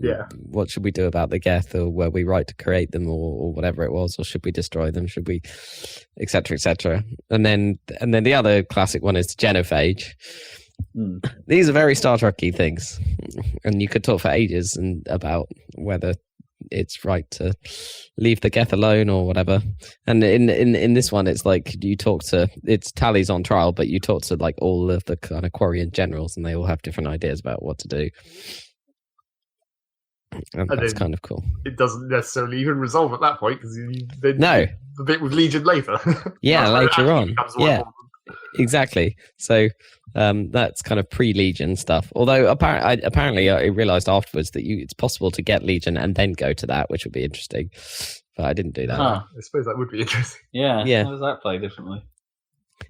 Speaker 2: what should we do about the Geth, or were we right to create them, or whatever it was, or should we destroy them? Should we, etc., etc. And then the other classic one is genophage. These are very Star Trek-y things, and you could talk for ages about whether it's right to leave the Geth alone or whatever. And in this one, it's like it's Tally's on trial, but you talk to like all of the kind of Quarian generals, and they all have different ideas about what to do. And that's kind of cool.
Speaker 3: It doesn't necessarily even resolve at that point, because the bit with Legion later.
Speaker 2: Yeah, later on. Yeah, exactly. So that's kind of pre-Legion stuff. Although apparently I realized afterwards that it's possible to get Legion and then go to that, which would be interesting. But I didn't do that.
Speaker 3: I suppose that would be interesting.
Speaker 1: Yeah. How does that play differently?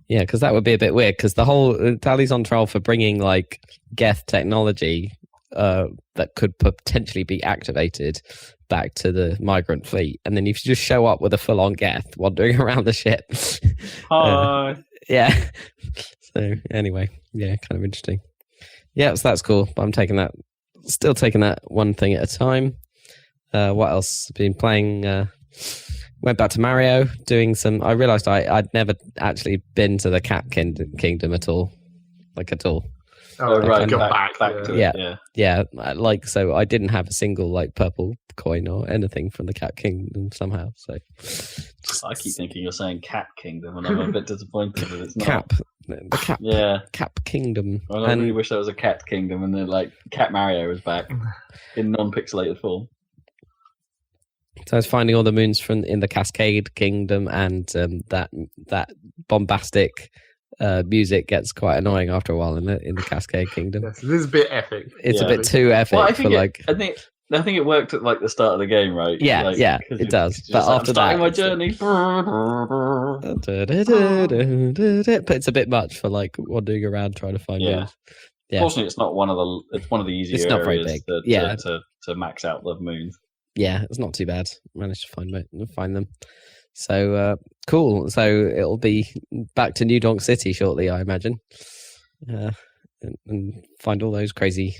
Speaker 2: Yeah, because that would be a bit weird, because the whole Tally's on trial for bringing like Geth technology that could potentially be activated back to the migrant fleet, and then you just show up with a full-on Geth wandering around the ship.
Speaker 1: Hi.
Speaker 2: Yeah. So anyway, kind of interesting. Yeah, so that's cool. But I'm still taking that one thing at a time. What else? Been playing. Went back to Mario, doing some. I realised I'd never actually been to the Cat Kingdom at all,
Speaker 3: Oh, right, go back to
Speaker 2: it. Yeah. Like, so I didn't have a single like purple coin or anything from the Cat Kingdom somehow. So
Speaker 1: I keep thinking you're saying Cat Kingdom, and I'm a bit disappointed that it's not.
Speaker 2: Cap Kingdom.
Speaker 1: I really wish there was a Cat Kingdom, and then like Cat Mario was back in non-pixelated form.
Speaker 2: So I was finding all the moons in the Cascade Kingdom, and that bombastic music gets quite annoying after a while in the Cascade Kingdom.
Speaker 3: Yes, this is a bit epic.
Speaker 2: It's a bit too epic. Well,
Speaker 1: I think it worked at like the start of the game, right?
Speaker 2: Yeah, it does. But after that,
Speaker 1: my journey.
Speaker 2: But it's a bit much for like wandering around trying to find moons. Yeah.
Speaker 1: Fortunately, it's not one of the easier
Speaker 2: it's not
Speaker 1: areas
Speaker 2: very big.
Speaker 1: to max out the moons.
Speaker 2: Yeah, it's not too bad. Managed to find them. So cool. So it'll be back to New Donk City shortly, I imagine, and find all those crazy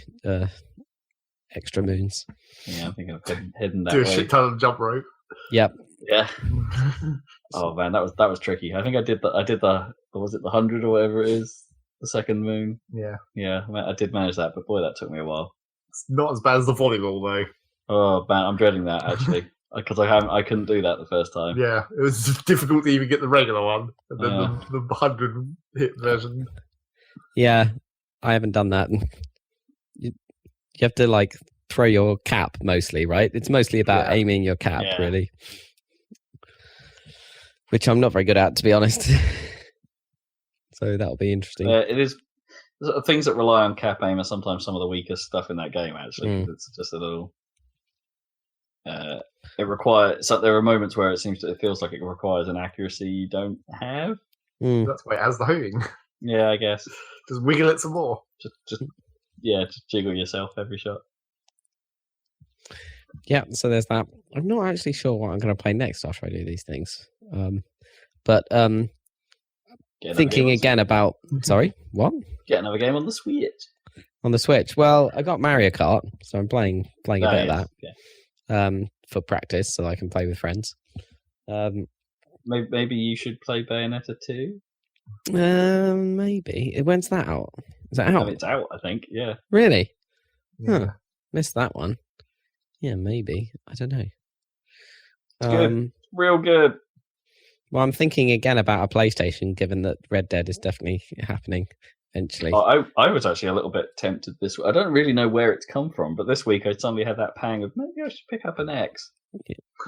Speaker 2: extra moons.
Speaker 1: Yeah, I think I've hidden that.
Speaker 3: Do a
Speaker 1: way.
Speaker 3: shit ton of jump rope.
Speaker 2: Yep.
Speaker 1: Yeah. Oh man, that was tricky. I think I did the was it the 100 or whatever it is, the second moon.
Speaker 3: Yeah.
Speaker 1: Yeah, I did manage that, but boy, that took me a while.
Speaker 3: It's not as bad as the volleyball though.
Speaker 1: Oh man, I'm dreading that actually. Because I couldn't do that the first time.
Speaker 3: Yeah, it was difficult to even get the regular one, and then the 100 hit version.
Speaker 2: Yeah, I haven't done that. You have to like throw your cap mostly, right? It's mostly about aiming your cap, really, which I'm not very good at, to be honest. So that'll be interesting.
Speaker 1: It is. Things that rely on cap aim are sometimes some of the weakest stuff in that game. Actually, it's just a little. It requires. So there are moments where it feels like it requires an accuracy you don't have.
Speaker 3: That's why it has the homing.
Speaker 1: Yeah, I guess.
Speaker 3: Just wiggle it some more.
Speaker 1: Just jiggle yourself every shot.
Speaker 2: Yeah, so there's that. I'm not actually sure what I'm going to play next after I do these things. But thinking again about... Sorry, what?
Speaker 1: Get another game on the Switch.
Speaker 2: On the Switch. Well, I got Mario Kart, so I'm playing a bit of that. Yeah. For practice, so I can play with friends.
Speaker 1: Maybe you should play Bayonetta 2?
Speaker 2: Maybe. When's that out? Is that out?
Speaker 1: It's out, I think, yeah.
Speaker 2: Really?
Speaker 3: Yeah.
Speaker 2: Huh. Missed that one. Yeah, maybe. I don't know.
Speaker 1: It's good. Real good.
Speaker 2: Well, I'm thinking again about a PlayStation, given that Red Dead is definitely happening eventually.
Speaker 1: I was actually a little bit tempted this week. I don't really know where it's come from, but this week I suddenly had that pang of maybe I should pick up an X.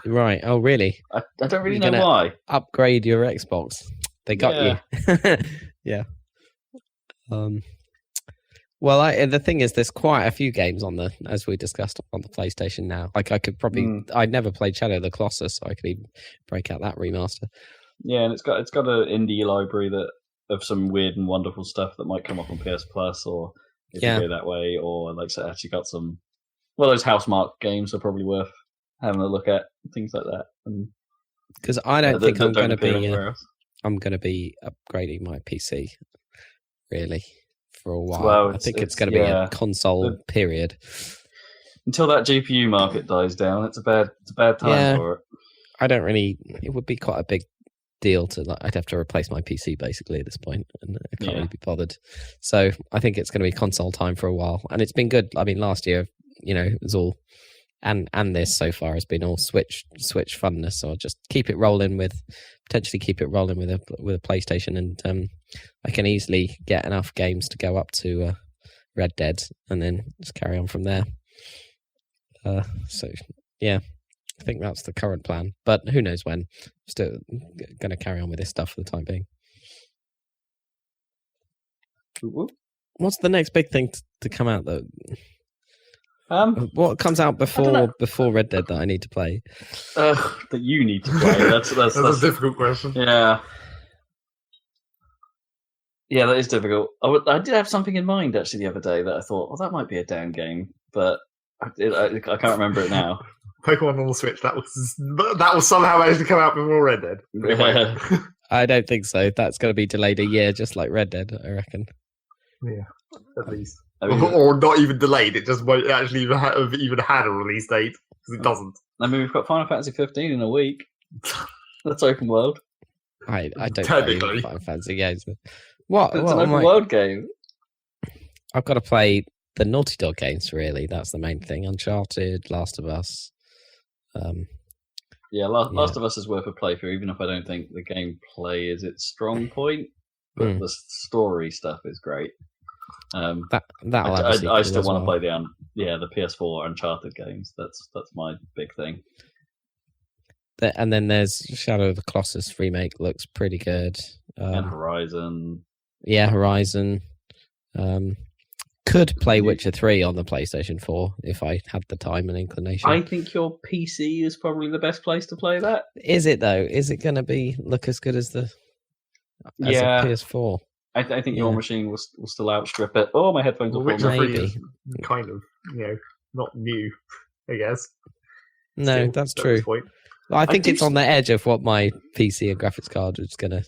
Speaker 2: Right. Oh, really?
Speaker 1: I don't really know why.
Speaker 2: Upgrade your Xbox. They got you. Yeah. Well, the thing is, there's quite a few games as we discussed, on the PlayStation now. Like I could probably, I'd never played Shadow of the Colossus, so I could even break out that remaster. Yeah,
Speaker 1: and it's got an indie library of some weird and wonderful stuff that might come up on PS Plus, or if you go that way, or like so actually got some. Well, those Housemarque games are probably worth having a look at, things like that.
Speaker 2: Because I don't think I'm going to be. I'm going to be upgrading my PC, really, for a while. Well, I think it's going to be a console period.
Speaker 1: Until that GPU market dies down, it's a bad time for it.
Speaker 2: I don't really. It would be quite a big deal I'd have to replace my PC basically at this point, and I can't really be bothered. So I think it's going to be console time for a while, and it's been good. I mean, last year, it was all. And this so far has been all Switch funness. So I'll just potentially keep it rolling with a PlayStation, and I can easily get enough games to go up to Red Dead, and then just carry on from there. So yeah, I think that's the current plan. But who knows when? Still going to carry on with this stuff for the time being. What's the next big thing to come out though? What comes out before Red Dead that I need to play?
Speaker 1: That you need to play. That's
Speaker 3: a difficult question.
Speaker 1: Yeah, that is difficult. I did have something in mind actually the other day that I thought, that might be a down game, but I can't remember it now.
Speaker 3: Pokemon on the Switch. That was somehow managed to come out before Red Dead.
Speaker 1: Yeah.
Speaker 2: I don't think so. That's going to be delayed a year, just like Red Dead, I reckon.
Speaker 3: Yeah, at least. Or not even delayed. It just won't actually have even had a release date, because it doesn't.
Speaker 1: I mean, we've got Final Fantasy 15 in a week. That's open world.
Speaker 2: I don't play Final Fantasy games. What?
Speaker 1: It's an open world game.
Speaker 2: I've got to play the Naughty Dog games, really. That's the main thing. Uncharted, Last of Us.
Speaker 1: Last of Us is worth a playthrough, even if I don't think the gameplay is its strong point. But the story stuff is great. I still want to play the PS4 Uncharted games. That's my big thing.
Speaker 2: And then there's Shadow of the Colossus remake, looks pretty good.
Speaker 1: And Horizon.
Speaker 2: Yeah, Horizon. Could play Witcher 3 on the PlayStation 4 if I had the time and inclination.
Speaker 1: I think your PC is probably the best place to play that.
Speaker 2: Is it though? Is it going to look as good as the PS4?
Speaker 1: I think your machine will still outstrip it. Oh, my headphones are
Speaker 3: Witcher 3 is kind of, not new, I guess.
Speaker 2: No, that's true. I think it's on the edge of what my PC and graphics card is gonna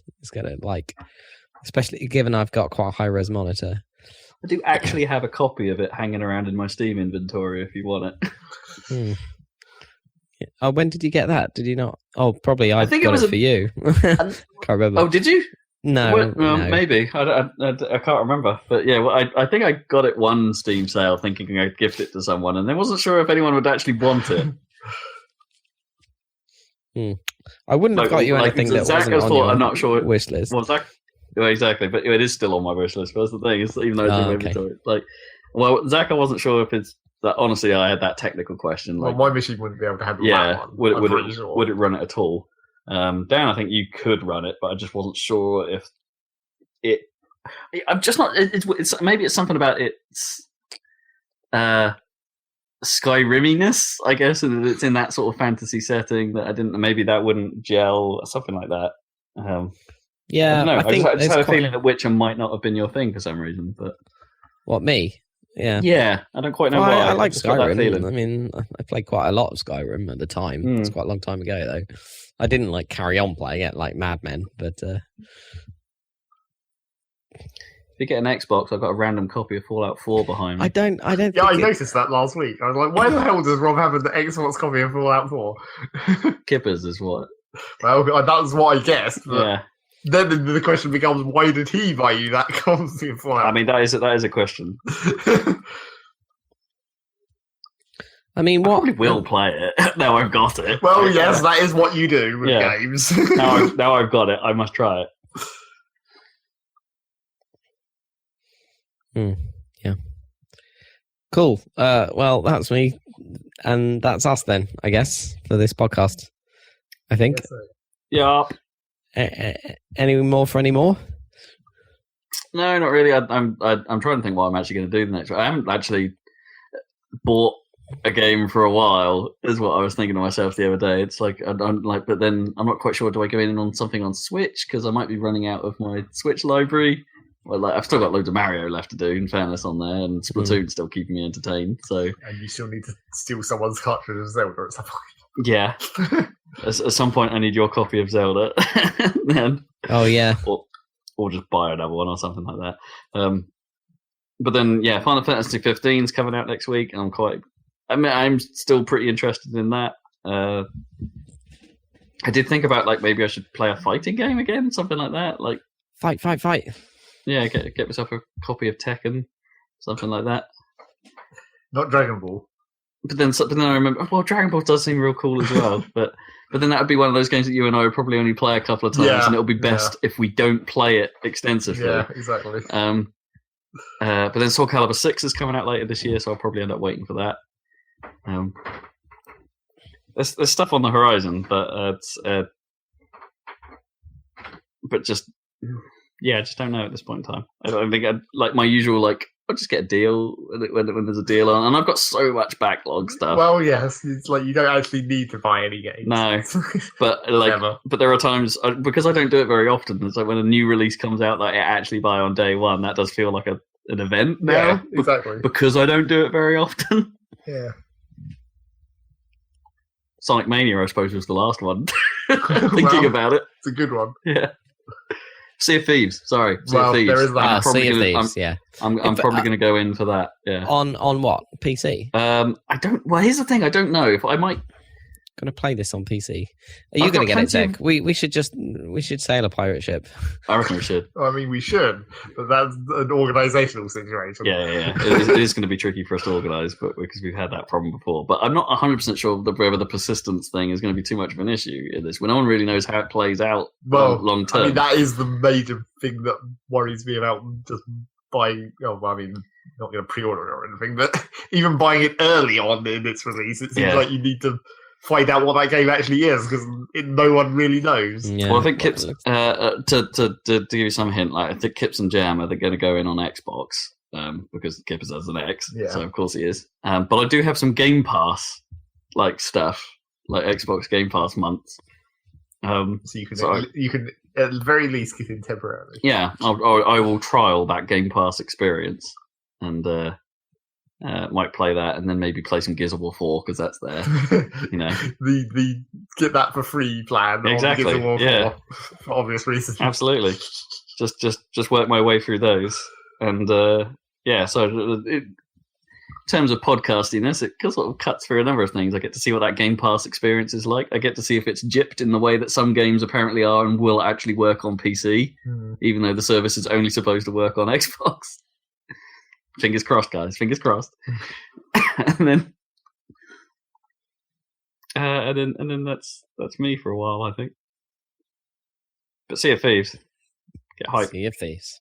Speaker 2: like, especially given I've got quite a high res monitor.
Speaker 1: I do actually have a copy of it hanging around in my Steam inventory if you want it.
Speaker 2: Yeah. Oh, when did you get that? Did you not? Oh, probably I got it for you. Can't remember.
Speaker 1: Oh, did you?
Speaker 2: No,
Speaker 1: no.
Speaker 2: Maybe.
Speaker 1: I can't remember. But yeah, I think I got it one Steam sale thinking I'd gift it to someone, and I wasn't sure if anyone would actually want it.
Speaker 2: I wouldn't have got you anything that wasn't on your
Speaker 1: I'm not sure
Speaker 2: wish list.
Speaker 1: Well, Zach, exactly, but it is still on my wish list. That's the thing. Even though it's in my inventory. Zach, I wasn't sure if it's that. Honestly, I had that technical question.
Speaker 3: Well, my machine wouldn't be able to handle that one.
Speaker 1: Would it run it at all? Dan, I think you could run it, but I just wasn't sure if it I'm just not. It's maybe it's something about its Skyriminess, I guess, and it's in that sort of fantasy setting that I didn't. Maybe that wouldn't gel, something like that.
Speaker 2: Yeah,
Speaker 1: I just had a feeling that Witcher might not have been your thing for some reason. But
Speaker 2: what, me?
Speaker 1: Yeah, I don't quite know why.
Speaker 2: I like Skyrim. I mean, I played quite a lot of Skyrim at the time. It's quite a long time ago, though. I didn't like carry on playing it like madmen, but
Speaker 1: if you get an Xbox, I've got a random copy of Fallout 4 behind me.
Speaker 2: I don't.
Speaker 3: Yeah, I noticed that last week. I was like, why the hell does Rob have an Xbox copy of Fallout 4?
Speaker 1: Kippers is what.
Speaker 3: Well, that's what I guessed. But
Speaker 1: Yeah.
Speaker 3: Then the question becomes, why did he buy you that copy of Fallout?
Speaker 1: I mean, that is a question.
Speaker 2: I mean, what?
Speaker 1: I probably will play it. Now I've got it.
Speaker 3: Well, yes, that is what you do with games.
Speaker 1: now I've got it. I must try it.
Speaker 2: Yeah. Cool. Well, that's me, and that's us then, I guess, for this podcast. I think.
Speaker 3: Yes,
Speaker 1: Yeah.
Speaker 2: Any more?
Speaker 1: No, not really. I'm trying to think what I'm actually going to do the next. I haven't actually bought a game for a while. Is what I was thinking to myself the other day. It's like I'm like, but then I'm not quite sure. Do I go in on something on Switch because I might be running out of my Switch library? Well, like I've still got loads of Mario left to do. In fairness, on there, and Splatoon's still keeping me entertained. So,
Speaker 3: and you still need to steal someone's cartridge of Zelda at some point.
Speaker 1: Yeah. At some point, I need your copy of Zelda. Then, or just buy another one or something like that. But then, Final Fantasy 15 is coming out next week, and I'm still pretty interested in that. I did think about maybe I should play a fighting game again, something like that. Like
Speaker 2: fight.
Speaker 1: Yeah, get myself a copy of Tekken, something like that.
Speaker 3: Not Dragon Ball.
Speaker 1: But then I remember, Dragon Ball does seem real cool as well. but then that would be one of those games that you and I would probably only play a couple of times, and it'll be best if we don't play it extensively.
Speaker 3: Yeah, exactly.
Speaker 1: But then Soul Calibur 6 is coming out later this year, so I'll probably end up waiting for that. There's stuff on the horizon, but just don't know at this point in time. I don't think I'd like my usual I'll just get a deal when there's a deal on, and I've got so much backlog stuff.
Speaker 3: Well, yes, it's like you don't actually need to buy any games.
Speaker 1: No, but but there are times because I don't do it very often. It's like when a new release comes out that I actually buy on day one. That does feel like an event now.
Speaker 3: Yeah, exactly.
Speaker 1: Because I don't do it very often.
Speaker 3: Yeah.
Speaker 1: Sonic Mania, I suppose, was the last one. Thinking about it,
Speaker 3: it's a good one.
Speaker 1: Yeah. Sea of Thieves. Sorry,
Speaker 3: Sea of Thieves. There is that.
Speaker 2: Sea of Thieves.
Speaker 1: I'm probably going to go in for that. Yeah.
Speaker 2: On what PC?
Speaker 1: I don't. Well, here's the thing. I don't know if I might.
Speaker 2: Going to play this on PC. Are you going to get it, Zach? We should sail a pirate ship.
Speaker 1: I reckon we should.
Speaker 3: I mean, we should, but that's an organisational situation.
Speaker 1: Yeah. It is going to be tricky for us to organise, but because we've had that problem before. But I'm not 100% sure whether the persistence thing is going to be too much of an issue in this. When no one really knows how it plays out long term.
Speaker 3: I mean, that is the major thing that worries me about just buying. I mean, not going to pre-order it or anything, but even buying it early on in its release, it seems like you need to find out what that game actually is because no one really knows.
Speaker 1: Yeah. Well, I think Kips to give you some hint, I think Kips and Jam are going to go in on Xbox because Kips has an X, so of course he is. But I do have some Game Pass stuff, like Xbox Game Pass months.
Speaker 3: So you can at the very least get in temporarily.
Speaker 1: Yeah, I will trial that Game Pass experience and. Might play that and then maybe play some Gears of War 4 because that's there.
Speaker 3: The get that for free plan.
Speaker 1: Exactly.
Speaker 3: On Gears of War 4, for obvious reasons.
Speaker 1: Absolutely. Just work my way through those, and So in terms of podcastiness, it sort of cuts through a number of things. I get to see what that Game Pass experience is like. I get to see if it's gypped in the way that some games apparently are and will actually work on PC, even though the service is only supposed to work on Xbox. Fingers crossed, guys. Fingers crossed. and then that's me for a while, I think. But Sea of Thieves, get hype.
Speaker 2: Sea of Thieves,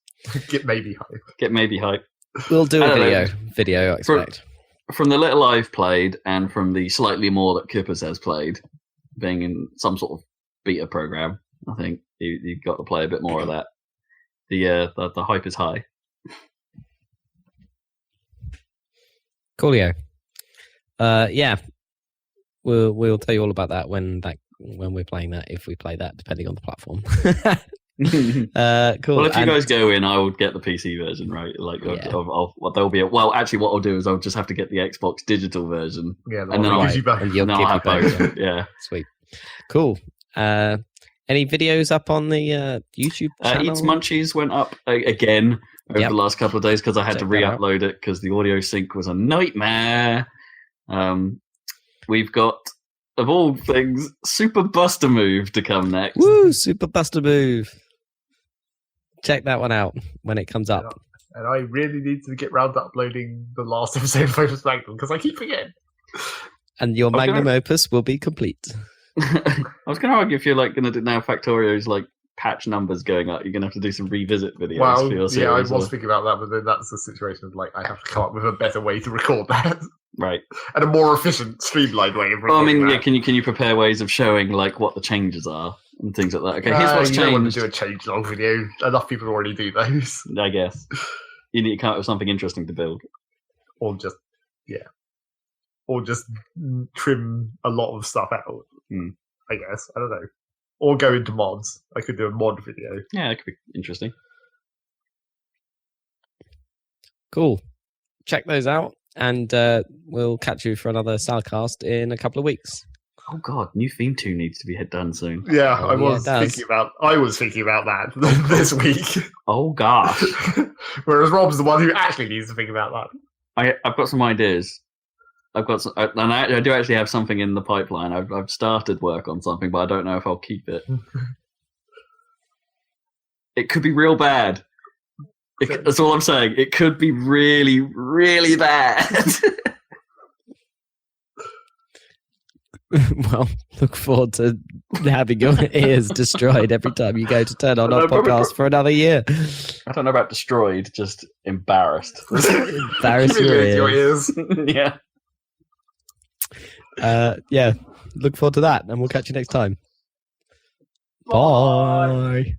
Speaker 3: get maybe hype.
Speaker 2: We'll do a video. I expect
Speaker 1: from the little I've played and from the slightly more that Kippers has played, being in some sort of beta program. I think you've got to play a bit more of that. the hype is high.
Speaker 2: Coolio. Yeah, we'll tell you all about that when we're playing that, if we play that, depending on the platform. Cool.
Speaker 1: Well, if you guys go in, I will get the PC version, right? Like, there'll be actually, what I'll do is I'll just have to get the Xbox digital version, and then I'll have both. Yeah,
Speaker 2: sweet, cool. Any videos up on the YouTube channel?
Speaker 1: Eets Munchies went up again over the last couple of days because I had to re-upload it because the audio sync was a nightmare. We've got, of all things, Super Buster Move to come next.
Speaker 2: Woo! Super Buster Move. Check that one out when it comes up.
Speaker 3: And I really need to get round to uploading the last episode of Focus Magnum because I keep forgetting.
Speaker 2: And your magnum opus will be complete.
Speaker 1: I was going to argue if you're like going to do now Factorio's like patch numbers going up, you're going to have to do some revisit videos.
Speaker 3: Well,
Speaker 1: for your
Speaker 3: yeah, I was thinking about that, but then that's the situation of like I have to come up with a better way to record that.
Speaker 1: Right.
Speaker 3: And a more efficient, streamlined way of recording.
Speaker 1: Well, I mean,
Speaker 3: that.
Speaker 1: Can you prepare ways of showing like what the changes are and things like that? Okay, here's what's changed.
Speaker 3: You don't want to do a change log video. Enough people already do those.
Speaker 1: I guess you need to come up with something interesting to build,
Speaker 3: or just trim a lot of stuff out. I guess I don't know, or go into mods. I could do a mod video.
Speaker 1: Yeah, that could be interesting.
Speaker 2: Cool. Check those out. And we'll catch you for another Saladcast in a couple of weeks.
Speaker 1: Oh God, new theme tune needs to be done soon.
Speaker 3: Yeah, I was thinking about that this week.
Speaker 1: Oh gosh.
Speaker 3: Whereas Rob's the one who actually needs to think about that.
Speaker 1: I've got some ideas. I've got some, and I do actually have something in the pipeline. I've started work on something, but I don't know if I'll keep it. It could be real bad. That's all I'm saying. It could be really, really bad.
Speaker 2: Well, look forward to having your ears destroyed every time you go to turn on our podcast for another year.
Speaker 1: I don't know about destroyed, just embarrassed.
Speaker 2: Embarrass your ears.
Speaker 1: Yeah.
Speaker 2: Yeah. Look forward to that, and we'll catch you next time. Bye.